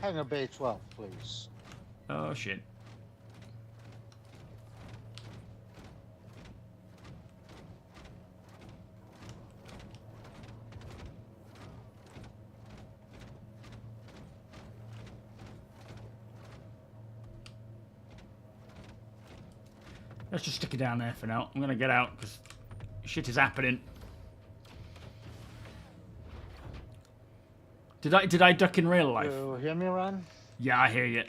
B: Hangar Bay 12, please.
A: Oh shit. Let's just stick it down there for now. I'm gonna get out because shit is happening. Did I duck in real life?
B: You hear me, Ron?
A: Yeah, I hear you.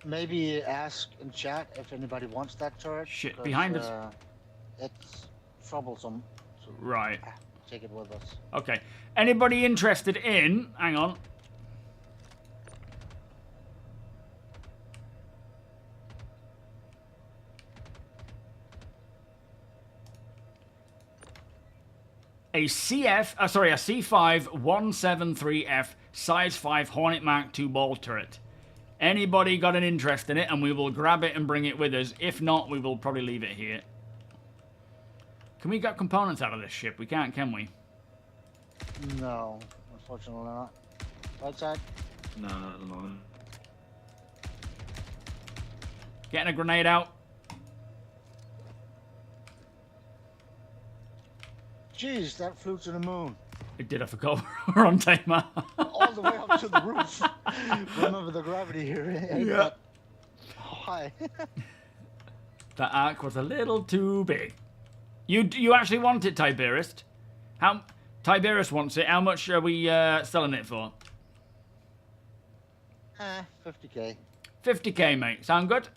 B: Maybe ask in chat if anybody wants that turret.
A: Shit,
B: 'cause,
A: behind us.
B: It's troublesome. So
A: Right.
B: take it with us.
A: Okay. Anybody interested in... Hang on. A C5 173F size 5 Hornet Mark II ball turret. Anybody got an interest in it, and we will grab it and bring it with us. If not, we will probably leave it here. Can we get components out of this ship? We can't, can we?
B: No, unfortunately not. Right side?
D: No, not at the moment.
A: Getting a grenade out.
B: Jeez, that flew to the moon.
A: It did, I forgot. We're on timer.
B: All the way up to the roof. Remember the gravity here.
A: Yeah.
B: High.
A: That arc was a little too big. You actually want it, Tiberius? Tiberius wants it. How much are we selling it for?
B: 50k.
A: 50k, mate. Sound good?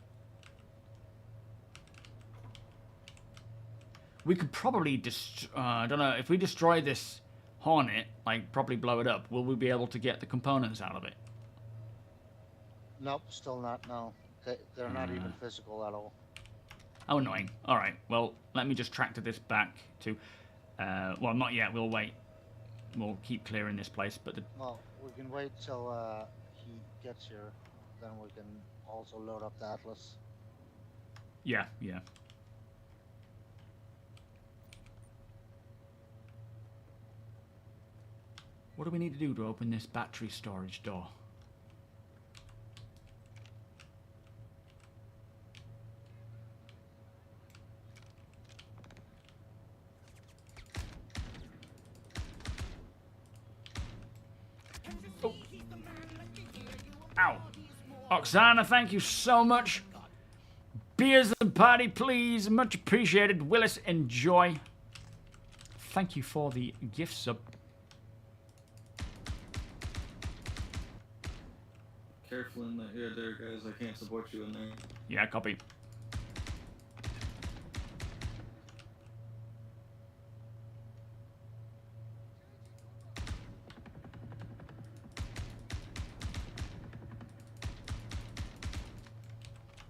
A: We could probably I don't know, if we destroy this Hornet, like probably blow it up, will we be able to get the components out of it?
B: Nope, still not. No, they're not even physical at all.
A: Oh, annoying. All right. Well, let me just tractor this back to. Well, not yet. We'll wait. We'll keep clearing this place, but
B: Well, we can wait till he gets here. Then we can also load up the Atlas.
A: yeah. What do we need to do to open this battery storage door? Oh. Ow. Oksana, thank you so much. Beers and party, please. Much appreciated. Willis, enjoy. Thank you for the gift sub.
D: Careful in there, guys. I can't support you in there.
A: Yeah, copy.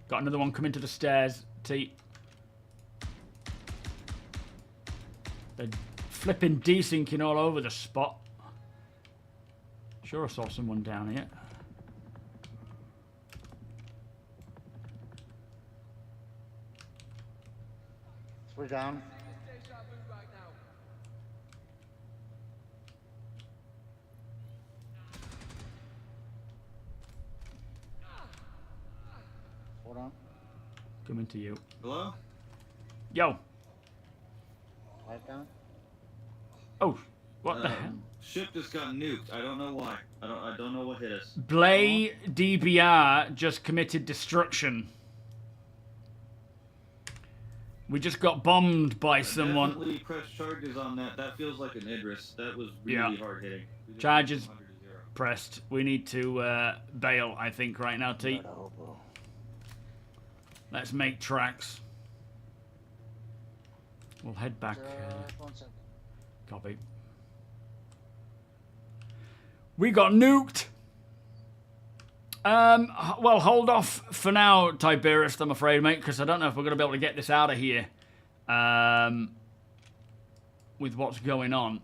A: Got another one coming to the stairs, T. They're flipping desyncing all over the spot. Sure I saw someone down here.
B: 3 down. Hold on.
A: Coming to you.
D: Hello?
A: Yo.
B: 5 down.
A: Oh, what the hell?
D: Ship just got nuked. I don't know why. I don't know what hit us.
A: Blay DBR just committed destruction. We just got bombed by someone.
D: Definitely press charges on that. That feels like an Idris. That was really hard hitting.
A: Charges pressed. We need to bail, I think, right now, T. Let's make tracks. We'll head back.
B: 1 second.
A: Copy. We got nuked. Well, hold off for now, Tiberius, I'm afraid, mate, because I don't know if we're going to be able to get this out of here with what's going on.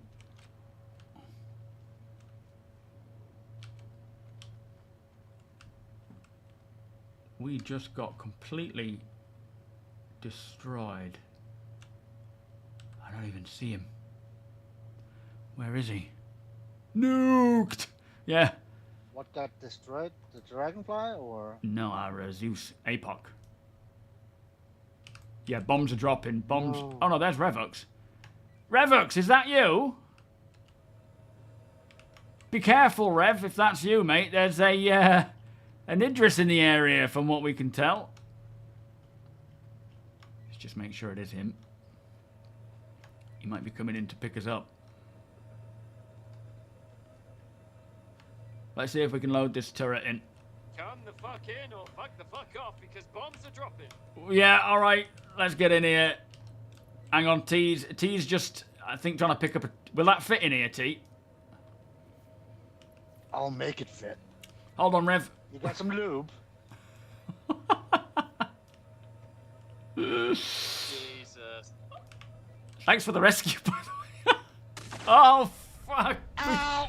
A: We just got completely destroyed. I don't even see him. Where is he? Nuked! Yeah.
B: What got destroyed? The Dragonfly or?
A: No, our Zeus APOC. Yeah, bombs are dropping. Bombs.
B: No.
A: Oh no, there's Revux. Revux, is that you? Be careful, Rev, if that's you, mate. There's a an Idris in the area, from what we can tell. Let's just make sure it is him. He might be coming in to pick us up. Let's see if we can load this turret in.
C: Come come the fuck in or fuck the fuck off because bombs are dropping.
A: Yeah, alright. Let's get in here. Hang on, T's just, I think, trying to pick up a... Will that fit in here, T?
B: I'll make it fit.
A: Hold on, Rev.
B: You got some lube?
C: Jesus.
A: Thanks for the rescue, by the way. Oh, fuck.
B: Ow!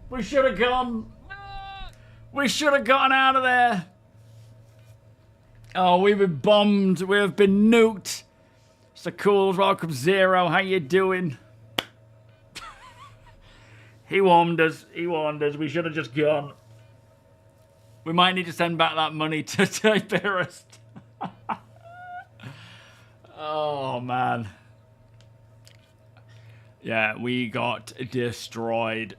A: We should have gone. We should have gotten out of there. Oh, we've been bombed. We have been nuked. So cool. Welcome, Zero. How you doing? He warned us. He warned us. We should have just gone. We might need to send back that money to Tiberius. Oh, man. Yeah, we got destroyed.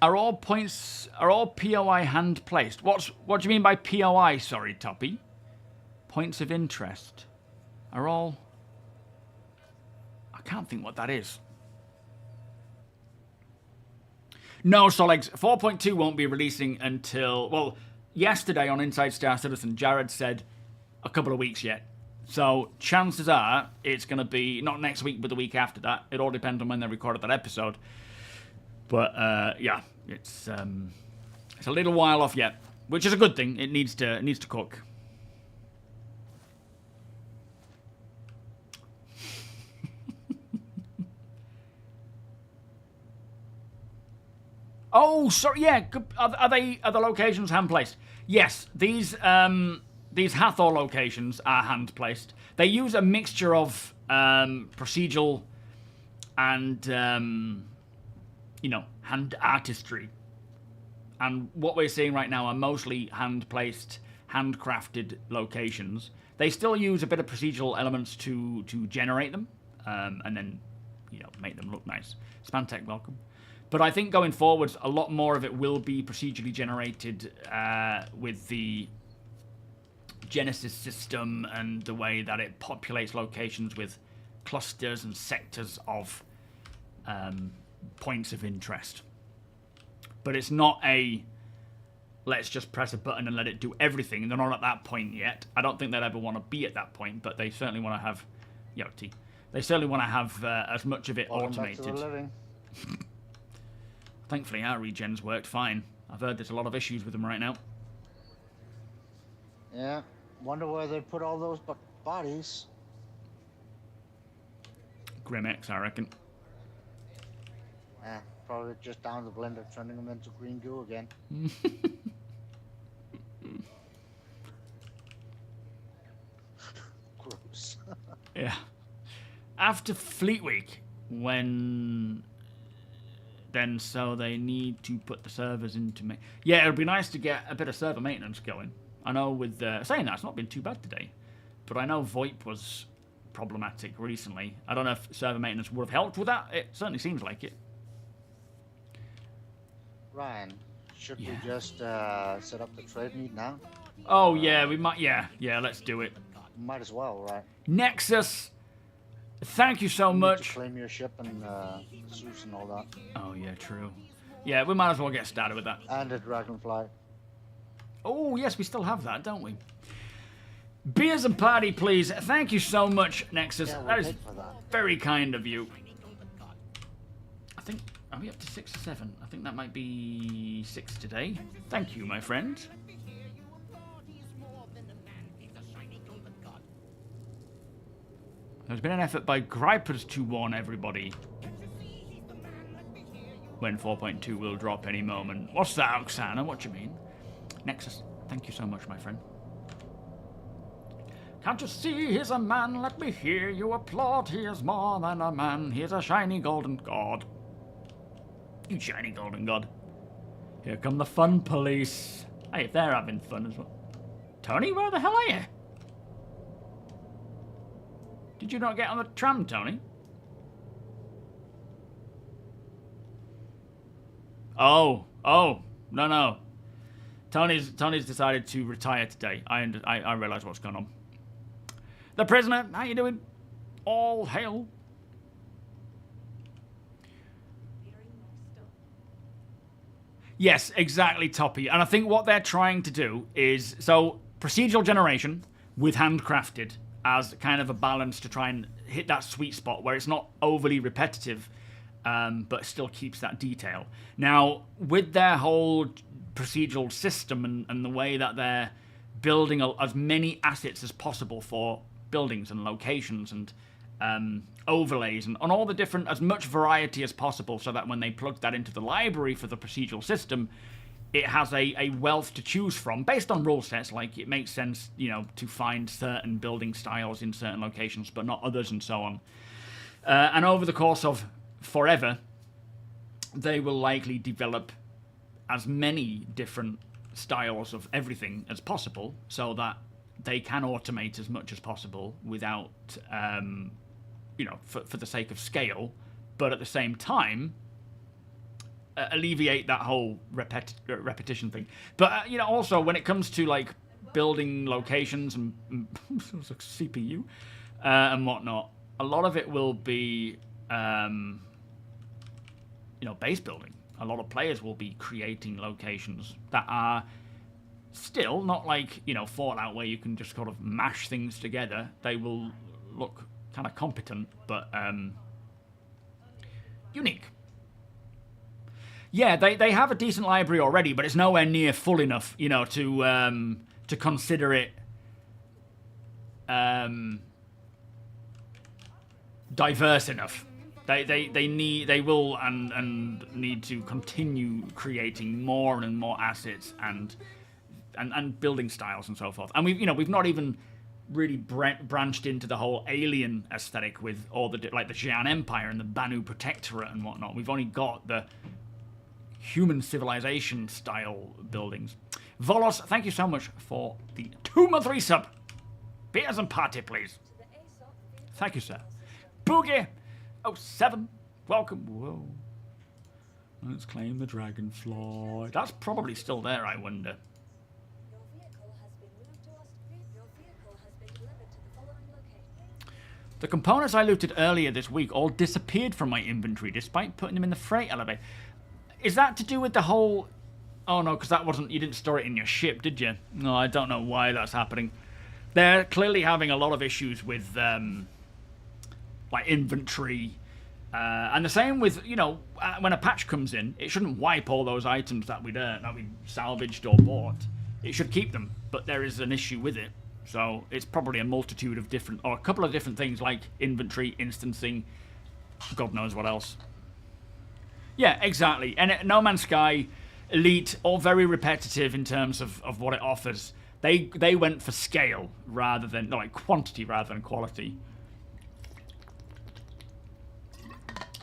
A: Are all POI hand placed? What do you mean by POI? Sorry, TOBII. Points of interest. Are all... I can't think what that is. No, Solex. 4.2 won't be releasing until... Well, yesterday on Inside Star Citizen, Jared said a couple of weeks yet. So chances are it's going to be not next week, but the week after that. It all depends on when they recorded that episode. But yeah, it's a little while off yet, which is a good thing. It needs to cook. Oh, sorry. Yeah, are the locations hand placed? Yes, these Hathor locations are hand placed. They use a mixture of procedural and you know, hand artistry. And what we're seeing right now are mostly hand placed, handcrafted locations. They still use a bit of procedural elements to generate them, and then, you know, make them look nice. Spantech, welcome. But I think going forwards, a lot more of it will be procedurally generated with the Genesis system and the way that it populates locations with clusters and sectors of points of interest. But it's not a let's just press a button and let it do everything. They're not at that point yet. I don't think they'd ever want to be at that point, but they certainly want to have... They certainly want to have as much of it automated. Thankfully, our regens worked fine. I've heard there's a lot of issues with them right now.
B: Yeah. Wonder where they put all those bodies.
A: Grimex, I reckon.
B: Yeah, probably just down the blender, turning them into green goo again. Gross.
A: Yeah. After Fleet Week, when... Then so they need to put the servers into... Yeah, it would be nice to get a bit of server maintenance going. I know with... saying that, it's not been too bad today. But I know VoIP was problematic recently. I don't know if server maintenance would have helped with that. It certainly seems like it.
B: Ryan, should we just set up the trade meet now?
A: Oh, yeah, we might... Yeah, let's do it.
B: Might as well, right?
A: Nexus, thank you so much.
B: To claim your ship and Zeus and all that.
A: Oh, yeah, true. Yeah, we might as well get started with that.
B: And a dragonfly.
A: Oh, yes, we still have that, don't we? Beers and party, please. Thank you so much, Nexus.
B: Yeah,
A: that is very kind of you. I think... Are we up to 6 or 7? I think that might be 6 today. Thank you, my friend. There's been an effort by Gripers to warn everybody when 4.2 will drop any moment. What's that, Oksana? What do you mean? Nexus, thank you so much, my friend. Can't you see he's a man? Let me hear you applaud. He is more than a man. He is a shiny golden god. You shiny golden god. Here come the fun police. Hey, if they're having fun as well. Tony, where the hell are you? Did you not get on the tram, Tony? Oh, no. Tony's decided to retire today. I realise what's going on. The prisoner, how you doing? All hail. Yes, exactly, Toppy. And I think what they're trying to do is, so procedural generation with handcrafted as kind of a balance to try and hit that sweet spot where it's not overly repetitive, but still keeps that detail. Now, with their whole procedural system and the way that they're building as many assets as possible for buildings and locations and overlays and on all the different, as much variety as possible, so that when they plug that into the library for the procedural system, it has a wealth to choose from based on rule sets. Like, it makes sense, you know, to find certain building styles in certain locations but not others, and so on. And over the course of forever, they will likely develop as many different styles of everything as possible, so that they can automate as much as possible without, you know, for the sake of scale, but at the same time, alleviate that whole repetition thing. But, you know, also when it comes to, like, building locations and CPU and whatnot, a lot of it will be, you know, base building. A lot of players will be creating locations that are still not like, you know, Fallout, where you can just sort of mash things together. They will look kind of competent, but unique. Yeah, they have a decent library already, but it's nowhere near full enough, you know, to consider it diverse enough. They will need to continue creating more and more assets and building styles and so forth. And we've not even really branched into the whole alien aesthetic with all the, like, the Xi'an Empire and the Banu Protectorate and whatnot. We've only got the human civilization style buildings. Volos, thank you so much for the 2 month resub. Beers and party, please. Thank you, sir. Boogie 07, welcome. Whoa. Let's claim the dragonfly. That's probably still there, I wonder. The components I looted earlier this week all disappeared from my inventory despite putting them in the freight elevator. Is that to do with the whole... Oh no, because that wasn't... You didn't store it in your ship, did you? No, I don't know why that's happening. They're clearly having a lot of issues with, like, inventory. And the same with, you know, when a patch comes in, it shouldn't wipe all those items that we salvaged or bought. It should keep them, but there is an issue with it. So it's probably a multitude of different, or a couple of different things, like inventory, instancing, God knows what else. Yeah, exactly. And No Man's Sky, Elite, all very repetitive in terms of what it offers. They went for scale rather than, like, quantity rather than quality.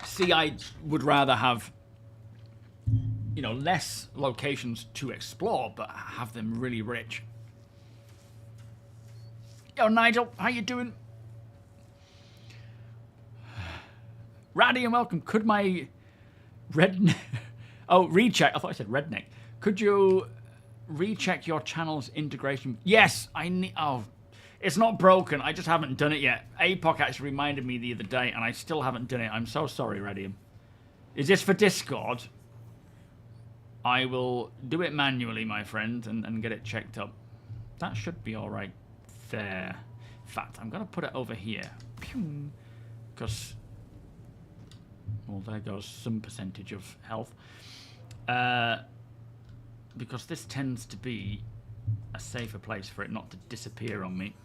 A: See, I would rather have, you know, less locations to explore, but have them really rich. Yo, Nigel, how you doing? Raddy and welcome. Could my recheck. I thought I said redneck. Could you recheck your channel's integration? Yes, I need. Oh, it's not broken. I just haven't done it yet. APOC actually reminded me the other day, and I still haven't done it. I'm so sorry, Radium. Is this for Discord? I will do it manually, my friend, and get it checked up. That should be all right there. In fact, I'm going to put it over here. Because, well, there goes some percentage of health. Because this tends to be a safer place for it not to disappear on me.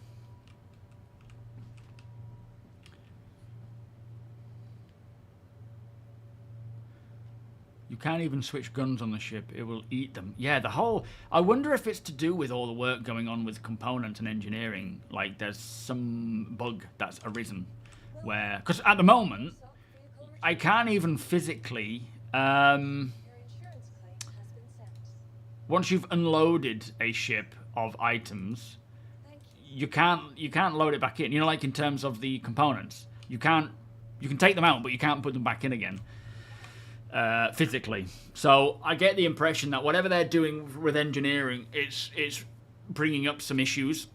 A: You can't even switch guns on the ship. It will eat them. Yeah, the whole... I wonder if it's to do with all the work going on with component and engineering. Like, there's some bug that's arisen where... Because at the moment, I can't even physically... once you've unloaded a ship of items, you can't load it back in. You know, like in terms of the components. You can take them out, but you can't put them back in again. Physically. So I get the impression that whatever they're doing with engineering, it's bringing up some issues.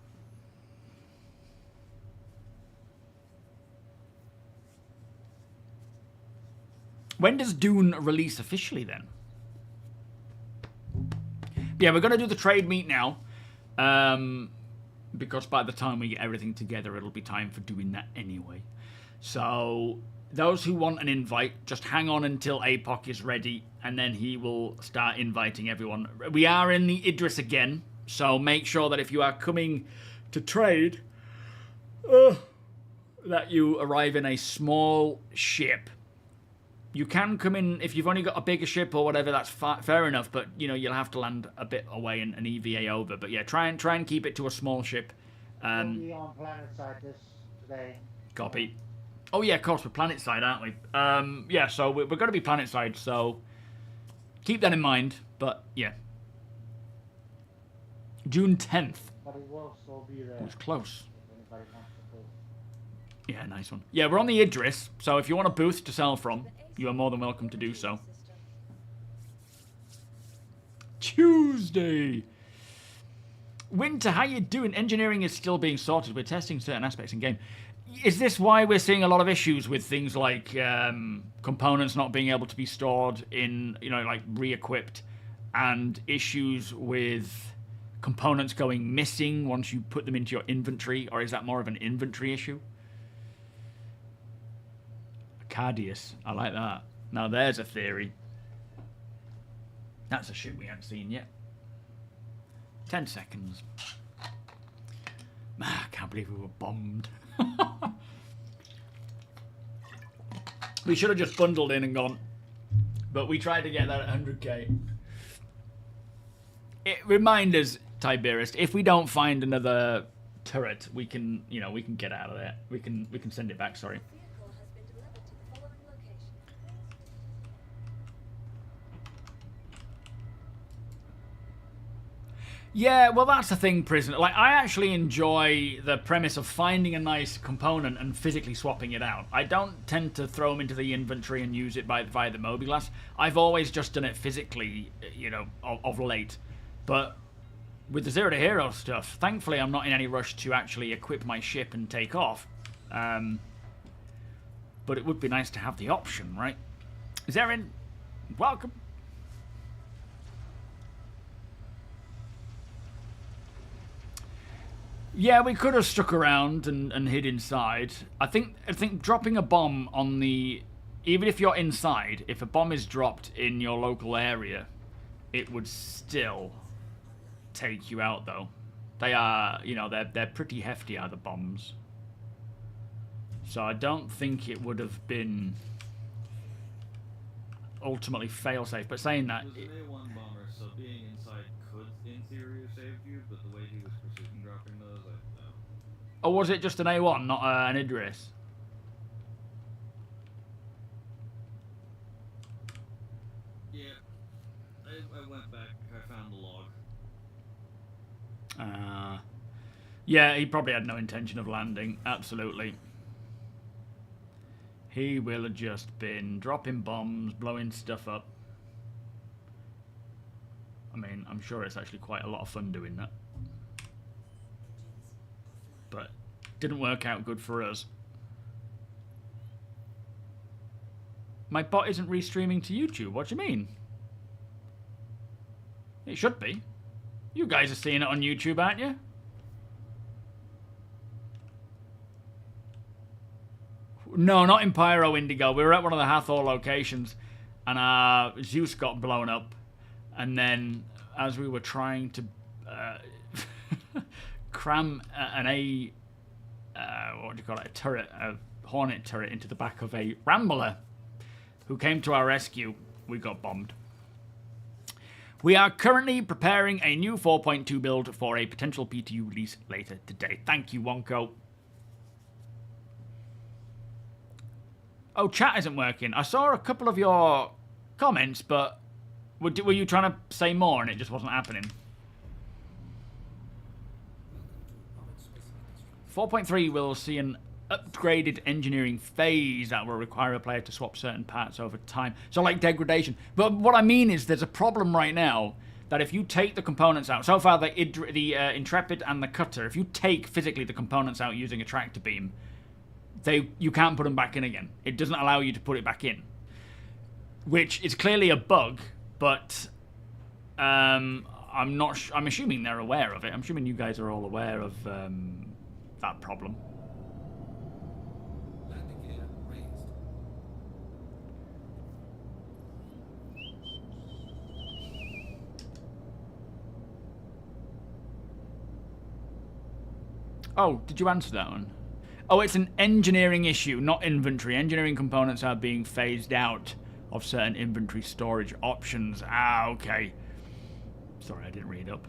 A: When does Dune release officially then? yeah, we're going to do the trade meet now. Because by the time we get everything together, it'll be time for doing that anyway. So, those who want an invite, just hang on until APOC is ready, and then he will start inviting everyone. We are in the Idris again, so make sure that if you are coming to trade, that you arrive in a small ship. You can come in, if you've only got a bigger ship or whatever, that's fair enough, but, you know, you'll have to land a bit away and EVA over. But, yeah, try and keep it to a small ship.
B: We'll be on planet side today.
A: Copy. Oh, yeah, of course, we're planet side, aren't we? Yeah, so we're going to be planet side, so keep that in mind. But, yeah. June 10th.
B: But it will still be there.
A: It was close.
B: If anybody wants to boost.
A: Yeah, nice one. Yeah, we're on the Idris, so if you want a booth to sell from, you are more than welcome to do so. Tuesday. Winter, how you doing? Engineering is still being sorted. We're testing certain aspects in game. Is this why we're seeing a lot of issues with things like components not being able to be stored in, you know, like re-equipped, and issues with components going missing once you put them into your inventory, or is that more of an inventory issue? Cardius, I like that. Now there's a theory. That's a ship we haven't seen yet. 10 seconds. I can't believe we were bombed. We should have just bundled in and gone. But we tried to get that at 100k. Remind us, Tiberius, if we don't find another turret, we can, you know, we can get out of there. We can send it back, sorry. Yeah, well, that's the thing, Prisoner. Like, I actually enjoy the premise of finding a nice component and physically swapping it out. I don't tend to throw them into the inventory and use it via the MOBIGlass. I've always just done it physically, you know, of late. But with the Zero to Hero stuff, thankfully I'm not in any rush to actually equip my ship and take off. But it would be nice to have the option, right? Zarin, welcome. Yeah, we could have stuck around and hid inside. I think dropping a bomb on the... Even if you're inside, if a bomb is dropped in your local area, it would still take you out, though. They are, you know, they're pretty hefty, are the bombs. So I don't think it would have been ultimately fail-safe. But saying that...
D: It was an A1 bomber, so being inside could, in theory, have saved you, but the way he was precision dropping those, I don't know.
A: Or was it just an A1, not an Idris?
D: Yeah, I went back, I found the log.
A: Yeah, he probably had no intention of landing, absolutely. He will have just been dropping bombs, blowing stuff up. I mean, I'm sure it's actually quite a lot of fun doing that. But didn't work out good for us. My bot isn't restreaming to YouTube. What do you mean? It should be. You guys are seeing it on YouTube, aren't you? No, not in Pyro Indigo. We were at one of the Hathor locations, and our Zeus got blown up. And then, as we were trying to cram an what do you call it, a turret, a Hornet turret into the back of a Rambler who came to our rescue, we got bombed. We are currently preparing a new 4.2 build for a potential PTU release later today. Thank you, Wonko. Oh, chat isn't working. I saw a couple of your comments, but were you trying to say more and it just wasn't happening? 4.3 will see an upgraded engineering phase that will require a player to swap certain parts over time. So like degradation. But what I mean is there's a problem right now that if you take the components out, so far the Intrepid and the Cutter, if you take physically the components out using a tractor beam, you can't put them back in again. It doesn't allow you to put it back in. Which is clearly a bug, but I'm not. I'm assuming they're aware of it. I'm assuming you guys are all aware of that problem.
E: Landing gear raised.
A: Oh, did you answer that one? Oh, it's an engineering issue, not inventory. Engineering components are being phased out of certain inventory storage options. Ah, okay. Sorry, I didn't read up.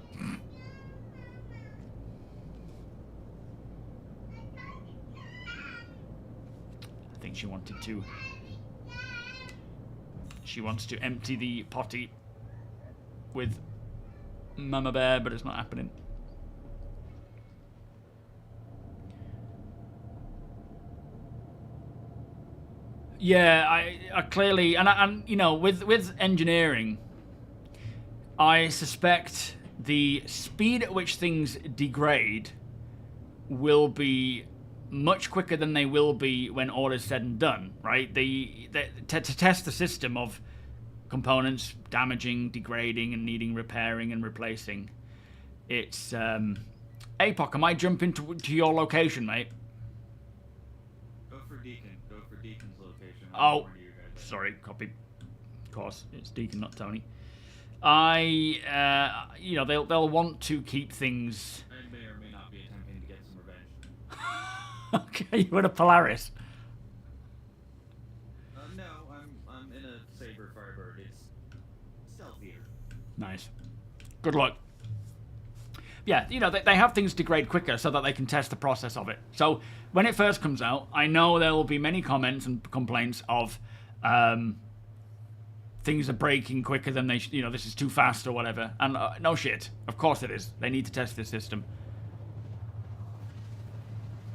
A: I think she wanted to... She wants to empty the potty with Mama Bear, but it's not happening. Yeah, I clearly, and you know, with engineering, I suspect the speed at which things degrade will be much quicker than they will be when all is said and done, right? To test the system of components damaging, degrading, and needing repairing and replacing, it's APOC. Am I jumping to your location, mate?
D: Go for Deacon. Go for Deacon's location.
A: Oh, sorry, copy. Of course, it's Deacon, not Tony. You know, they'll want to keep things.
D: I may or may not be attempting to get some revenge.
A: Okay, you're in a Polaris.
D: No, I'm in a Saber Firebird. It's stealthier.
A: Nice. Good luck. Yeah, you know, they have things degrade quicker so that they can test the process of it. So when it first comes out, I know there will be many comments and complaints of things are breaking quicker than they, you know, this is too fast or whatever. And no shit, of course it is. They need to test this system.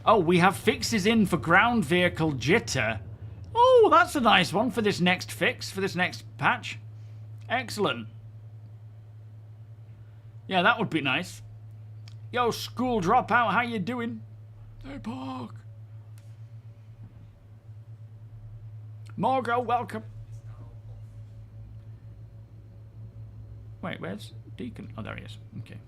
A: Oh, we have fixes in for ground vehicle jitter. Oh, that's a nice one for this next fix, for this next patch. Excellent. Yeah, that would be nice. Yo, school dropout, how you doing? Hey, Park. Morgo, welcome. Wait, where's Deacon? Oh, there he is. Okay.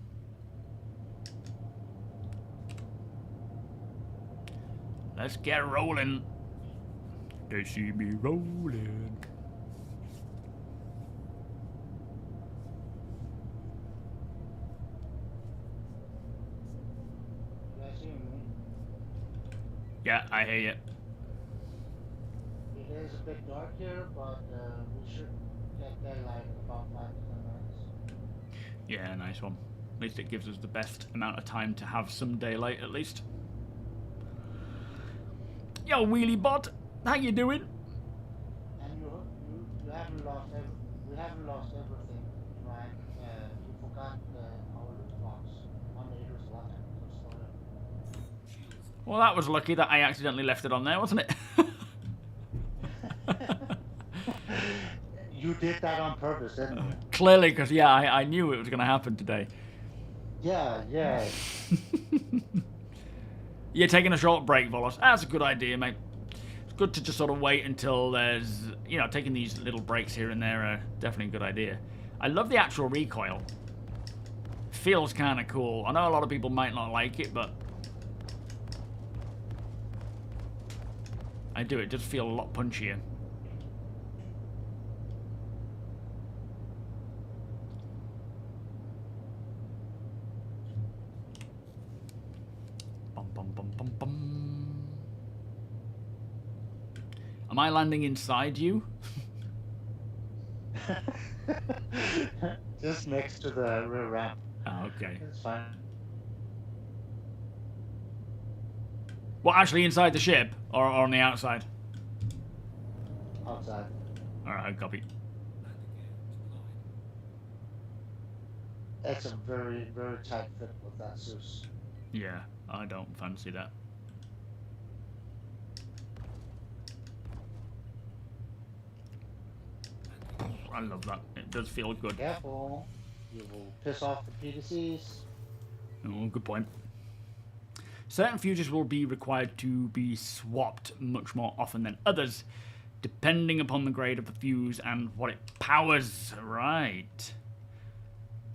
A: Let's get rolling. They see me rolling. Yeah, I hear you.
B: It is a bit dark here, but we should get daylight in about 5 to 10 minutes.
A: Yeah, nice one. At least it gives us the best amount of time to have some daylight, at least. Yo, Wheelie Bot, how you doing?
B: And you haven't lost we haven't lost everything, right? You forgot our loot box on the Idris weapon.
A: Well, that was lucky that I accidentally left it on there, wasn't it?
B: You did that on purpose, didn't you?
A: Clearly, because, yeah, I knew it was going to happen today.
B: Yeah.
A: You're taking a short break, Volos. That's a good idea, mate. It's good to just sort of wait until there's, you know, taking these little breaks here and there are definitely a good idea. I love the actual recoil. Feels kind of cool. I know a lot of people might not like it, but I do. It does feel a lot punchier. Am I landing inside you?
B: Just next to the rear ramp.
A: Oh, okay.
B: It's fine.
A: Well, actually inside the ship or on the outside?
B: Outside.
A: Alright, copy.
E: Landing gear deployed.
B: It's a very, very tight fit with that Zeus.
A: Yeah, I don't fancy that. I love that. It does feel good.
B: Careful. You will piss off the PDCs.
A: Oh, good point. Certain fuses will be required to be swapped much more often than others, depending upon the grade of the fuse and what it powers. Right.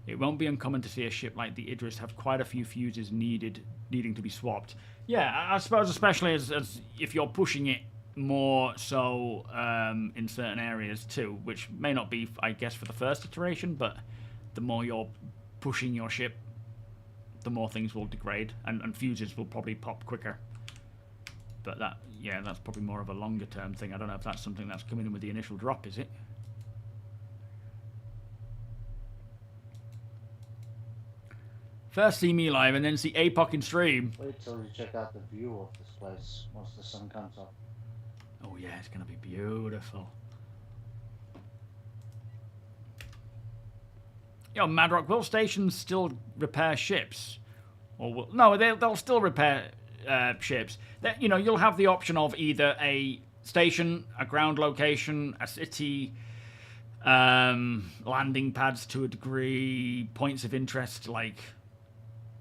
A: It won't be uncommon to see a ship like the Idris have quite a few fuses needing to be swapped. Yeah, I suppose especially as if you're pushing it more so in certain areas too, which may not be, I guess, for the first iteration, but the more you're pushing your ship, the more things will degrade, and fuses will probably pop quicker. But that, yeah, that's probably more of a longer term thing. I don't know if that's something that's coming in with the initial drop, is it? First see me live and then see APOC in stream.
B: Wait till you check out the view of this place once the sun comes up.
A: Oh yeah, it's gonna be beautiful. Yo, Madrock, will stations still repair ships? Or will, no, they'll still repair ships. You know, you'll have the option of either a station, a ground location, a city, landing pads to a degree, points of interest like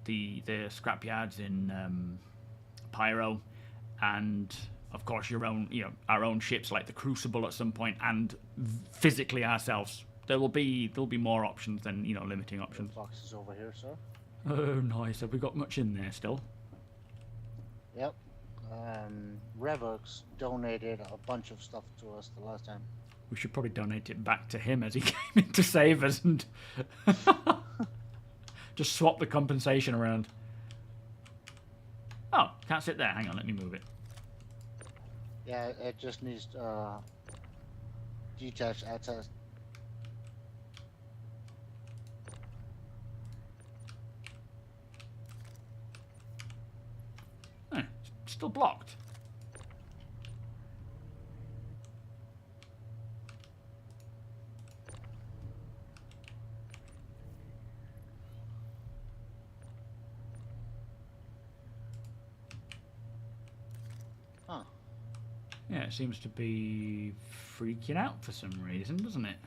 A: the scrapyards in Pyro, and of course your own, you know, our own ships like the Crucible at some point, and physically ourselves. There'll be more options than, you know, limiting options.
B: Boxes over here, sir.
A: Oh, nice. Have we got much in there still?
B: Yep. Revox donated a bunch of stuff to us the last time.
A: We should probably donate it back to him as he came in to save us and just swap the compensation around. Oh, can't sit there. Hang on, let me move it.
B: Yeah, it just needs detached access.
A: Still blocked.
B: Huh.
A: Yeah, it seems to be freaking out for some reason, doesn't it?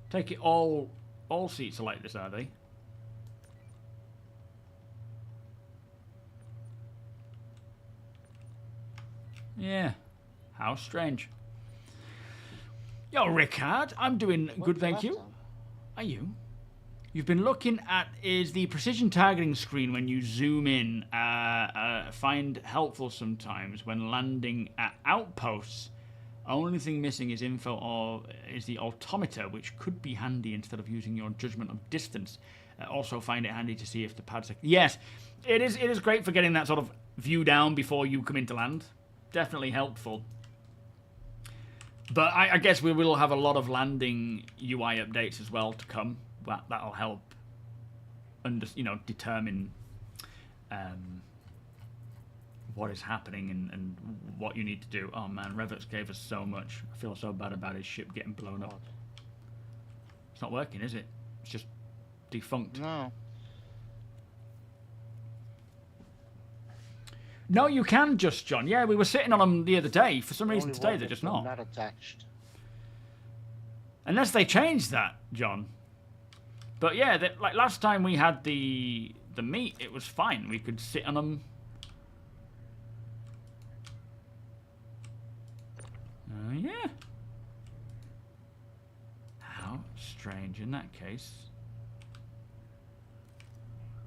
A: Take it all seats are like this, are they? Yeah. How strange. Yo, Rickard, I'm doing good, thank you. Are you? You've been looking at is the precision targeting screen when you zoom in. Find helpful sometimes when landing at outposts. Only thing missing is info or is the altimeter, which could be handy instead of using your judgment of distance. Also find it handy to see if the pads are... Yes, it is great for getting that sort of view down before you come into land. Definitely helpful. But I guess we will have a lot of landing UI updates as well to come. That'll help, determine what is happening and what you need to do. Oh man, Revox gave us so much. I feel so bad about his ship getting blown up. It's not working, is it? It's just defunct.
B: No.
A: No, you can just, John. Yeah, we were sitting on them the other day. For some reason
B: Only
A: today,
B: one
A: they're just
B: that's
A: not.
B: Not attached.
A: Unless they changed that, John. But yeah, like last time we had the meet, it was fine. We could sit on them. Yeah. How strange in that case.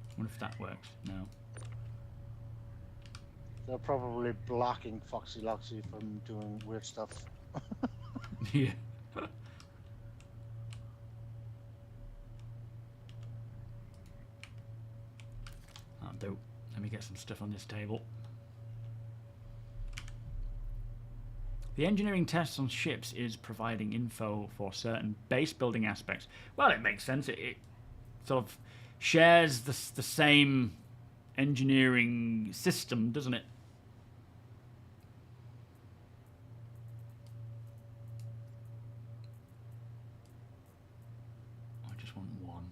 A: I wonder if that works. No.
B: They're probably blocking Foxy Loxy from doing weird stuff.
A: Yeah. That'll do. Let me get some stuff on this table. The engineering tests on ships is providing info for certain base building aspects. Well, it makes sense. It sort of shares the same engineering system, doesn't it? I just want one.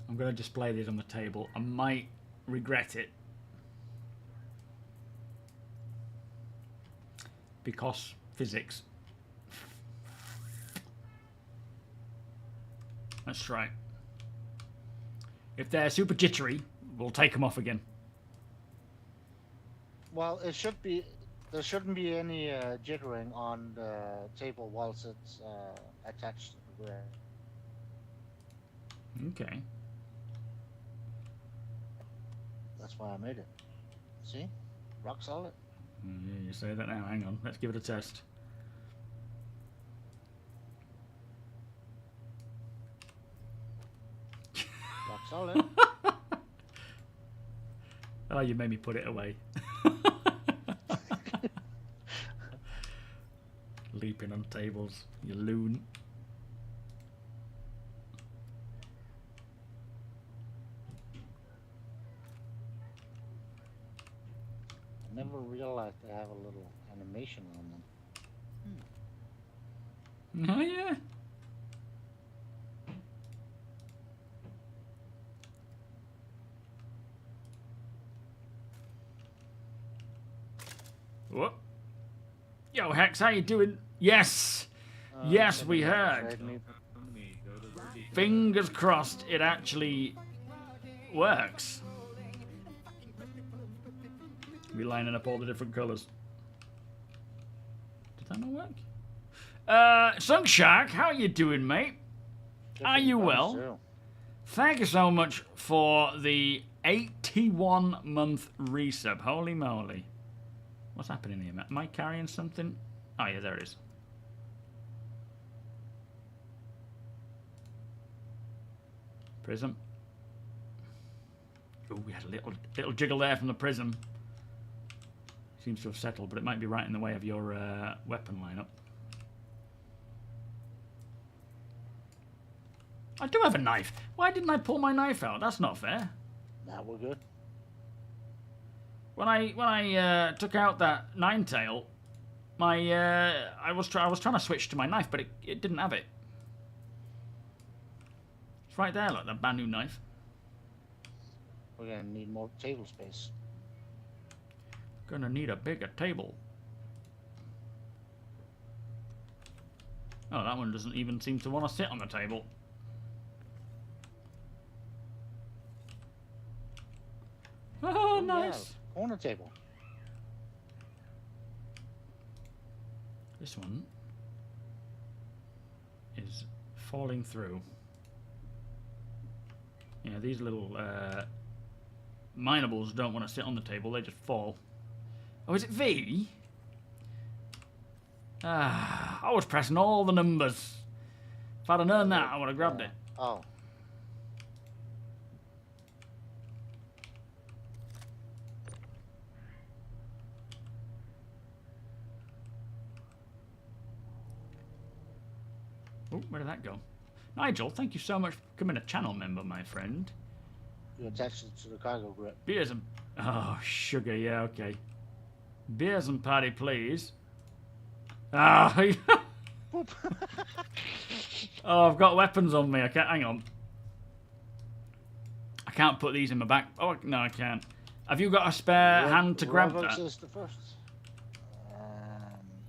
A: I'm going to display these on the table. I might regret it. Because physics. Let's try. If they're super jittery, we'll take them off again.
B: Well, it should be. There shouldn't be any jittering on the table whilst it's attached to the rear.
A: Okay.
B: That's why I made it. See? Rock solid.
A: Yeah, you say that now. Hang on. Let's give it a test.
B: Rock solid.
A: Oh, you made me put it away. Leaping on tables, you loon.
B: I never realized they have a little animation on them.
A: Oh, yeah. Whoop. Yo, Hex, how you doing? Yes. Yes, we heard. Fingers crossed it actually works. We're lining up all the different colours. Did that not work? Sunk Shark, how you doing, mate? Are you well?
B: Too.
A: Thank you so much for the 81-month resub. Holy moly. What's happening here, Matt? Am I carrying something? Oh, yeah, there it is. Prism. Oh, we had a little jiggle there from the prism. Seems to have settled, but it might be right in the way of your weapon lineup. I do have a knife. Why didn't I pull my knife out? That's not fair.
B: Now we're good.
A: When I took out that nine-tail, I was trying to switch to my knife, but it didn't have it. It's right there, look, that brand new knife.
B: We're gonna need more table space.
A: Gonna need a bigger table. Oh, that one doesn't even seem to want to sit on the table. Oh, nice.
B: Yeah, corner table.
A: This one is falling through. Yeah, these little minables don't want to sit on the table, they just fall. Oh, is it V? Ah, I was pressing all the numbers. If I'd have known that, I would have grabbed it.
B: Oh.
A: Oh, where did that go? Nigel, thank you so much for becoming a channel member, my friend.
B: You attach it to the cargo grip.
A: Beers and... Oh, sugar, yeah, okay. Beers and patty, please. Ah, oh, I've got weapons on me. I can't... Hang on. I can't put these in my back. Oh, no, I can't. Have you got a spare hand to grab that?
B: Is the first.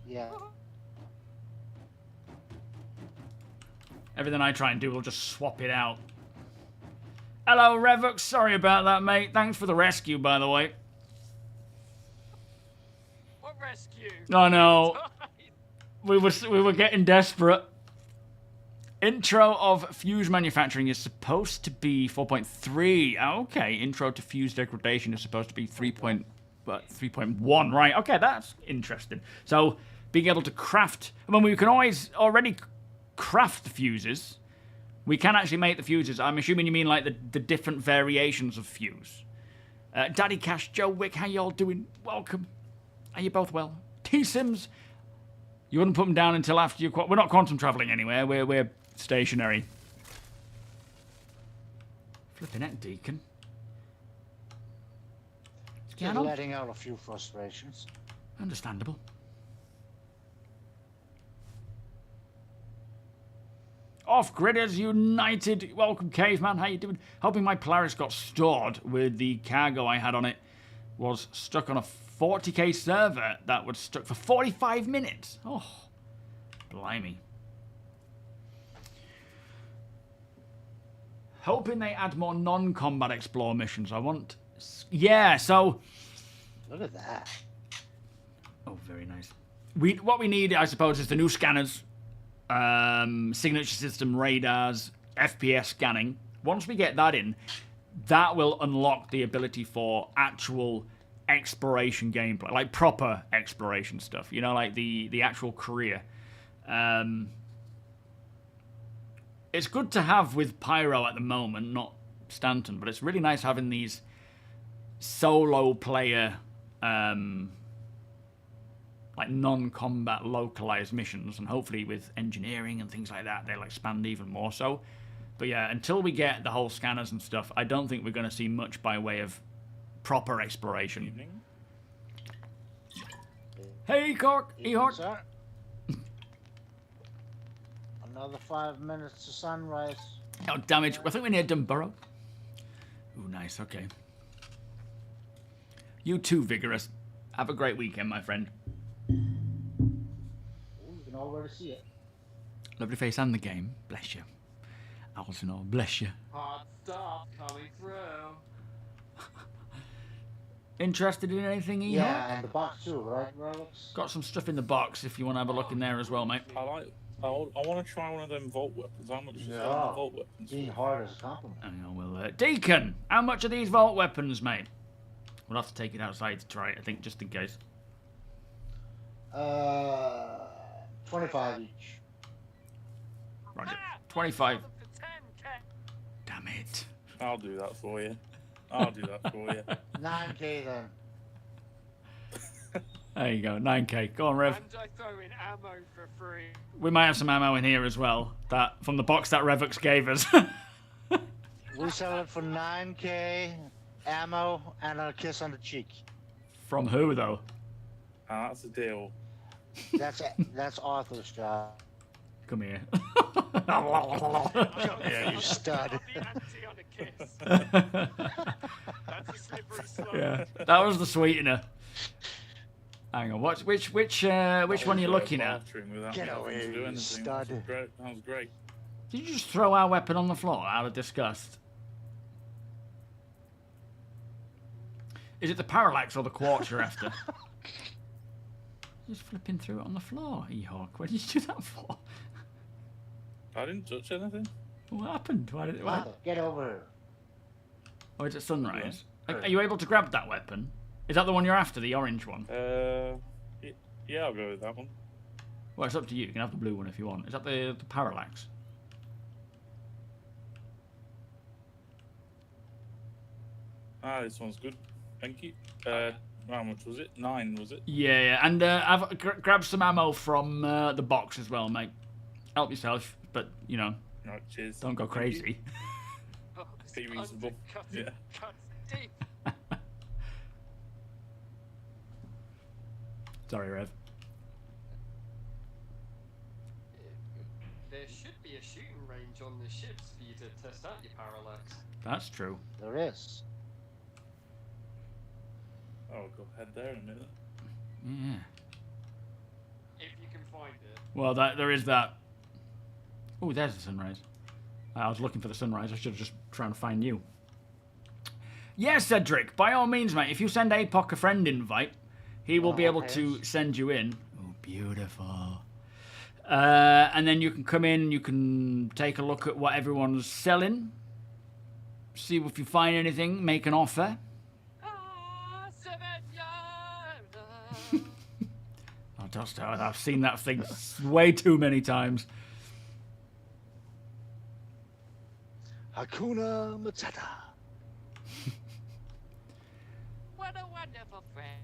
B: Yeah.
A: Everything I try and do will just swap it out. Hello, Revux. Sorry about that, mate. Thanks for the rescue, by the way.
C: What rescue?
A: Oh, no. We were getting desperate. Intro of fuse manufacturing is supposed to be 4.3. Okay, intro to fuse degradation is supposed to be 3.1. Right, okay, that's interesting. So, being able to craft... I mean, we can already craft the fuses. We can actually make the fuses. I'm assuming you mean like the different variations of fuse. Daddy Cash, Joe Wick, how y'all doing? Welcome. Are you both well? T-Sims, you wouldn't put them down until after you... We're not quantum traveling anywhere. We're stationary. Flipping heck, Deacon. What's going
B: Just
A: on?
B: letting out a few frustrations.
A: Understandable. Off-Gridders United. Welcome, Caveman. How you doing? Hoping my Polaris got stored with the cargo I had on it. Was stuck on a 40k server that was stuck for 45 minutes. Oh, blimey. Hoping they add more non-combat explore missions. I want... Yeah, so...
B: Look at that.
A: Oh, very nice. What we need, I suppose, is the new scanners, signature system radars, FPS scanning. Once we get that in, that will unlock the ability for actual exploration gameplay, like proper exploration stuff. You know, like the actual career. It's good to have with Pyro at the moment, not Stanton, but it's really nice having these solo player, like non-combat localized missions, and hopefully with engineering and things like that, they'll expand even more so. But yeah, until we get the whole scanners and stuff, I don't think we're going to see much by way of proper exploration.
F: Evening.
A: Hey, Cork! E-Hawk!
B: Sir. Another 5 minutes to sunrise.
A: Oh, damage. I think we're near Dunborough. Ooh, nice. Okay. You too, Vigorous. Have a great weekend, my friend.
B: Ooh, you can already see it.
A: Lovely face and the game. Bless you. Alton, oh, bless you.
C: Hard start coming through.
A: Interested in anything, E-Hawk?
B: Yeah, and the box too, right, Robux?
A: Got some stuff in the box if you want to have a look in there as well, mate.
F: I want to try one of them vault weapons. How much is
B: Yeah.
F: that vault weapons?
B: Being hard as a compliment.
A: Hang on, we'll... Deacon! How much are these vault weapons, mate? We'll have to take it outside to try it, I think, just in case.
B: 25 each.
A: Roger. 25.
C: For 10K.
A: Damn it.
F: I'll do that for you. I'll do that for you.
B: 9K then.
A: There you go, 9k. Go on, Rev.
C: And I throw in ammo for free.
A: We might have some ammo in here as well. That from the box that Revux gave us.
B: We sell it for 9K, ammo, and a kiss on the cheek.
A: From who, though?
F: That's a deal.
B: That's Arthur's job.
A: Come here.
B: Yeah, you stud.
C: The ante on a kiss. That's a slippery slope.
A: Yeah, that was the sweetener. Hang on, which one are you looking at?
B: Get over here, you stud.
F: That was great.
A: Did you just throw our weapon on the floor out of disgust? Is it the parallax or the quartz you're after? Just flipping through it on the floor, E-Hawk. What did you do that for?
F: I didn't touch anything.
A: What happened? Why did it? Why?
B: Arthur, get over here.
A: Oh, is it sunrise?
B: Yeah.
A: Are you able to grab that weapon? Is that the one you're after, the orange one?
F: Yeah, I'll go with that one.
A: Well, it's up to you. You can have the blue one if you want. Is that the parallax?
F: This one's good. Thank you. How much was it? 9, was it?
A: Yeah. And I've grabbed some ammo from the box as well, mate. Help yourself, but you know,
F: Right, cheers.
A: don't go
F: Thank you.
A: crazy.
C: Oh, this
F: Be reasonable.
C: undercutting
F: Yeah.
C: cuts deep.
A: Sorry, Rev.
C: There should be a shooting range on the ships for you to test out your parallax.
A: That's true.
B: There is.
F: Oh, I'll go ahead there in a minute.
A: Yeah.
C: If you can find it.
A: Well, there is that. Oh, there's the sunrise. I was looking for the sunrise. I should have just tried to find you. Yes, Cedric. By all means, mate. If you send APOC a friend invite, he will be able to send you in. Oh, beautiful. And then you can come in. You can take a look at what everyone's selling. See if you find anything. Make an offer. Oh, don't start. I've seen that thing way too many times.
B: Hakuna Matata.
C: What a wonderful friend.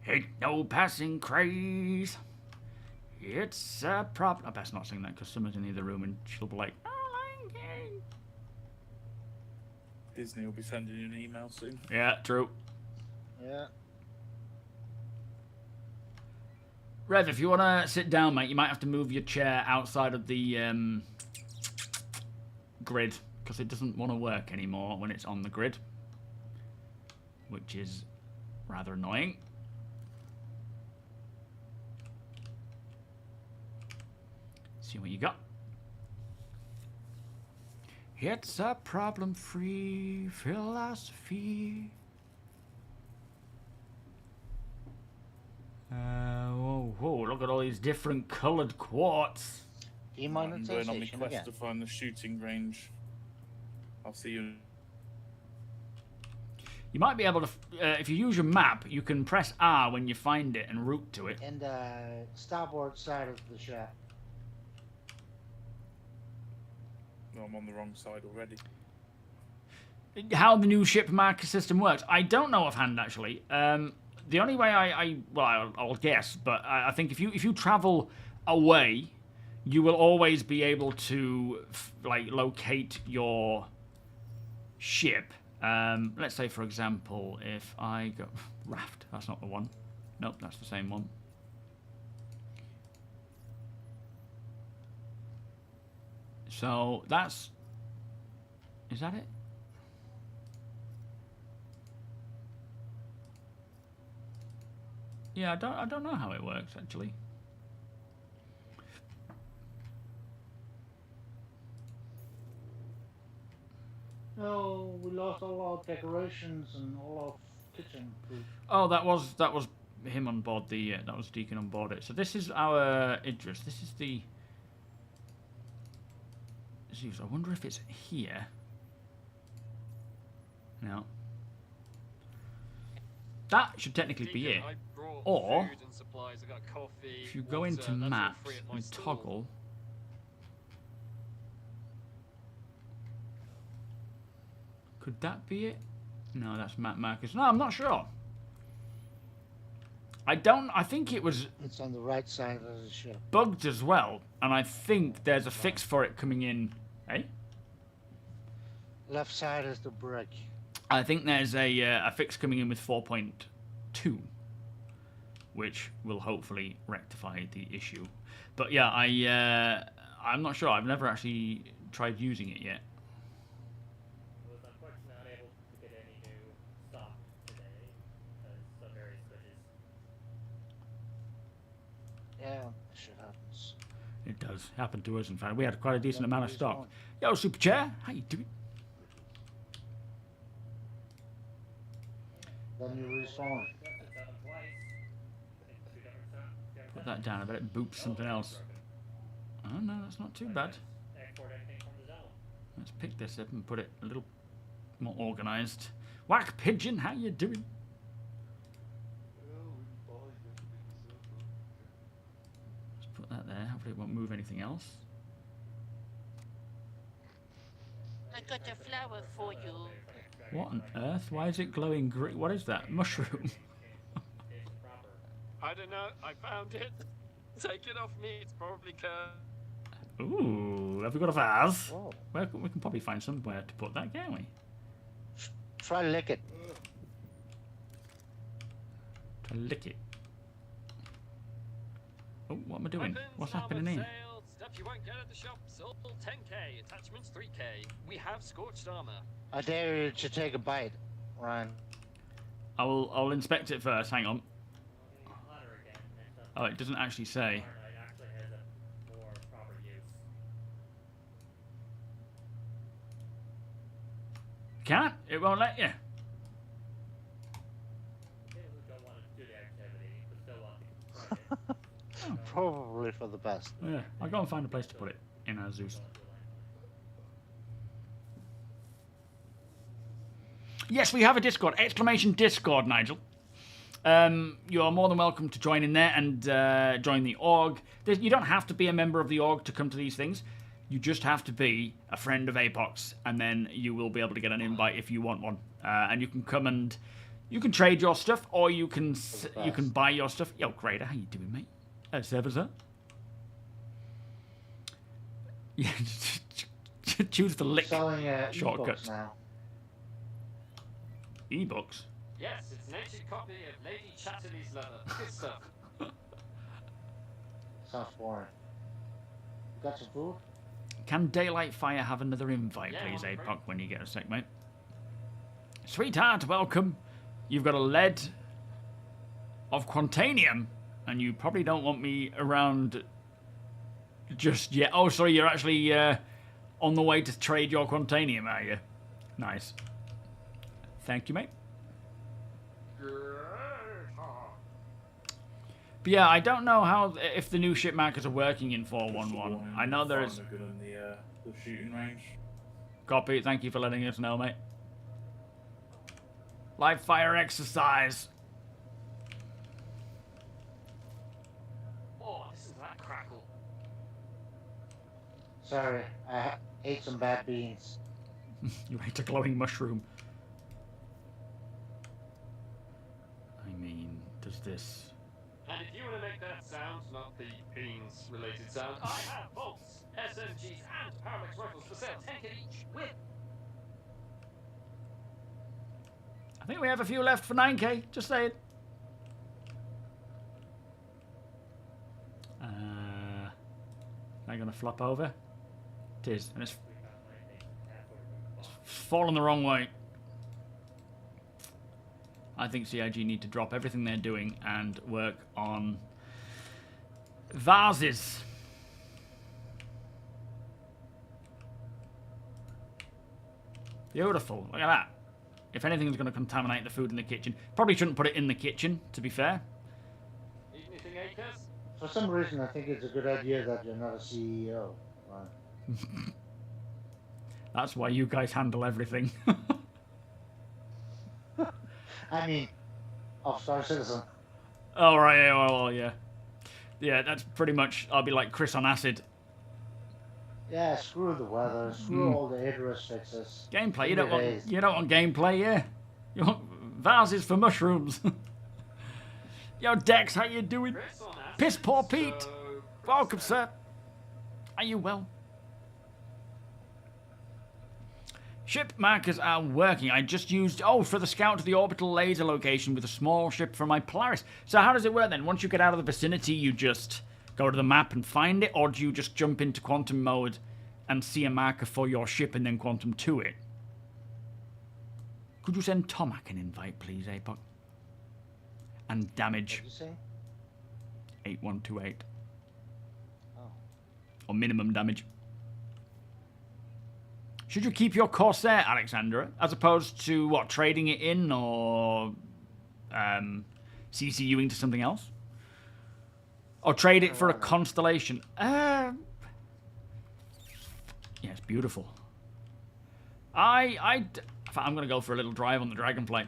A: Ain't no passing craze. It's a problem. I best not sing that because someone's in the other room and she'll be like, "Oh, Lion King."
F: Disney will be sending you an email soon.
A: Yeah, true.
B: Yeah.
A: Rev, if you want to sit down, mate, you might have to move your chair outside of the grid because it doesn't want to work anymore when it's on the grid, which is rather annoying. See what you got. It's a problem-free philosophy. Whoa, look at all these different coloured quartz.
F: I'm going on my
B: Demonetization
F: quest
B: again.
F: to find the shooting range. I'll see you.
A: You might be able to, if you use your map, you can press R when you find it and route to it.
B: In the starboard side of the ship.
F: No, I'm on the wrong side already.
A: How the new ship marker system works, I don't know offhand actually. The only way I'll guess, but I think if you travel away, you will always be able to like locate your ship. Let's say, for example, if I go Raft, that's not the one. Nope, that's the same one. So that's, is that it? Yeah, I don't know how it works actually.
B: No, we lost all our decorations and all our kitchen food.
A: Oh, that was him on board the that was Deacon on board it. So this is our Idris. This is the Zeus. I wonder if it's here. No. That should technically be it. Or
C: food and supplies. I got coffee,
A: if you go
C: water,
A: into
C: that's all
A: maps
C: free at my
A: and
C: store.
A: toggle. Could that be it? No, that's map markers. No, I'm not sure. I think it was
B: It's on the right side of the ship.
A: bugged as well, and I think there's a fix for it coming in. Eh?
B: Left side is the brick.
A: I think there's a fix coming in with 4.2, which will hopefully rectify the issue. But yeah, I'm not sure. I've never actually tried using it yet.
G: Was unfortunately not able to get any new stock today because of various glitches.
B: Yeah, shit happens.
A: It does happen to us. In fact, we had quite a decent amount of stock. Yo, Super Chair, how you doing?
B: Then you respawn.
A: Put that down. I bet it boops something else. Oh no, that's not too bad.
G: Export anything from the zone.
A: Let's pick this up and put it a little more organised. Whack Pigeon, how you doing? Let's put that there. Hopefully it won't move anything else.
H: I got a flower for you.
A: What on earth? Why is it glowing green? What is that? Mushroom?
C: I don't know. I found it. Take it off me. It's probably cursed.
A: Ooh, have we got a vase?
B: Whoa.
A: Well, we can probably find somewhere to put that, can't we?
B: Try to lick it.
A: To lick it. Oh, what am I doing?
C: Weapons,
A: What's
C: armoured
A: happening here?
C: sail, stuff you won't get at the shop. Sold 10k. Attachments 3k. We have scorched armor.
B: I dare you to take a bite, Ryan.
A: I'll inspect it first. Hang on.
G: Ladder again. Next up.
A: Oh, it doesn't actually say.
G: It actually has a more proper use.
A: Can't? It won't let you.
G: People who don't want to do the activity but still want to try it.
B: Probably for the best.
A: Yeah, I'll go and find a place to put it in our Zeus. Yes, we have a Discord. Exclamation Discord, Nigel. You are more than welcome to join in there and join the org. You don't have to be a member of the org to come to these things. You just have to be a friend of Apox, and then you will be able to get an invite if you want one. And you can come and you can trade your stuff, or you can buy your stuff. Yo, Grader, how you doing, mate? Servers up. Yeah, choose the lick
B: Selling
A: shortcuts.
B: ebooks now.
A: Ebooks.
C: Yes, it's an ancient copy of Lady Chatterley's leather. Good stuff.
B: Sounds boring. You got some food?
A: Can Daylight Fire have another invite,
C: Yeah,
A: please,
C: I'm
A: Apoc, when you get a sec, mate? Sweetheart, welcome. You've got a lead of Quantanium, and you probably don't want me around just yet. Oh, sorry, you're actually On the way to trade your Quantanium, are you? Nice. Thank you, mate. But yeah, I don't know how if the new ship markers are working in 411. I know there is.
F: Good in the shooting range.
A: Copy. Thank you for letting us know, mate. Live fire exercise.
C: Oh, this is that crackle.
B: Sorry, I ate some bad beans.
A: You ate a glowing mushroom. I mean, does this...
C: And if you want to make that sound, not the beans-related sound, I have bolts, SMGs, and Parallax rifles for sale, 10k each, with...
A: I think we have a few left for 9k, just saying. Am I going to flop over? It is, and it's fallen the wrong way. I think CIG need to drop everything they're doing and work on vases. Beautiful. Look at that. If anything's going to contaminate the food in the kitchen, probably shouldn't put it in the kitchen, to be fair.
C: Need anything, Acres?
B: For some reason, I think it's a good idea that you're not a CEO. Right.
A: That's why you guys handle everything.
B: I mean, of Star Citizen.
A: Oh, right, yeah, well, yeah. Yeah, that's pretty much, I'll be like Chris on acid.
B: Yeah, screw the weather, screw all the Idris fixes.
A: Gameplay, you don't want gameplay, yeah. You want vases for mushrooms. Yo, Dex, how you doing?
C: Chris on acid,
A: Piss poor Pete.
C: so...
A: Welcome, sir. Are you well? Ship markers are working. I just used, for the scout to the orbital laser location with a small ship from my Polaris. So how does it work then? Once you get out of the vicinity, you just go to the map and find it, or do you just jump into quantum mode and see a marker for your ship and then quantum to it? Could you send Tomac an invite, please, Apoc? And damage.
B: What'd you say?
A: 8128.
B: Oh.
A: Or minimum damage. Should you keep your Corsair, Alexandra, as opposed to, what, trading it in or CCUing to something else? Or trade it for a Constellation? Yeah, it's beautiful. I'm going to go for a little drive on the Dragonfly.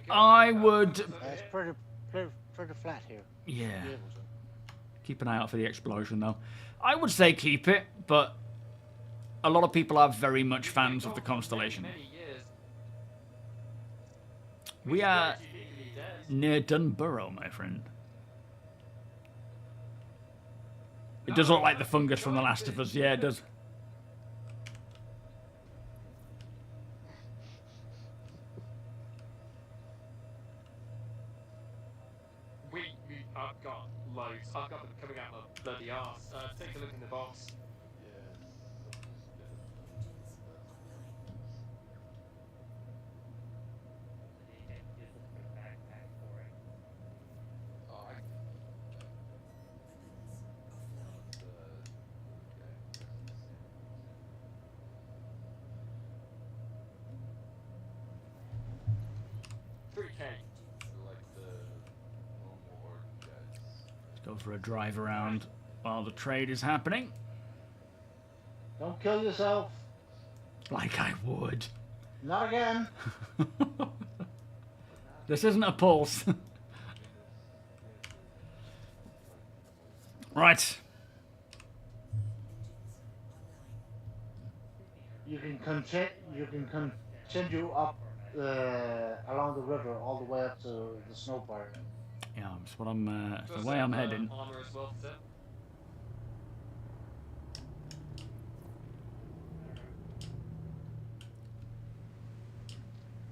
A: I would...
B: It's pretty flat here.
A: Yeah.
B: You'll be able to.
A: Keep an eye out for the explosion, though. I would say keep it, but a lot of people are very much fans of the Constellation. We are near Dunborough, my friend. It does look like the fungus from The Last of Us. Yeah, it does.
C: I've got loads. I've got them coming out of the bloody arse. Take a look in the box.
A: Go for a drive around while the trade is happening.
B: Don't kill yourself.
A: Like I would.
B: Not again.
A: This isn't a pulse. Right.
B: You can continue up along the river all the way up to the snow park.
A: Yeah, that's what I'm. That's the way I'm heading.
C: Armor as well, sir.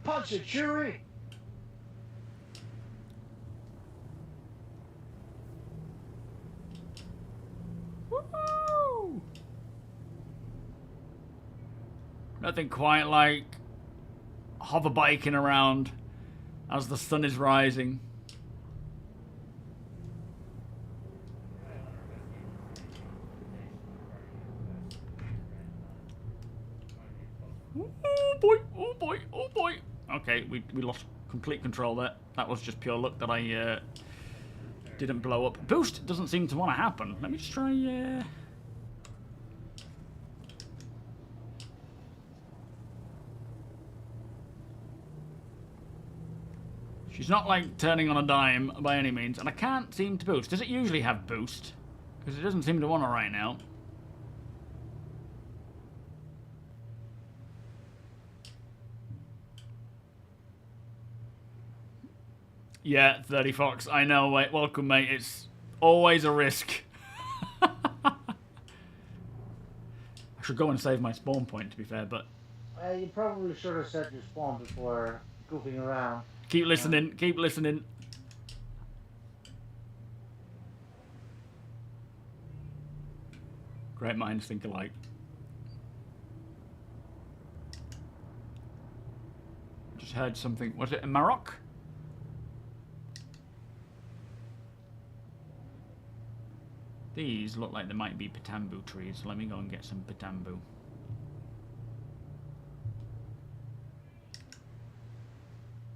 B: Punch it, Chewie!
A: Woo! Nothing quite like hoverbiking around as the sun is rising. Okay, we lost complete control there. That was just pure luck that I didn't blow up. Boost doesn't seem to want to happen. Let me just try... She's not like turning on a dime by any means, and I can't seem to boost. Does it usually have boost? Because it doesn't seem to want to right now. Yeah, 30 Fox. I know, mate. Welcome, mate. It's always a risk. I should go and save my spawn point, to be fair, but...
B: You probably should have set your spawn before goofing around.
A: Keep listening. Keep listening. Great minds think alike. Just heard something. Was it in Maroc? These look like they might be Patambu trees, so let me go and get some Patambu.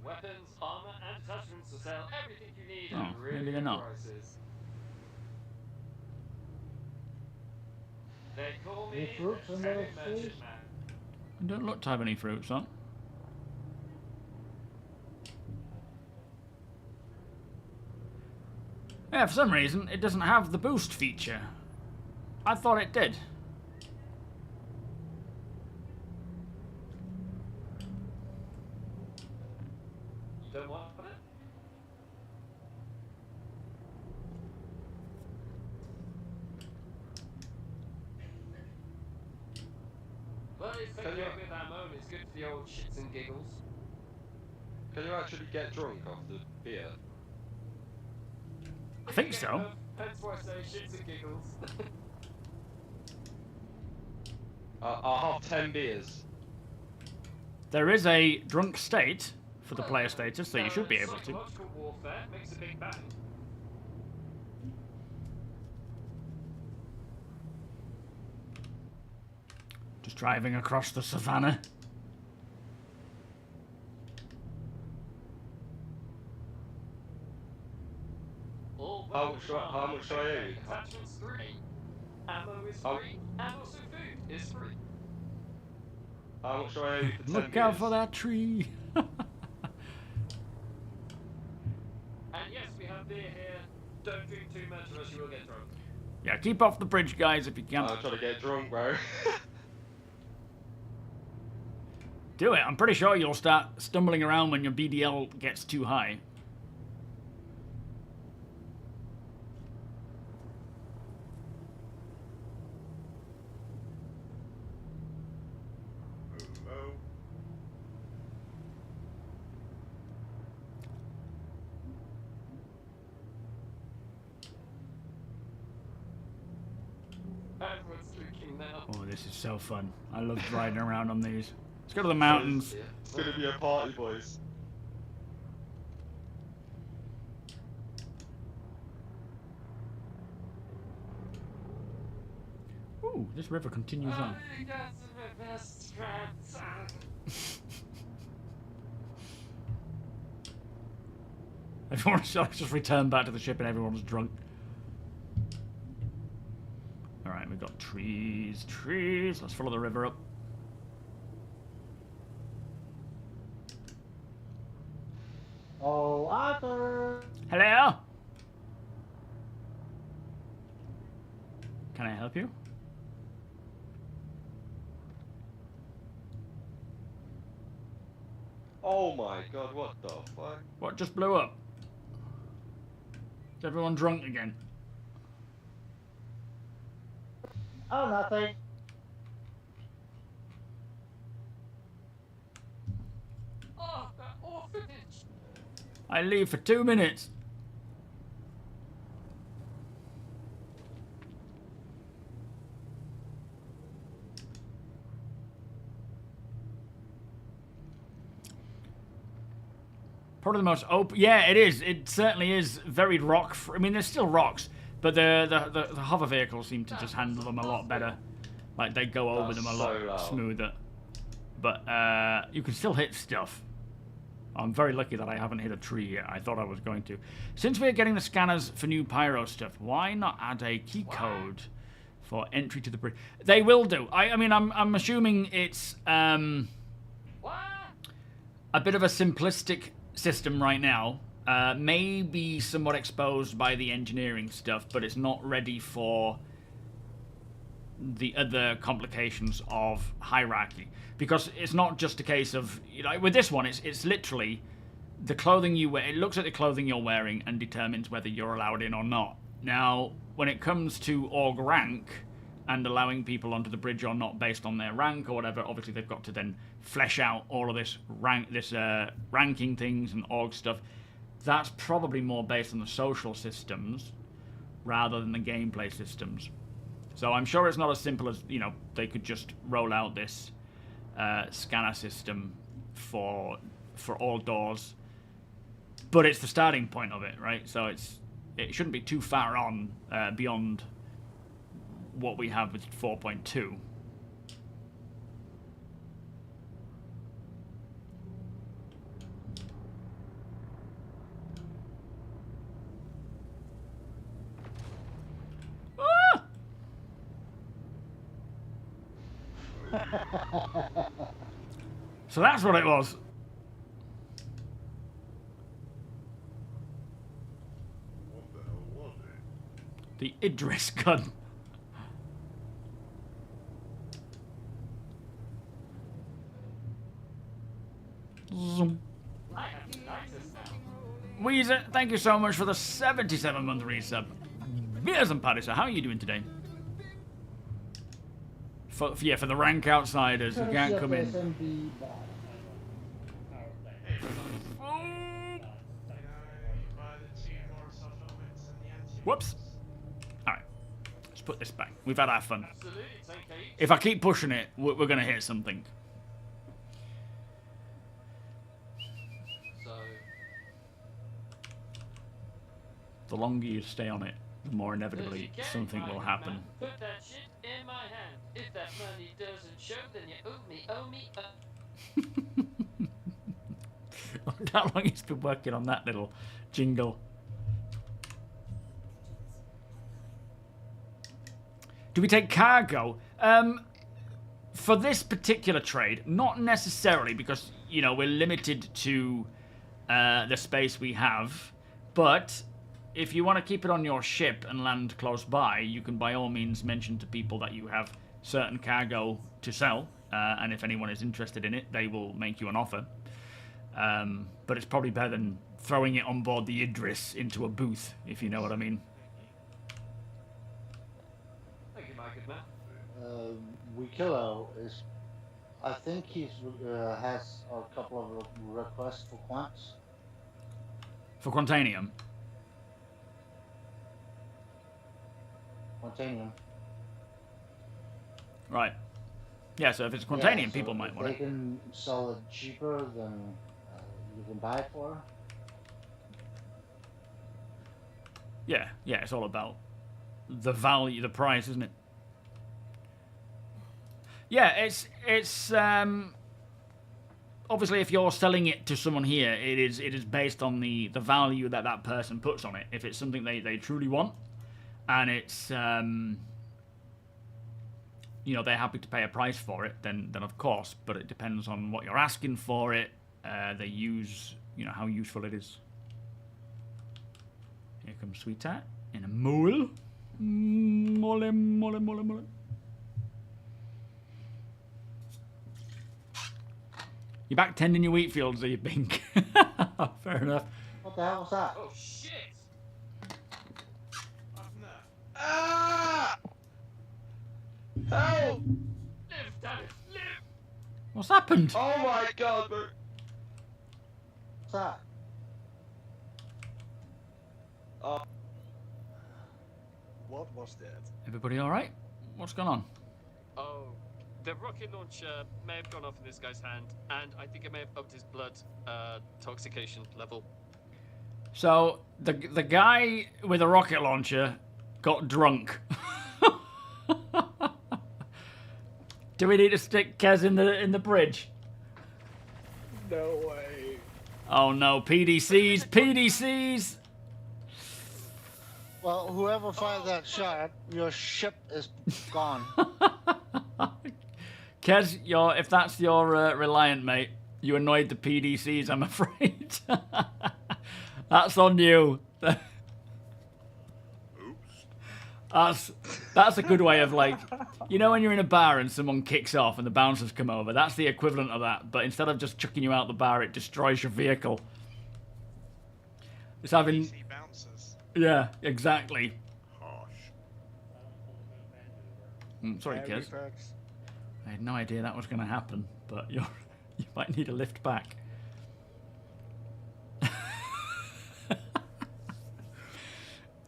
C: Weapons, armor, and attachments to sell everything you need
A: Oh,
C: at really
A: maybe they're
C: good
A: not.
C: prices. They call me
B: Any fruits
C: the
B: on
C: Heavy
B: those
C: Merchant
B: trees?
C: Man.
A: I don't look to have any fruits on. Yeah, for some reason, it doesn't have the boost feature. I thought it did.
C: You don't want it? Well, it's a bit ammo and it's good for the old shits and giggles.
I: Can you actually get drunk off the beer?
A: I think so.
C: That's why I say shits and giggles.
I: I'll have 10 beers.
A: There is a drunk state for the player status, so you should be able to.
C: Psychological warfare makes a big bang.
A: Just driving across the savannah.
I: How much do I owe you?
C: Attachments 3. Ammo is
I: Oh.
C: free, and also food is free.
I: How much do I owe you for 10
A: Look
I: beers?
A: out for that tree.
C: And yes, we have beer here. Don't drink too much or else you will get drunk.
A: Yeah, keep off the bridge, guys, if you can.
I: I'm trying to get drunk, bro.
A: Do it. I'm pretty sure you'll start stumbling around when your BDL gets too high.
C: Everyone's drinking now.
A: Oh, this is so fun. I love riding around on these. Let's go to the mountains.
I: It's gonna be a party, boys.
A: Ooh, this river continues on.
C: I got some best friends.
A: Everyone's just returned back to the ship and everyone's drunk. Alright, we've got trees, trees. Let's follow the river up.
B: Oh, Arthur!
A: Hello? Can I help you?
I: Oh my god, what the fuck?
A: What just blew up? Is everyone drunk again?
B: Oh, nothing.
C: Oh, that orphanage!
A: I leave for 2 minutes. Probably the most open. Yeah, it is. It certainly is very rock. I mean, there's still rocks, but the hover vehicles seem to just handle them a lot better. Like they go over
I: That's
A: them a
I: so
A: lot
I: loud.
A: smoother. But you can still hit stuff. I'm very lucky that I haven't hit a tree yet. I thought I was going to. Since we're getting the scanners for new pyro stuff, why not add a key code for entry to the bridge? They will do. I mean, I'm assuming it's a bit of a simplistic system right now. Maybe somewhat exposed by the engineering stuff, but it's not ready for the other complications of hierarchy. Because it's not just a case of, you know, with this one, it's literally the clothing you wear. It looks at the clothing you're wearing and determines whether you're allowed in or not. Now, when it comes to org rank and allowing people onto the bridge or not based on their rank or whatever, obviously they've got to then flesh out all of this ranking things and org stuff. That's probably more based on the social systems rather than the gameplay systems. So I'm sure it's not as simple as, you know, they could just roll out this scanner system for all doors, but it's the starting point of it, right? So it shouldn't be too far on beyond what we have with 4.2. So that's what it was.
J: What the hell was it?
A: The Idris gun. Zoom. Weezer, thank you so much for the 77-month resub. Beers and Patty, so how are you doing today? For the rank outsiders who can't come in. Whoops. Alright. Let's put this back. We've had our fun. If I keep pushing it, we're going to hit something. The longer you stay on it, the more inevitably something will happen.
C: Put that shit in my hand. If that money doesn't show, then you owe me.
A: How long he's been working on that little jingle. Do we take cargo? For this particular trade, not necessarily, because, you know, we're limited to the space we have, but if you want to keep it on your ship and land close by, you can by all means mention to people that you have certain cargo to sell, and if anyone is interested in it, they will make you an offer. But it's probably better than throwing it on board the Idris into a booth, if you know what I mean.
C: Thank you, my good man.
B: Wikillo is, I think he's has a couple of requests for quants.
A: For Quantanium?
B: Quantanium.
A: Right. Yeah, so if it's Quantanium, so people might want it.
B: If they can sell it cheaper than you can buy it for.
A: Yeah, it's all about the value, the price, isn't it? Yeah, it's obviously if you're selling it to someone here, it is based on the value that person puts on it. If it's something they truly want, and it's you know, they're happy to pay a price for it, then of course. But it depends on what you're asking for it. They use, you know, how useful it is. Here comes Sweetheart in a mole. Mole, mole, mole, mole. You're back tending your wheat fields, are you, Bink? Fair enough.
B: What the hell was that?
C: Oh shit!
I: Ah! Help!
C: Live, damn it, live!
A: What's happened?
I: Oh my god, bro.
B: What's that?
J: What was that?
A: Everybody all right? What's going on?
K: Oh, the rocket launcher may have gone off in this guy's hand, and I think it may have upped his blood toxication level.
A: So the guy with a rocket launcher got drunk. Do we need to stick Kez in the bridge?
J: No way.
A: Oh no, PDCs, PDCs!
B: Well, whoever fired that shot, your ship is gone.
A: Kez, if that's your Reliant, mate, you annoyed the PDCs, I'm afraid. That's on you. That's a good way of, like, you know when you're in a bar and someone kicks off and the bouncers come over? That's the equivalent of that, but instead of just chucking you out the bar, it destroys your vehicle. It's having...
L: bouncers.
A: Yeah, exactly.
J: Harsh.
A: Sorry, Kez. I had no idea that was going to happen, but you might need a lift back.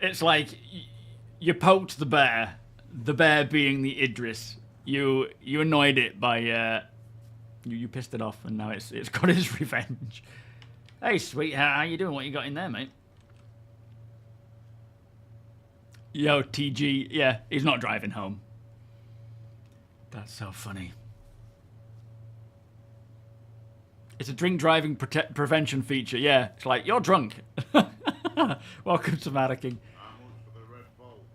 A: It's like you poked the bear being the Idris. You annoyed it by you pissed it off, and now it's got its revenge. Hey, sweetheart, how you doing? What you got in there, mate? Yo, TG, yeah, he's not driving home. That's so funny. It's a drink driving prevention feature. Yeah, it's like, you're drunk. Welcome to Madaking.
J: For the Red Bolt.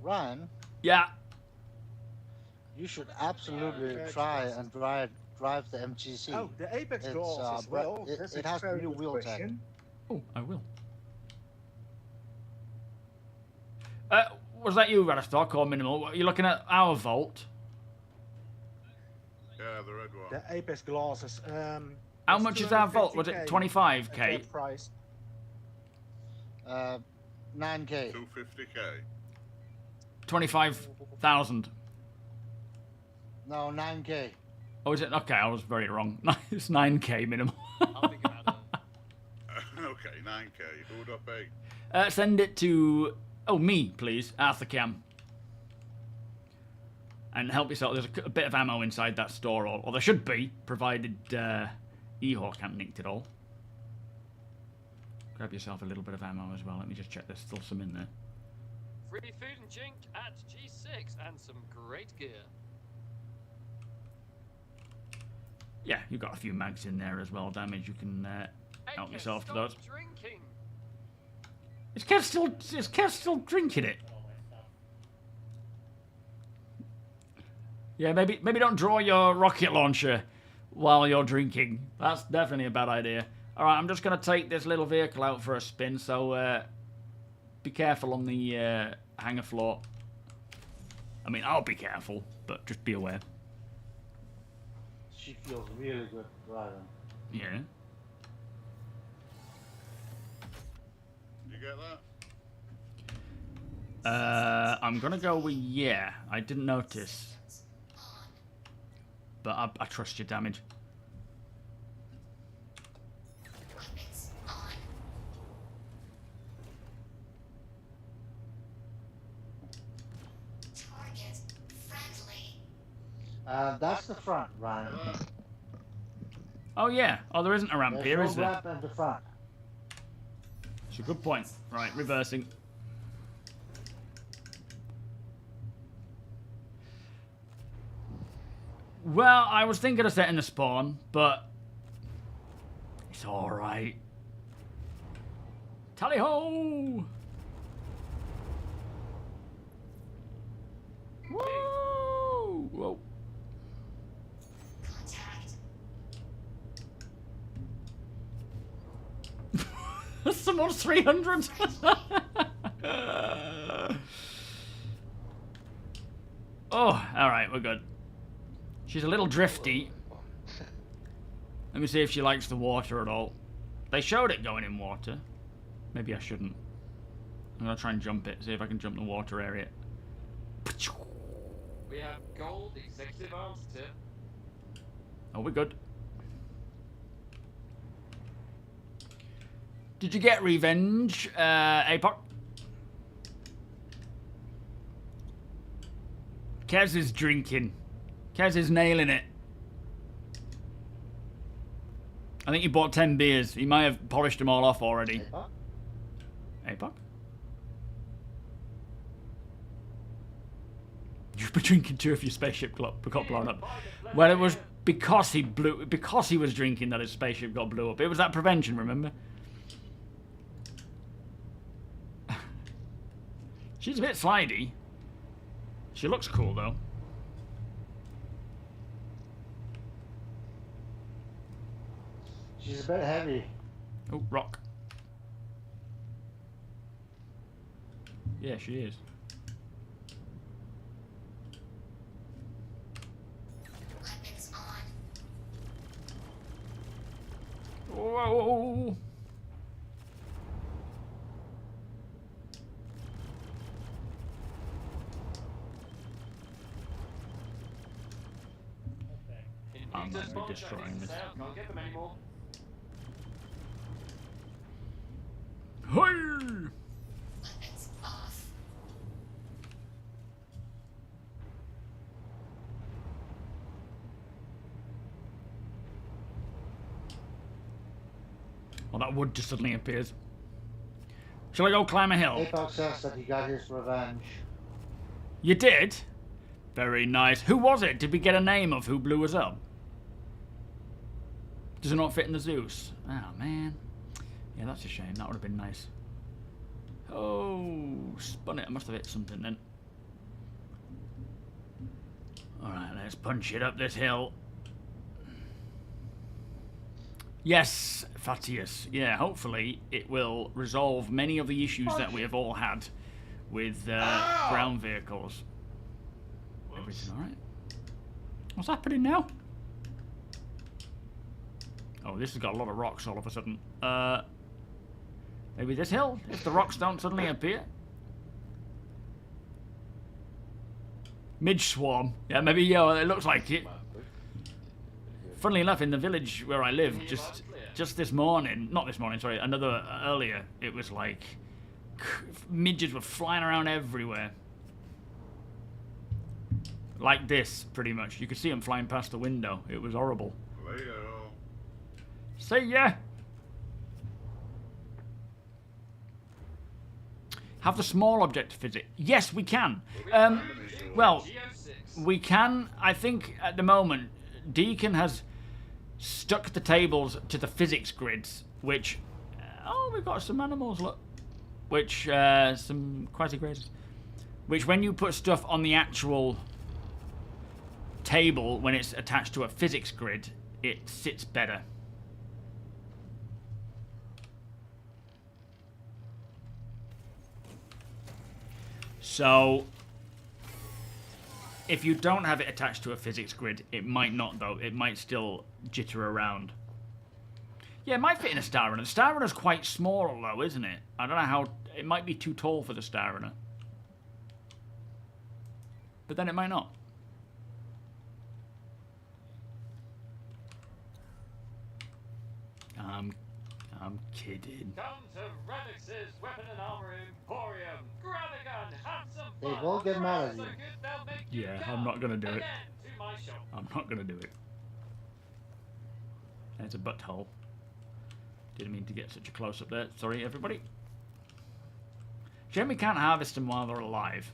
B: Ryan,
A: Yeah.
B: you should absolutely try and drive the MGC.
M: Oh, the Apex
B: It's,
M: Glass as well.
B: it-
M: That's
B: it
M: a
B: has
M: very
B: new
M: good
B: wheel tech.
M: question.
A: Oh, I will. Was that you, Radastock, or Minimal? Are you looking at our vault?
J: Yeah, the red one.
M: The Apex glasses.
A: How
M: it's
A: much is our vault? Was it
M: 250K
A: 25k?
M: at that price.
B: 9K.
J: 250k.
A: 25,000.
B: No, 9K.
A: Oh, is it? Okay, I was very wrong. It's 9k minimal.
J: Okay, 9k. Who would I pay?
A: Send it to... Oh, me, please. Arthur Cam. And help yourself. There's a bit of ammo inside that store, or there should be, provided Ehor can't nicked it all. Grab yourself a little bit of ammo as well. Let me just check. There's still some in there.
K: Free food and drink at G6 and some great gear.
A: Yeah, you've got a few mags in there as well. Damage. You can help yourself to
K: Stop
A: those.
K: drinking.
A: Is Kev still drinking it? Yeah, maybe don't draw your rocket launcher while you're drinking. That's definitely a bad idea. All right, I'm just gonna take this little vehicle out for a spin. So be careful on the hangar floor. I mean, I'll be careful, but just be aware.
B: She feels really good driving.
A: Yeah.
J: You get that?
A: I'm gonna go with yeah. I didn't notice, but I trust your damage.
B: That's the front, Ryan.
A: Oh yeah. Oh, there isn't a ramp
B: There's
A: here,
B: no
A: is there?
B: ramp in the front.
A: It's a good point. Right, reversing. Well, I was thinking of setting the spawn, but it's all right. Tally ho! Woo! Whoa. Someone's 300. Oh, all right, we're good. She's a little drifty. Let me see if she likes the water at all. They showed it going in water. Maybe I shouldn't. I'm gonna try and jump it. See if I can jump the water area.
C: We have gold executive arms tip.
A: Oh, we're good. Did you get revenge, APOC? Kez is drinking. Kez is nailing it. I think he bought 10 beers. He might have polished them all off already. APOC? You've been drinking too if your spaceship got blown up. Well, it was because he was drinking that his spaceship got blew up. It was that prevention, remember? She's a bit slidey. She looks cool though.
B: She's a bit heavy.
A: Oh, rock. Yeah, she is. Whoa! I'm going to be destroying this.
C: Can't get them anymore.
A: Hey! Well, that wood just suddenly appears. Shall I go climb a hill?
B: Apex says that he got his revenge.
A: You did? Very nice. Who was it? Did we get a name of who blew us up? Does it not fit in the Zeus? Oh, man. Yeah, that's a shame. That would have been nice. Oh, spun it. I must have hit something then. Alright, let's punch it up this hill. Yes, Fatius. Yeah, hopefully it will resolve many of the issues that we have all had with ground vehicles. Everything alright? What's happening now? Oh, this has got a lot of rocks all of a sudden. Maybe this hill, if the rocks don't suddenly appear. Midge swarm. Yeah, maybe, yeah, it looks like it. Funnily enough, in the village where I live, just this morning, not this morning, sorry, another earlier, it was like midges were flying around everywhere. Like this, pretty much. You could see them flying past the window. It was horrible.
J: Later.
A: See ya! Have the small object visit. Yes, we can. Well, we can. I think at the moment, Deacon has stuck the tables to the physics grids, which... oh, we've got some animals, look. Which, some quasi-grazers. Which, when you put stuff on the actual table, when it's attached to a physics grid, it sits better. So, if you don't have it attached to a physics grid, it might not, though. It might still jitter around. Yeah, it might fit in a Star Runner. The Star Runner's quite small, though, isn't it? I don't know how... it might be too tall for the Star Runner. But then it might not. I'm kidding.
C: Come to Ravix's Weapon and Armor Emporium. Grab a gun, have some
B: They
C: fun.
B: will get mad at you.
C: So good they'll make you
A: Yeah,
C: come
A: I'm not gonna do it.
C: again to my shop.
A: I'm not going to do it. There's a butthole. Didn't mean to get such a close-up there. Sorry, everybody. Shame we can't harvest them while they're alive.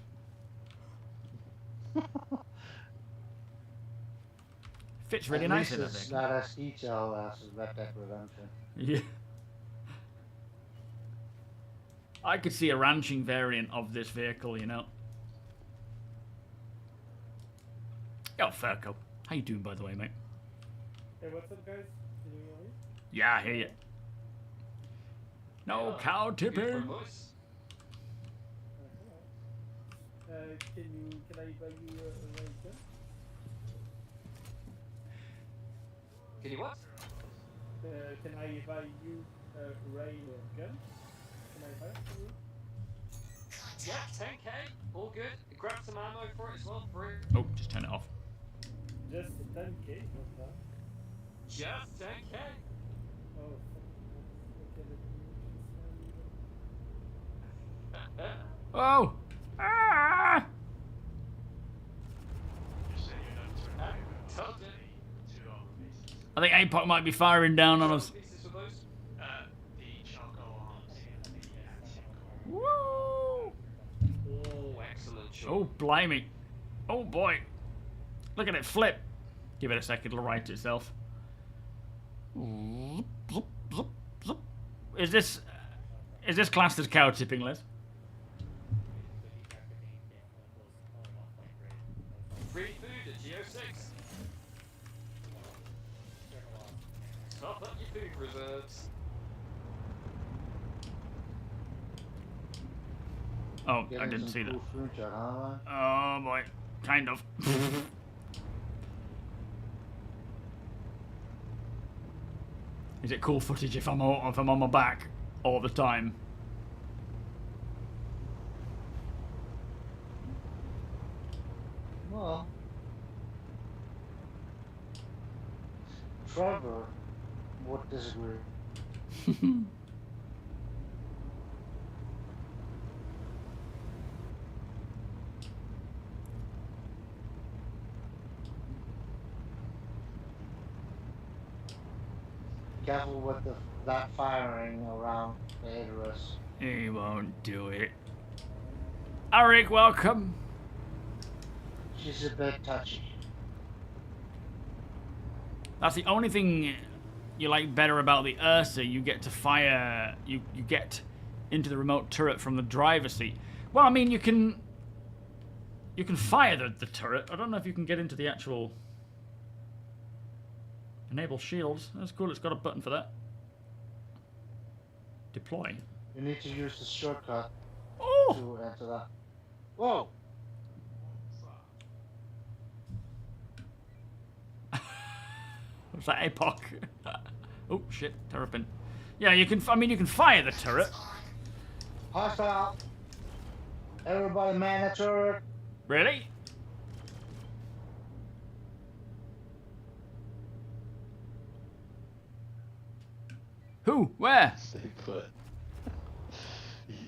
A: Fits really nice in, I
B: It's
A: think.
B: not as detailed as Red Dead Redemption.
A: Yeah. I could see a ranching variant of this vehicle, you know. Yo, Furco. How you doing, by the way, mate?
G: Hey, what's up, guys? Can you hear me?
A: Yeah, I hear you. No cow tipping.
G: Can I buy you a ray gun?
C: Can you what?
G: Can I buy you a ray gun? Can I buy it for you?
C: Yeah, 10k, all good. Grab some ammo for it as well, free.
A: Oh, just turn it off.
G: Just 10k, not that.
C: Just 10k.
G: Oh, okay,
A: Oh! Ah! I think APOC might be firing down on us. Woo!
C: Oh, excellent shot.
A: Oh, blimey. Oh, boy. Look at it flip. Give it a second, it'll right itself. Is this classed as cow tipping, Liz?
C: Free food at Geo 6. Top up your food reserves.
A: Oh, I
B: Getting
A: didn't
B: some
A: see that.
B: cool future, huh?
A: Oh boy, kind of. Is it cool footage if I'm on my back all the time?
B: Well, Trevor would disagree. Careful with that firing around the Idris.
A: He won't do it. Eric, welcome.
B: She's a bit touchy.
A: That's the only thing you like better about the Ursa. You get to fire. You get into the remote turret from the driver's seat. Well, I mean, you can fire the turret. I don't know if you can get into the actual enable shields. That's cool. It's got a button for that. Deploy.
B: You need to use the shortcut
A: Oh!
B: to enter that. Whoa!
A: What's that, APOC? Oh shit, terrapin. Yeah, you can. I mean, you can fire the turret.
B: Hostile! Everybody man the turret!
A: Really? Who? Where?
I: Stay put.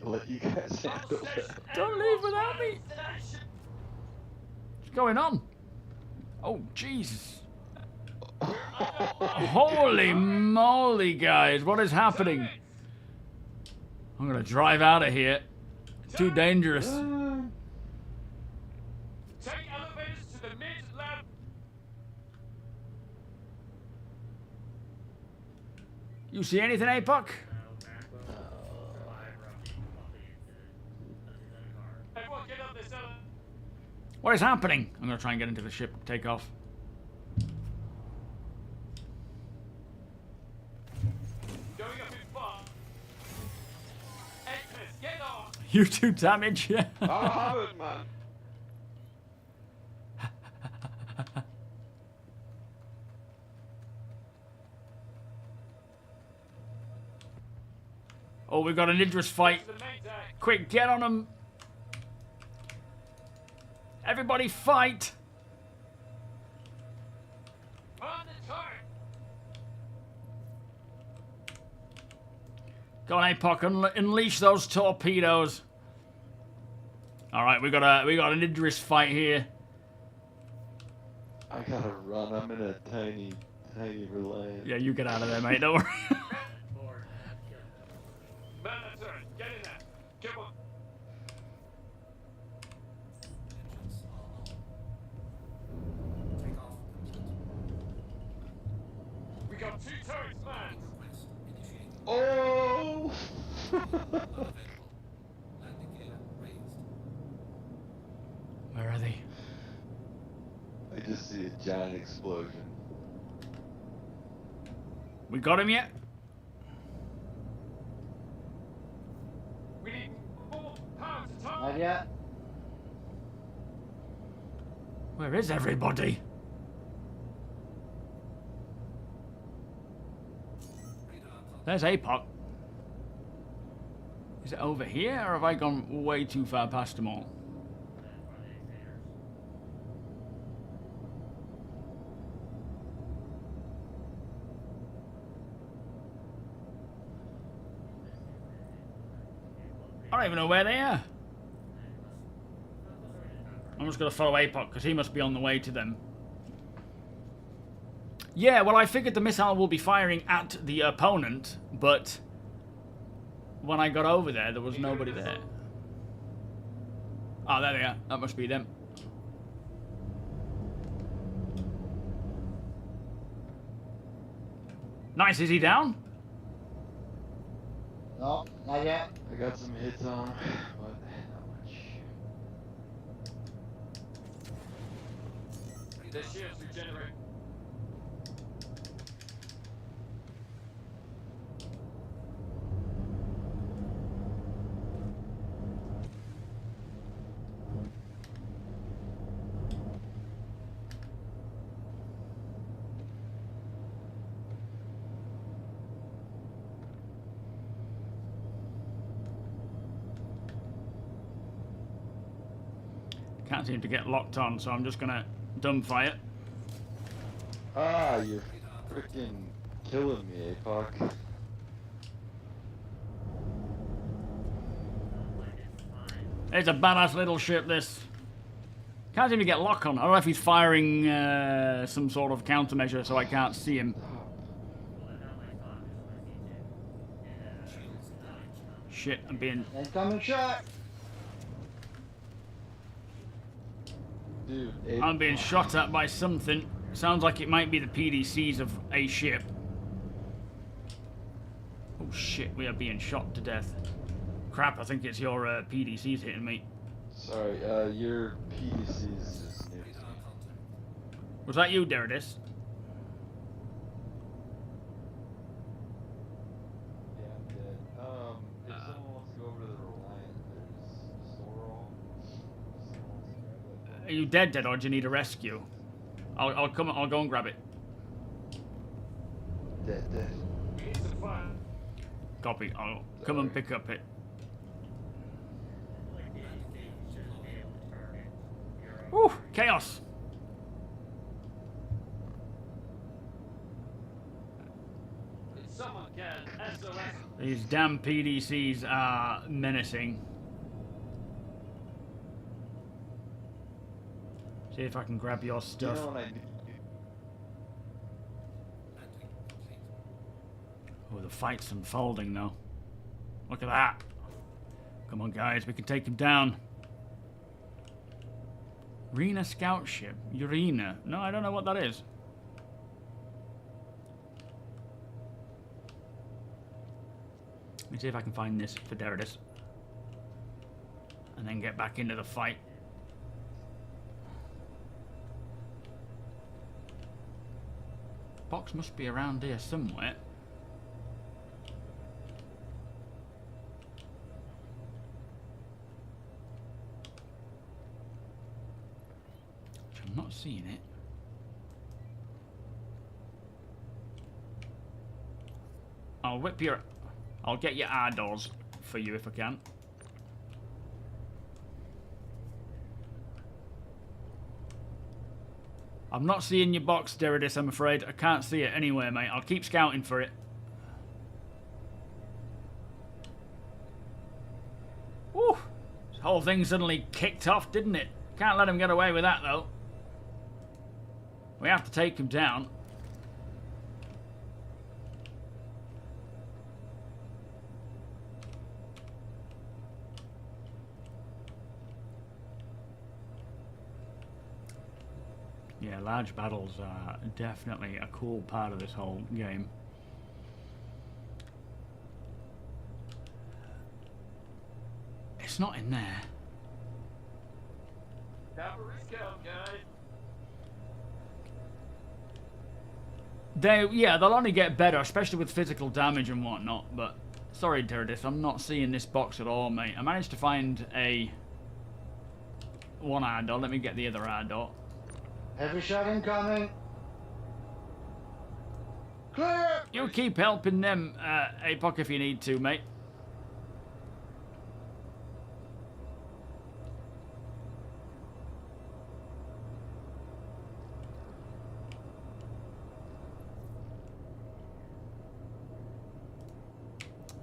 I: Let you guys handle it.
A: Don't leave without me. What's going on? Oh Jesus! Holy moly, guys! What is happening? I'm gonna drive out of here. It's too dangerous.
C: Take elevators to the mid-lab.
A: You see anything, APOC?
C: Everyone get up this elevator.
A: What is happening? I'm gonna try and get into the ship. Take off.
C: Going up in far. Express, get on.
A: You do damage. Yeah.
I: I'll have it, man.
A: Oh, we've got an Idris fight.
C: The main deck.
A: Quick, get on them. Everybody fight.
C: On the turret.
A: Go on, APOC, unleash those torpedoes. All right, we got an Idris fight here.
I: I gotta run. I'm in a tiny relay.
A: Yeah, you get out of there, mate. Don't worry.
C: Man the turret. Get in there. Come on.
E: Engines on. Take off complete.
C: We got 2 turrets manned.
E: West initiating.
I: Oh!
E: Unavailable. Landing gear raised.
A: Where are they?
I: I just see a giant explosion.
A: We got him yet?
C: We need more power to target.
B: Not yet.
A: Where is everybody?
E: Radar top.
A: There's APOC. Is it over here, or have I gone way too far past them all? I don't even know where they are. I'm just going to follow APOC because he must be on the way to them. Yeah, well, I figured the missile will be firing at the opponent, but when I got over there, there was nobody there. Oh, there they are. That must be them. Nice, is he down?
B: No, not yet.
L: I got some hits on him, but not much.
C: The shields regenerate.
A: Can't seem to get locked on, so I'm just gonna dumbfire.
L: Ah, you're freaking killing me, APOC.
A: It's a badass little ship, this. Can't seem to get lock on. I don't know if he's firing some sort of countermeasure so I can't see him. Shit, I'm being...
B: Incoming shot.
L: Dude,
A: I'm being shot at by something. Sounds like it might be the PDCs of a ship. Oh shit, we are being shot to death. Crap, I think it's your PDCs hitting me.
L: Sorry, your PDCs is near to me.
A: Was that you, Deridis?
L: Yeah, I'm dead. If someone wants to go over to the Reliant, there's a store roll. If someone wants to grab that.
A: Are you dead, or do you need a rescue? I'll go and grab it.
L: Dead.
C: It's a fire.
A: Copy. I'll come and pick up it. Whew, chaos.
C: Someone can SOS.
A: These damn PDCs are menacing. See if I can grab your
L: You
A: stuff.
L: know what I need?
A: Oh, the fight's unfolding now. Look at that. Come on, guys, we can take him down. Rena scout ship. Urena. No, I don't know what that is. Let me see if I can find this for Deridis. And then get back into the fight. Box must be around here somewhere. I'm not seeing it. I'll get your R-doors for you if I can. I'm not seeing your box, Deridis, I'm afraid. I can't see it anywhere, mate. I'll keep scouting for it. Woo! This whole thing suddenly kicked off, didn't it? Can't let him get away with that, though. We have to take him down. Yeah, large battles are definitely a cool part of this whole game. It's not in there.
C: Cavalry's come, guys.
A: They'll only get better, especially with physical damage and whatnot, but sorry, Deridis, I'm not seeing this box at all, mate. I managed to find one R-door. Let me get the other R-door.
B: Heavy shot incoming. Clear.
A: You keep helping them, APOC, if you need to, mate.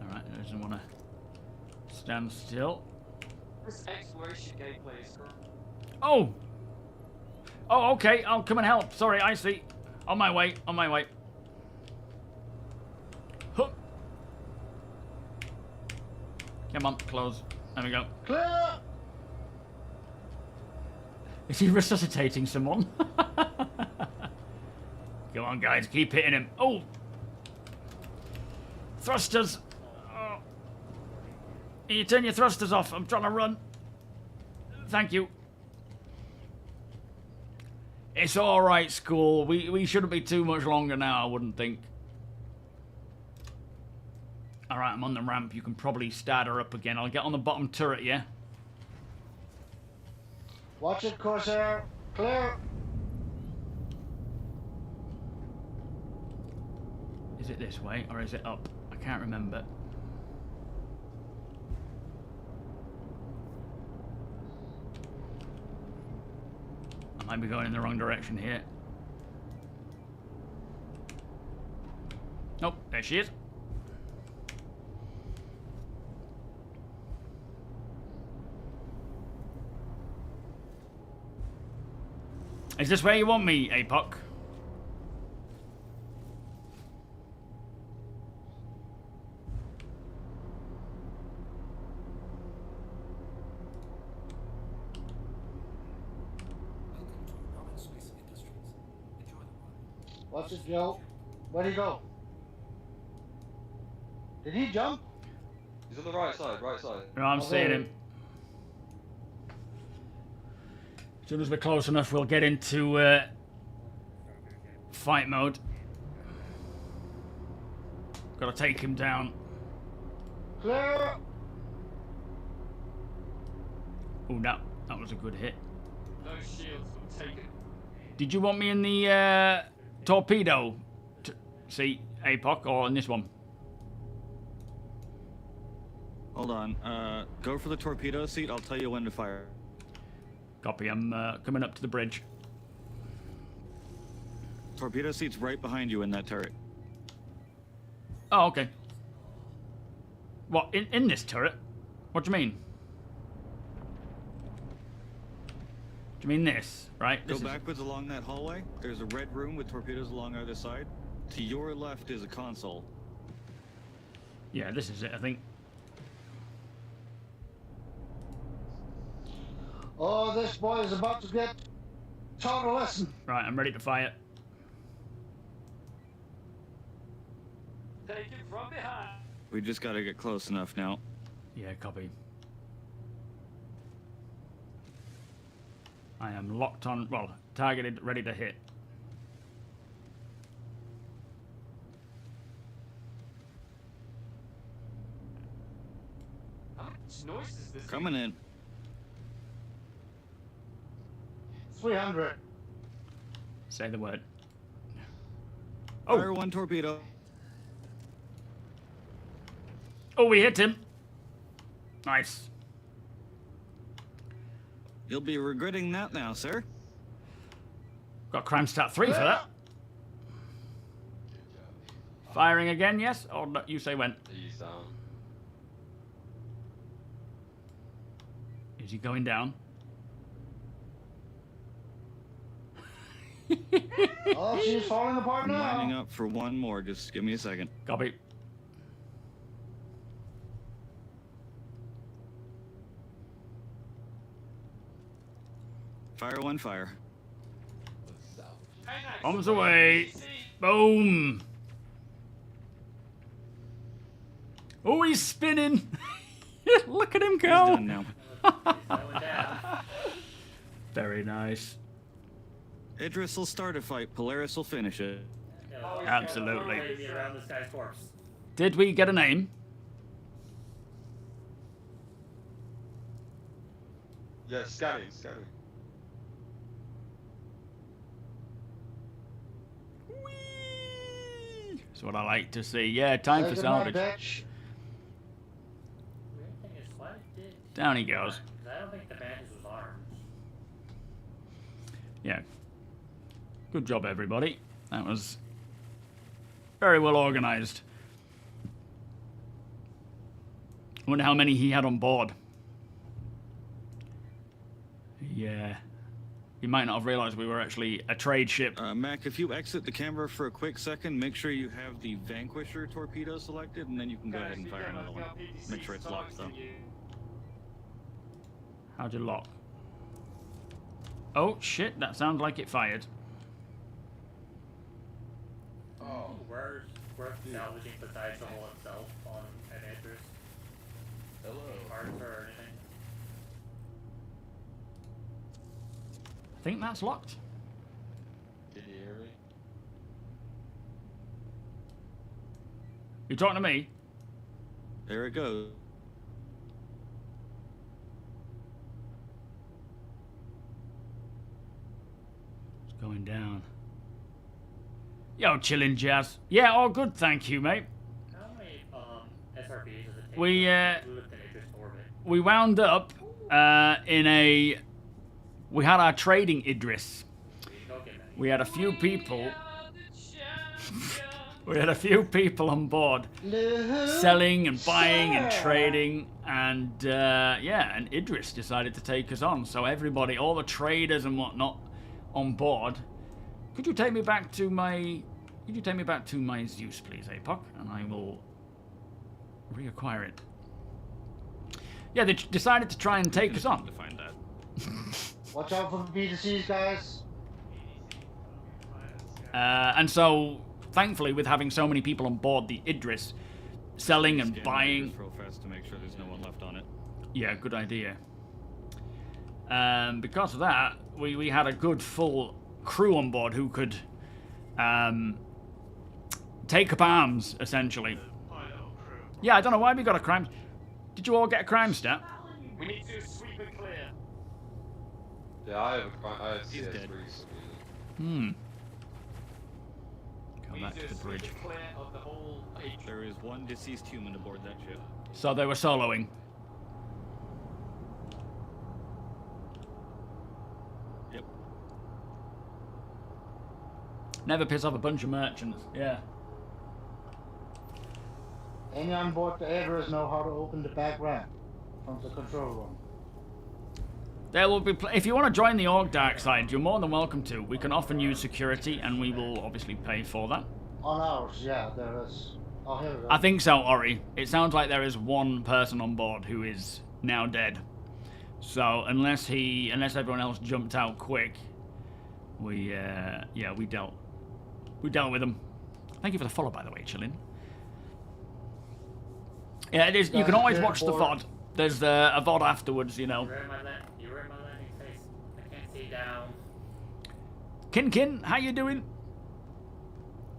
A: Alright, he doesn't want to stand still.
C: This exploration gameplay is
A: Oh! Oh, okay, I'll come and help. Sorry, I see. On my way, on my way. Huh. Come on, close. There we go.
B: Clear.
A: Is he resuscitating someone? Come on, guys, keep hitting him. Oh! Thrusters! Oh. Can you turn your thrusters off? I'm trying to run. Thank you. It's alright, school. We shouldn't be too much longer now, I wouldn't think. Alright, I'm on the ramp. You can probably start her up again. I'll get on the bottom turret, yeah?
B: Watch it, Corsair. Clear.
A: Is it this way, or is it up? I can't remember. I might be going in the wrong direction here. Nope, there she is. Is this where you want me, APOC?
B: Watch it, Joe. Where'd he go? Did he jump?
I: He's on the right side, right side.
A: No, I'm seeing him. As soon as we're close enough, we'll get into fight mode. Gotta take him down.
B: Clear.
A: Oh, no, that was a good hit.
C: Those shields will take it.
A: Did you want me in the torpedo seat, APOC, or in this one?
D: Hold on. Go for the torpedo seat. I'll tell you when to fire.
A: Copy. I'm coming up to the bridge.
D: Torpedo seat's right behind you in that turret.
A: Oh, okay. What, in this turret? What do you mean? Do you mean this, right?
D: Go backwards along that hallway. There's a red room with torpedoes along either side. To your left is a console.
A: Yeah, this is it, I think.
B: Oh, this boy is about to get taught a lesson.
A: Right, I'm ready to fire.
C: Take it from behind.
D: We just gotta get close enough now.
A: Yeah, copy. I am locked on, well, targeted, ready to hit.
C: How much noise is this?
D: Coming in.
B: 300.
A: Say the word.
D: Fire one torpedo.
A: Oh, we hit him. Nice.
D: You'll be regretting that now, sir.
A: Got crime stat 3 for that. Firing again, yes? Or no, you say when?
I: He's down.
A: Is he going down?
B: Oh, she's falling apart
D: I'm
B: now.
D: lining up for one more. Just give me a second.
A: Copy.
D: Fire one fire.
A: Bombs away. Boom. Oh, he's spinning. Look at him go.
D: He's done now.
A: Very nice.
D: Idris will start a fight. Polaris will finish it.
A: Absolutely.
G: Maybe around this guy's corpse.
A: Did we get a name?
I: Yeah, scanning.
A: That's what I like to see. Yeah, time for salvage.
B: Bitch.
G: Weird thing is, why did...
A: Down he goes.
G: Because I don't think the bandage was armed.
A: Yeah. Good job, everybody. That was very well organized. I wonder how many he had on board. Yeah. He might not have realized we were actually a trade ship.
D: Mac, if you exit the camera for a quick second, make sure you have the Vanquisher torpedo selected, and then you can go ahead and fire another one. Make sure it's locked, though.
A: How'd you lock? Oh, shit. That sounds like it fired.
G: Oh, where's... worth salvaging besides the hull itself on an Idris?
L: Hello.
G: Parts or anything?
A: I think that's locked.
L: Can you hear me?
A: You talking to me?
D: There it goes.
A: It's going down. Yo, chillin' Jazz. Yeah, all good, thank you, mate.
G: How many SRBs does it take
A: We,
G: to lift an Idris orbit?
A: We wound up in a... We had our trading Idris. We had a few people... We had a few people on board selling and buying and trading, and yeah, and Idris decided to take us on. So everybody, all the traders and whatnot on board. Could you take me back to my... Could you take me back to my Zeus, please, APOC? And I will reacquire it. Yeah, they decided to try and take us on.
D: To find that.
B: Watch out for the B2Cs, guys.
A: And so, thankfully, with having so many people on board the Idris, selling and
D: Scan
A: buying...
D: Idris real fast to make sure there's no one left on it.
A: Yeah, good idea. Because of that, we had a good full crew on board who could take up arms, essentially. Yeah, I don't know why we got a crime... Did you all get a crime stat?
C: We need to sweep and clear.
I: Yeah, I have
D: He's
I: CS
D: dead.
A: Hmm. Go
C: We
A: back
C: need
A: to
C: to
A: the
C: sweep
A: bridge.
C: and clear of the whole H.
D: There is one deceased human aboard that ship.
A: So they were soloing.
D: Yep.
A: Never piss off a bunch of merchants. Yeah.
B: Any on board the Idris know how to open the back ramp from the control room.
A: There will be. If you want to join the Org Dark Side, you're more than welcome to. We can often use security, and we will obviously pay for that.
B: On ours, yeah, there is. Oh, here we go.
A: I think so, Ori. It sounds like there is one person on board who is now dead. So unless everyone else jumped out quick, we dealt with them. Thank you for the follow, by the way, Chillin. Yeah, it is. You can always watch the VOD. There's a VOD afterwards, you know.
G: You were in my landing space. I can't see down.
A: Kin, how you doing?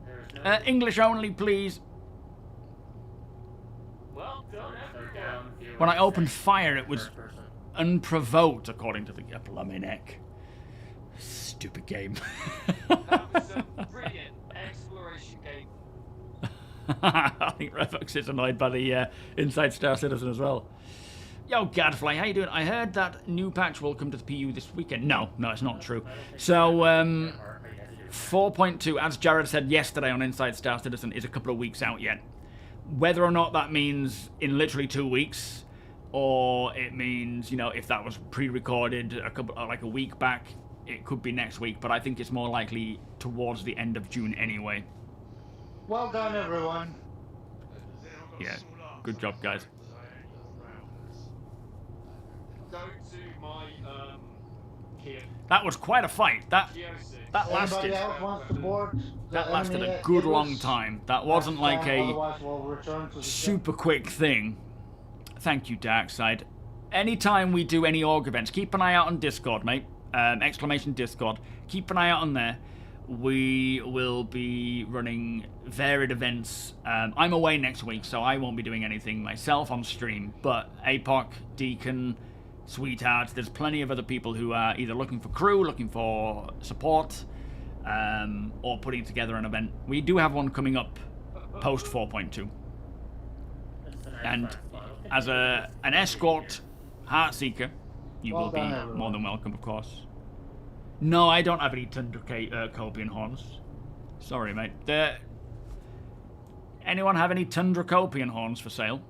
G: There's no
A: English only, please.
C: Well done, everyone.
A: When I opened fire, it was unprovoked, according to the Pluminic. Stupid game.
C: That was a brilliant exploration game.
A: I think Refux is annoyed by the Inside Star Citizen as well. Yo, Gadfly, how you doing? I heard that new patch will come to the PU this weekend. No, it's not true. So, 4.2, as Jared said yesterday on Inside Star Citizen, is a couple of weeks out yet. Whether or not that means in literally 2 weeks, or it means, you know, if that was pre-recorded like a week back, it could be next week, but I think it's more likely towards the end of June anyway.
B: Well done, everyone.
A: Yeah, good job, guys.
C: Go to my Kia.
A: That was quite a fight. That
B: Anybody
A: lasted.
B: else wants to board the
A: That lasted
B: enemy
A: a good
B: Idris?
A: long time. That wasn't like a
B: Otherwise we'll return to the
A: super quick thing. Thank you, Darkside. Anytime we do any org events, keep an eye out on Discord, mate. Exclamation Discord. Keep an eye out on there. We will be running varied events. I'm away next week, so I won't be doing anything myself on stream. But APOC, Deacon, Sweetheart, there's plenty of other people who are either looking for crew, looking for support, or putting together an event. We do have one coming up post 4.2. And as an escort Heartseeker, you will be more than welcome, of course. No, I don't have any Tundra Copian horns. Sorry, mate. Anyone have any Tundra Copian horns for sale?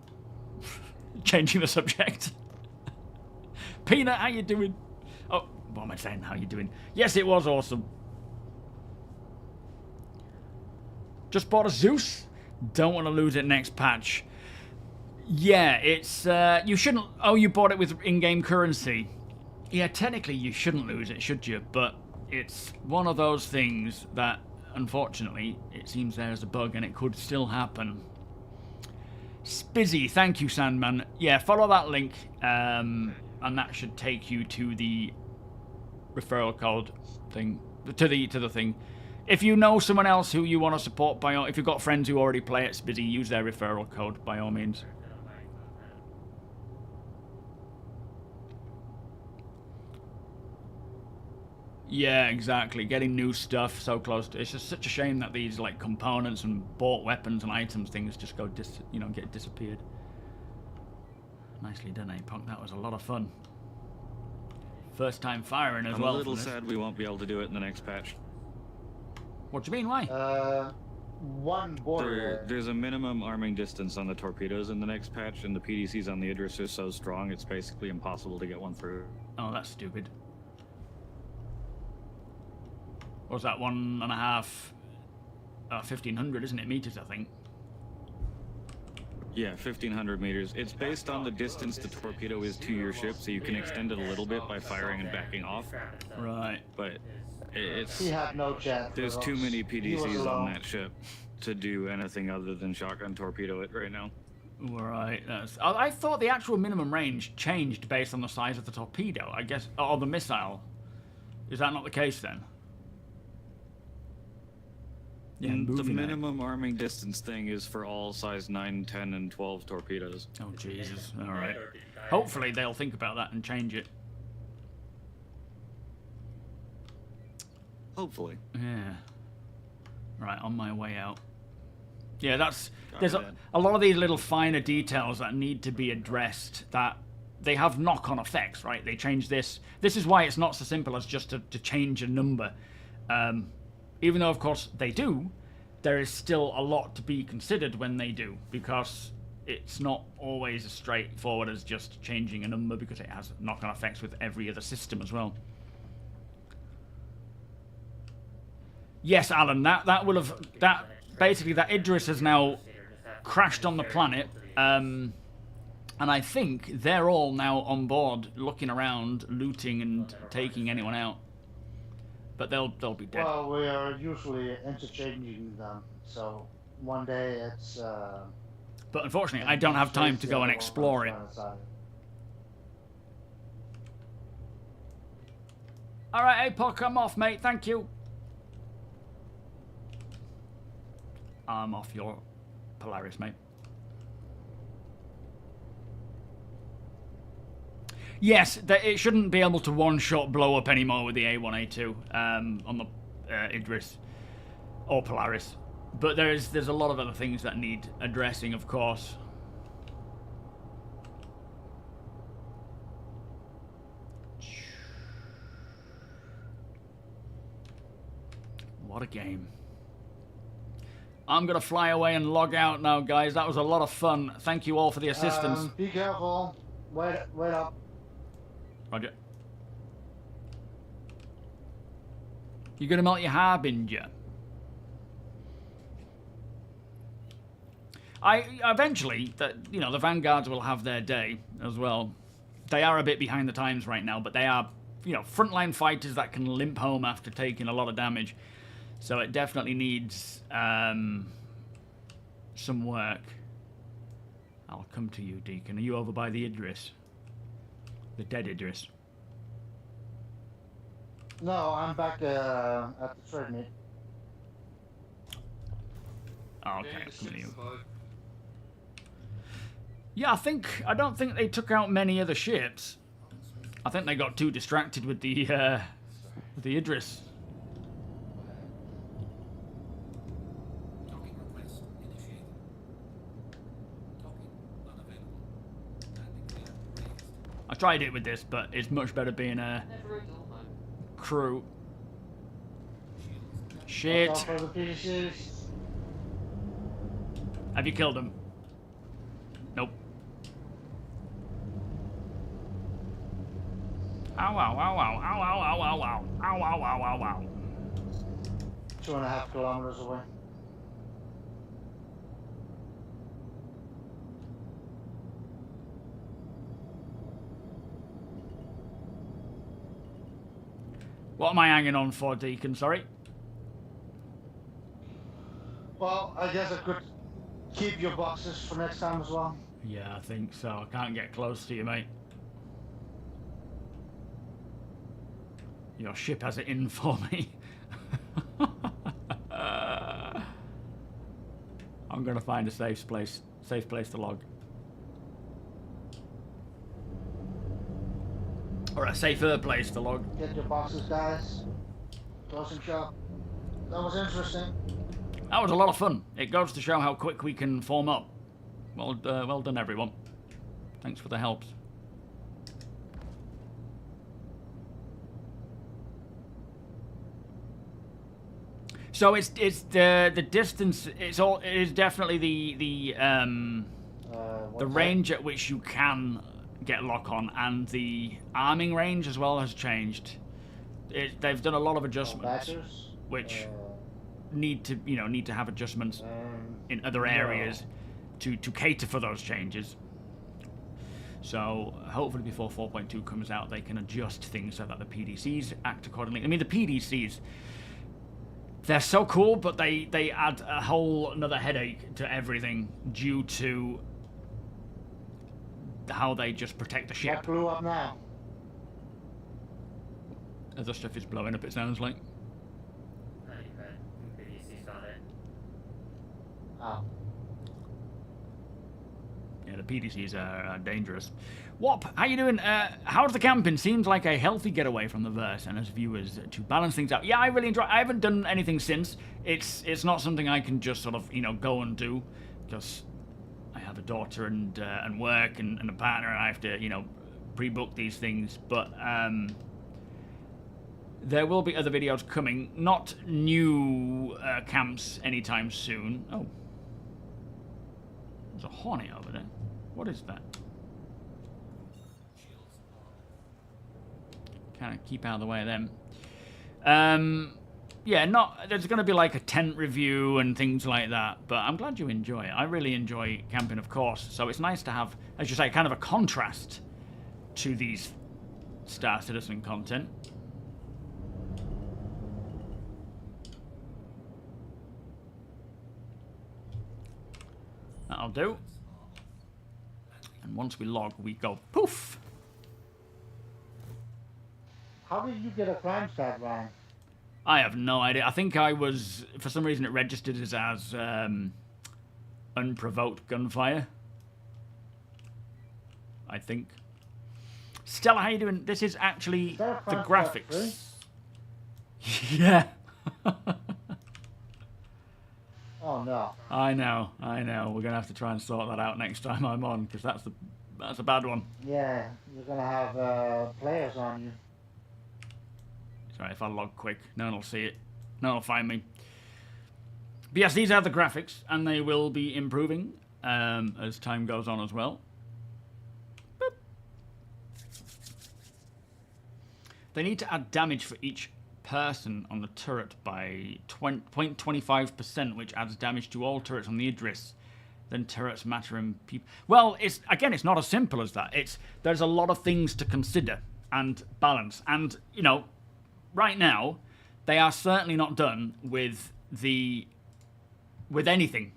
A: Changing the subject. Peanut, how you doing? Oh, what am I saying? How you doing? Yes, it was awesome. Just bought a Zeus. Don't want to lose it next patch. Yeah, it's... you shouldn't... Oh, you bought it with in-game currency. Yeah, technically you shouldn't lose it, should you? But it's one of those things that unfortunately, it seems there's a bug and it could still happen. Spizzy, thank you, Sandman. Yeah, follow that link, and that should take you to the referral code thing, to the thing. If you know someone else who you want to support, if you've got friends who already play it, Spizzy, use their referral code by all means. Yeah, exactly. Getting new stuff so close to... It's just such a shame that these like components and bought weapons and items things just go get disappeared. Nicely done, Punk. That was a lot of fun. First time firing as well.
D: I'm a little sad we won't be able to do it in the next patch.
A: What do you mean? Why?
B: One border.
D: There's a minimum arming distance on the torpedoes in the next patch, and the PDCs on the Idris are so strong it's basically impossible to get one through.
A: Oh, that's stupid. What was that, 1.5... 1,500, isn't it? Meters, I think.
D: Yeah, 1,500 meters. It's based on the distance the torpedo is to your ship, so you can extend it a little bit by firing and backing off.
A: Right.
D: But it's...
B: He had no chance.
D: There's too many PDCs on that ship to do anything other than shotgun torpedo it right now.
A: Right. I thought the actual minimum range changed based on the size of the torpedo, I guess, or the missile. Is that not the case then? Yeah,
D: the minimum arming distance thing is for all size 9, 10, and 12 torpedoes.
A: Oh, Jesus. All right. Hopefully they'll think about that and change it.
D: Hopefully.
A: Yeah. Right, on my way out. Yeah, there's a lot of these little finer details that need to be addressed, that they have knock-on effects, right? They change this. This is why it's not so simple as just to change a number. Even though, of course, they do, there is still a lot to be considered when they do, because it's not always as straightforward as just changing a number, because it has knock-on effects with every other system as well. Yes, Alan, that will have... Basically, that Idris has now crashed on the planet, and I think they're all now on board, looking around, looting and taking anyone out. But they'll be dead.
B: Well, we are usually interchanging them, so one day it's...
A: but unfortunately, I don't have time to go and explore it. Alright, APOC, I'm off, mate. Thank you. I'm off your Polaris, mate. Yes, it shouldn't be able to one-shot blow up anymore with the A1A2 on the Idris or Polaris. But there's a lot of other things that need addressing, of course. What a game. I'm going to fly away and log out now, guys. That was a lot of fun. Thank you all for the assistance.
B: Be careful. Wait up.
A: Roger. You're going to melt your Harbinger. Eventually, the Vanguards will have their day as well. They are a bit behind the times right now, but they are, frontline fighters that can limp home after taking a lot of damage. So it definitely needs some work. I'll come to you, Deacon. Are you over by the Idris? The dead Idris?
B: No, I'm back at the trade meet.
A: Oh, okay. Yeah, I don't think they took out many other ships. I think they got too distracted with the Idris.
E: Docking request initiated. Docking unavailable. Landing gear raised.
A: I tried it with this, but it's much better being a crew. Shit. Have you killed him? Nope. Ow, ow, ow, ow, ow, ow, ow, ow, ow, ow, ow, ow, ow, ow.
B: 2.5 kilometers away.
A: What am I hanging on for, Deacon? Sorry.
B: I guess I could keep your boxes for next time as well.
A: Yeah, I think so. I can't get close to you, mate. Your ship has it in for me. I'm gonna find a safe place to log. Or a safer place to log.
B: Get your boxes, guys. Closing shop. That was interesting.
A: That was a lot of fun. It goes to show how quick we can form up. Well done, everyone. Thanks for the helps. So it's the distance. It is definitely the range at which you can get lock on, and the arming range as well has changed. They've done a lot of adjustments, which need to have adjustments in other areas to cater for those changes. So hopefully before 4.2 comes out, they can adjust things so that the PDCs act accordingly. I mean, the PDCs, they're so cool, but they add a whole another headache to everything due to how they just protect the ship.
B: What blew up now?
A: Other stuff is blowing up, it sounds like.
B: Oh.
A: Yeah, the PDCs are dangerous. Wop, how you doing? How's the camping? Seems like a healthy getaway from the verse, and as viewers to balance things out. Yeah, I really enjoy. I haven't done anything since. It's not something I can just sort of go and do, because I have a daughter and work and a partner, and I have to pre-book these things. But there will be other videos coming, not new camps anytime soon. Oh, there's a hornet over there. What is that? Kind of keep out of the way of them. Yeah, there's going to be like a tent review and things like that, but I'm glad you enjoy it. I really enjoy camping, of course, so it's nice to have, as you say, kind of a contrast to these Star Citizen content. That'll do. And once we log, we go poof.
B: How did you get a crime stat, Ryan?
A: I have no idea. I think I was, for some reason, it registered as unprovoked gunfire. I think. Stella, how you doing? This is actually the graphics. Yeah.
B: Oh no.
A: I know. We're gonna have to try and sort that out next time I'm on, because that's a bad one.
B: Yeah, you're gonna have players on you.
A: Sorry, if I log quick, no one will see it. No one will find me. But yes, these are the graphics, and they will be improving as time goes on as well. Boop. They need to add damage for each person on the turret by 0.25%, which adds damage to all turrets on the Idris. Then turrets matter in people. Well, it's not as simple as that. There's a lot of things to consider and balance, and right now, they are certainly not done with anything.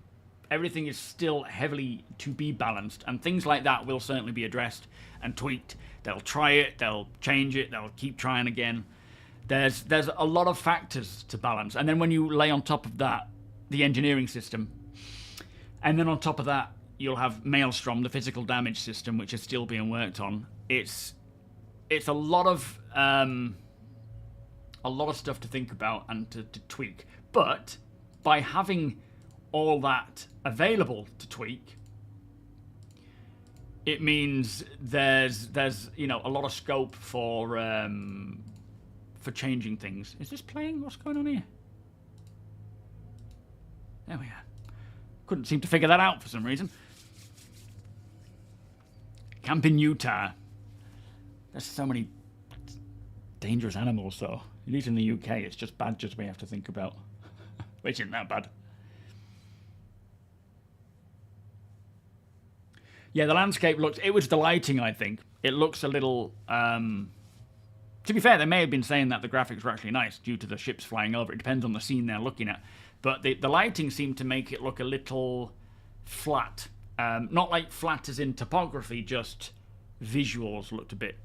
A: Everything is still heavily to be balanced, and things like that will certainly be addressed and tweaked. They'll try it, they'll change it, they'll keep trying again. There's a lot of factors to balance, and then when you lay on top of that the engineering system, and then on top of that you'll have Maelstrom, the physical damage system, which is still being worked on. It's a lot of stuff to think about and to tweak. But by having all that available to tweak, it means there's a lot of scope for changing things. Is this playing? What's going on here? There we are. Couldn't seem to figure that out for some reason. Camp in Utah. There's so many dangerous animals, though. At least in the UK, it's just badgers we have to think about. Which isn't that bad. Yeah, the landscape it was delighting, I think. It looks a little, to be fair, they may have been saying that the graphics were actually nice due to the ships flying over. It depends on the scene they're looking at. but the lighting seemed to make it look a little flat. Not like flat as in topography, just visuals looked a bit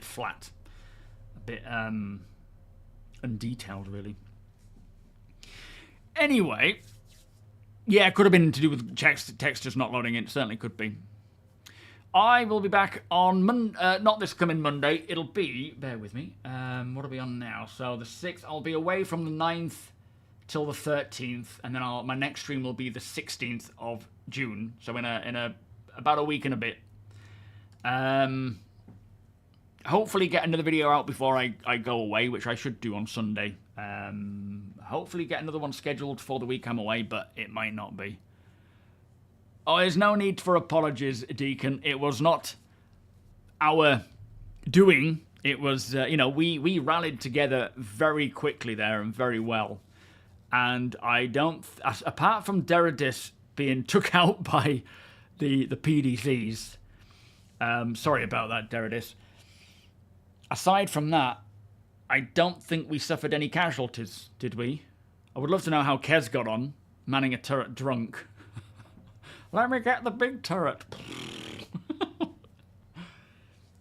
A: flat, a bit undetailed, really. Anyway, yeah, it could have been to do with text just not loading in. It certainly could be. I will be back on not this coming Monday. It'll be, bear with me, what are we on now? So the 6th, I'll be away from the 9th till the 13th, and then my next stream will be the 16th of June. So in about a week and a bit. Hopefully get another video out before I go away, which I should do on Sunday. Hopefully get another one scheduled for the week I'm away, but it might not be. Oh, there's no need for apologies, Deacon. It was not our doing. It was, we rallied together very quickly there and very well. And I don't, apart from derelicts being took out by the PDCs, sorry about that, derelicts. Aside from that, I don't think we suffered any casualties, did we? I would love to know how Kez got on, manning a turret drunk. Let me get the big turret.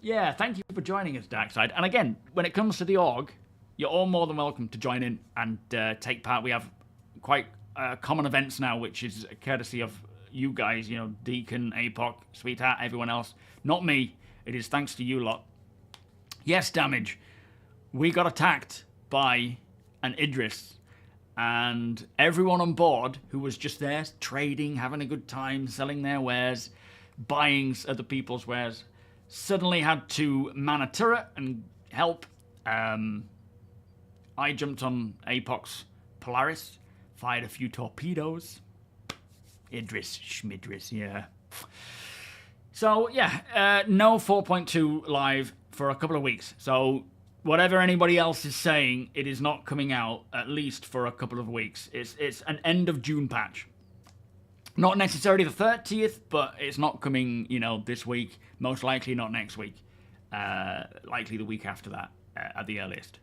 A: Yeah, thank you for joining us, Darkside. And again, when it comes to the org, you're all more than welcome to join in and take part. We have quite common events now, which is courtesy of you guys, Deacon, APOC, Sweetheart, everyone else. Not me. It is thanks to you lot. Yes, Damage. We got attacked by an Idris. And everyone on board who was just there trading, having a good time, selling their wares, buying other people's wares, suddenly had to man a turret and help. I jumped on APOC's Polaris, fired a few torpedoes. Idris, Schmidris, yeah. So, yeah, no 4.2 live for a couple of weeks. So, whatever anybody else is saying, it is not coming out, at least for a couple of weeks. It's an end of June patch. Not necessarily the 30th, but it's not coming, this week. Most likely not next week. Likely the week after that, at the earliest.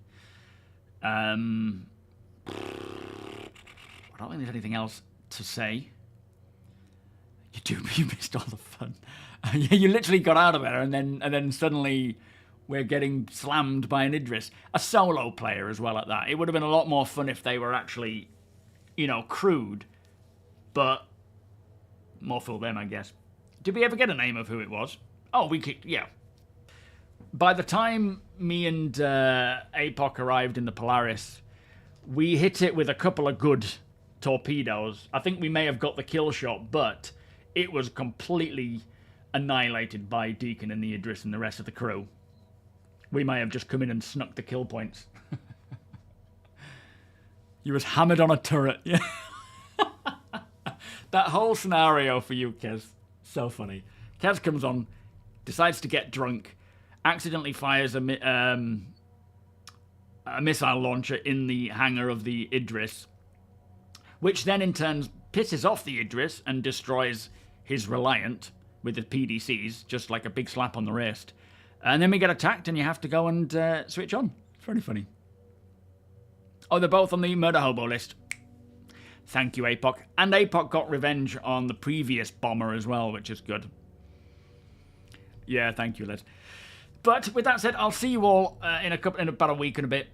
A: I don't think there's anything else to say. You missed all the fun. You literally got out of there, and then suddenly we're getting slammed by an Idris. A solo player as well at that. It would have been a lot more fun if they were actually, crewed. But more for them, I guess. Did we ever get a name of who it was? Oh, we kicked, yeah. By the time me and APOC arrived in the Polaris, we hit it with a couple of good torpedoes. I think we may have got the kill shot, but it was completely annihilated by Deacon and the Idris and the rest of the crew. We may have just come in and snuck the kill points. You was hammered on a turret. Yeah. That whole scenario for you, Kez. So funny. Kez comes on, decides to get drunk, accidentally fires a missile launcher in the hangar of the Idris, which then in turn pisses off the Idris and destroys his Reliant with the PDCs, just like a big slap on the wrist. And then we get attacked and you have to go and switch on. It's very funny. Oh, they're both on the murder hobo list. Thank you, APOC. And APOC got revenge on the previous bomber as well, which is good. Yeah, thank you, Les. But with that said, I'll see you all in about a week and a bit.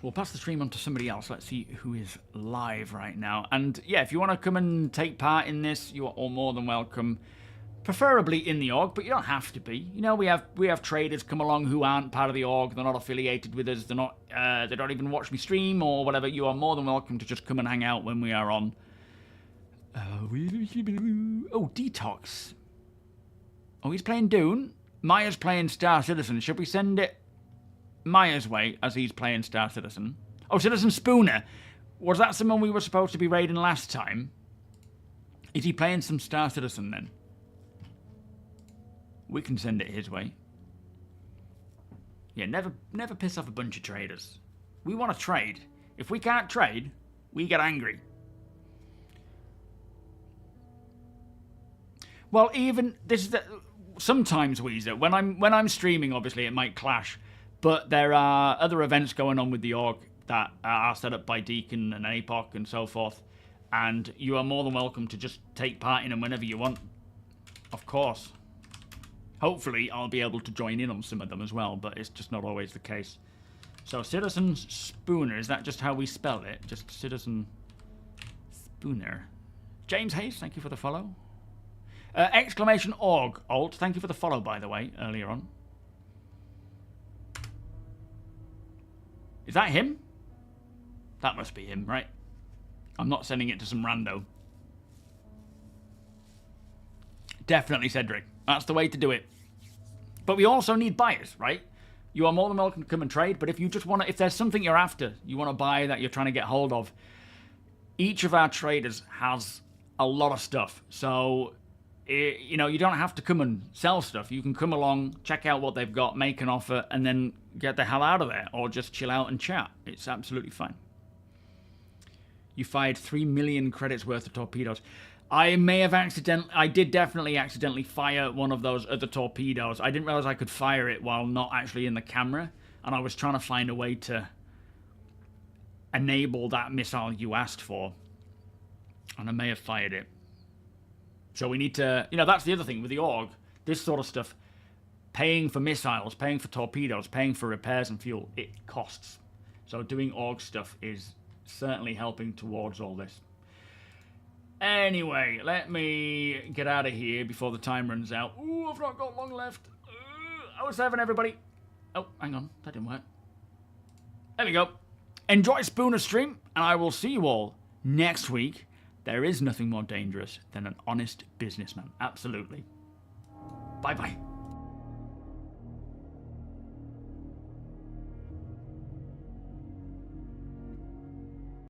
A: We'll pass the stream on to somebody else. Let's see who is live right now. And yeah, if you want to come and take part in this, you are all more than welcome. Preferably in the org, but you don't have to be. We have traders come along who aren't part of the org. They're not affiliated with us. They're not. They don't even watch me stream or whatever. You are more than welcome to just come and hang out when we are on. Oh, Detox. Oh, he's playing Dune. Maya's playing Star Citizen. Should we send it Maya's way as he's playing Star Citizen? Oh, Citizen Spooner. Was that someone we were supposed to be raiding last time? Is he playing some Star Citizen then? We can send it his way. Yeah, never piss off a bunch of traders. We want to trade. If we can't trade, we get angry. Well, even this is sometimes, Weezer, when I'm streaming, obviously it might clash, but there are other events going on with the org that are set up by Deacon and APOC and so forth. And you are more than welcome to just take part in them whenever you want. Of course. Hopefully, I'll be able to join in on some of them as well, but it's just not always the case. So, Citizen Spooner, is that just how we spell it? Just Citizen Spooner. James Hayes, thank you for the follow. Exclamation org, alt, thank you for the follow, by the way, earlier on. Is that him? That must be him, right? I'm not sending it to some rando. Definitely Cedric. That's the way to do it. But we also need buyers, right? You are more than welcome to come and trade, but if you just want to, if there's something you're after, you want to buy that you're trying to get hold of, each of our traders has a lot of stuff. So, you know, you don't have to come and sell stuff. You can come along, check out what they've got, make an offer, and then get the hell out of there, or just chill out and chat. It's absolutely fine. You fired 3 million credits worth of torpedoes. I did definitely accidentally fire one of those other torpedoes. I didn't realize I could fire it while not actually in the camera, and I was trying to find a way to enable that missile you asked for, and I may have fired it. So we need to, you know, that's the other thing with the org, this sort of stuff, paying for missiles, paying for torpedoes, paying for repairs and fuel, it costs. So doing org stuff is certainly helping towards all this. Anyway, let me get out of here before the time runs out. Ooh, I've not got long left. 07, everybody. Oh, hang on. That didn't work. There we go. Enjoy Spooner's stream, and I will see you all next week. There is nothing more dangerous than an honest businessman. Absolutely. Bye-bye.